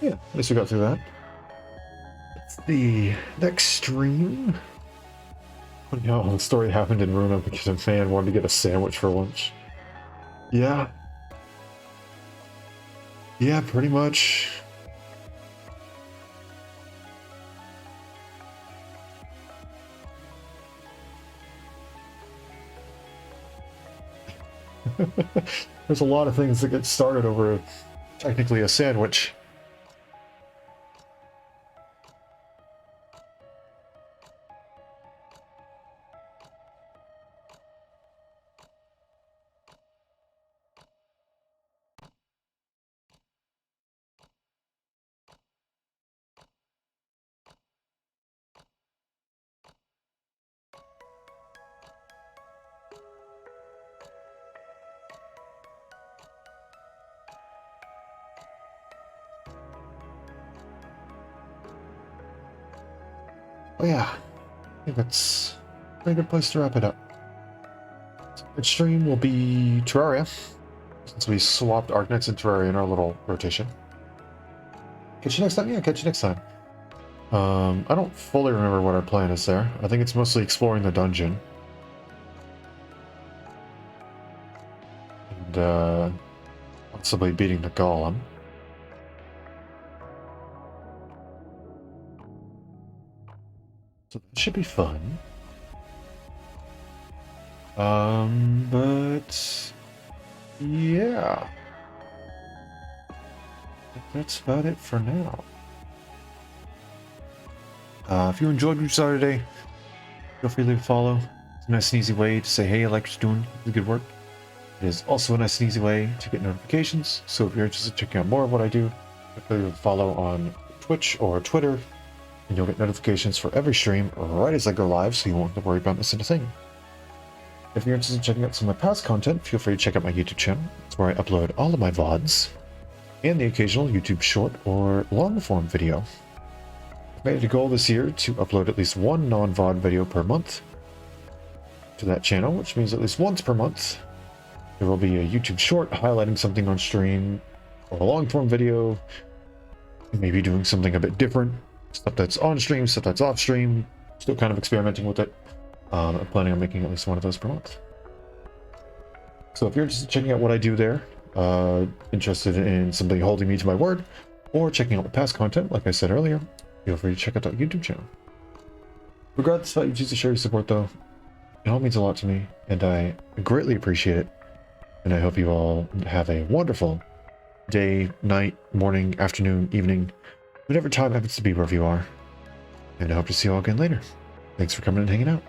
yeah, at least we got through that. It's the next stream. Funny how the story happened in Runa because a man wanted to get a sandwich for lunch. Yeah. Yeah, pretty much. There's a lot of things that get started over technically a sandwich. Oh yeah, I think that's a very good place to wrap it up. Next stream will be Terraria, since we swapped Arknights and Terraria in our little rotation. Catch you next time? Yeah, catch you next time. I don't fully remember what our plan is there. I think it's mostly exploring the dungeon. And, possibly beating the golem. So that should be fun. But yeah, that's about it for now. If you enjoyed what you saw today, feel free to leave a follow. It's a nice and easy way to say, hey, I like what you're doing, it's good work. It is also a nice and easy way to get notifications, so if you're interested in checking out more of what I do, feel free to follow on Twitch or Twitter, and you'll get notifications for every stream right as I go live, so you won't have to worry about missing a thing. If you're interested in checking out some of my past content, feel free to check out my YouTube channel. It's where I upload all of my VODs, and the occasional YouTube short or long form video. I've made it a goal this year to upload at least one non-VOD video per month to that channel, which means at least once per month there will be a YouTube short highlighting something on stream, or a long form video, maybe doing something a bit different, stuff that's on stream, stuff that's off stream, still kind of experimenting with it. I'm planning on making at least one of those per month. So if you're interested in checking out what I do there, interested in somebody holding me to my word, or checking out my past content, like I said earlier, feel free to check out that YouTube channel. Regardless of how you choose to share your support though, it all means a lot to me, and I greatly appreciate it. And I hope you all have a wonderful day, night, morning, afternoon, evening, whatever time happens to be wherever you are. And I hope to see you all again later. Thanks for coming and hanging out.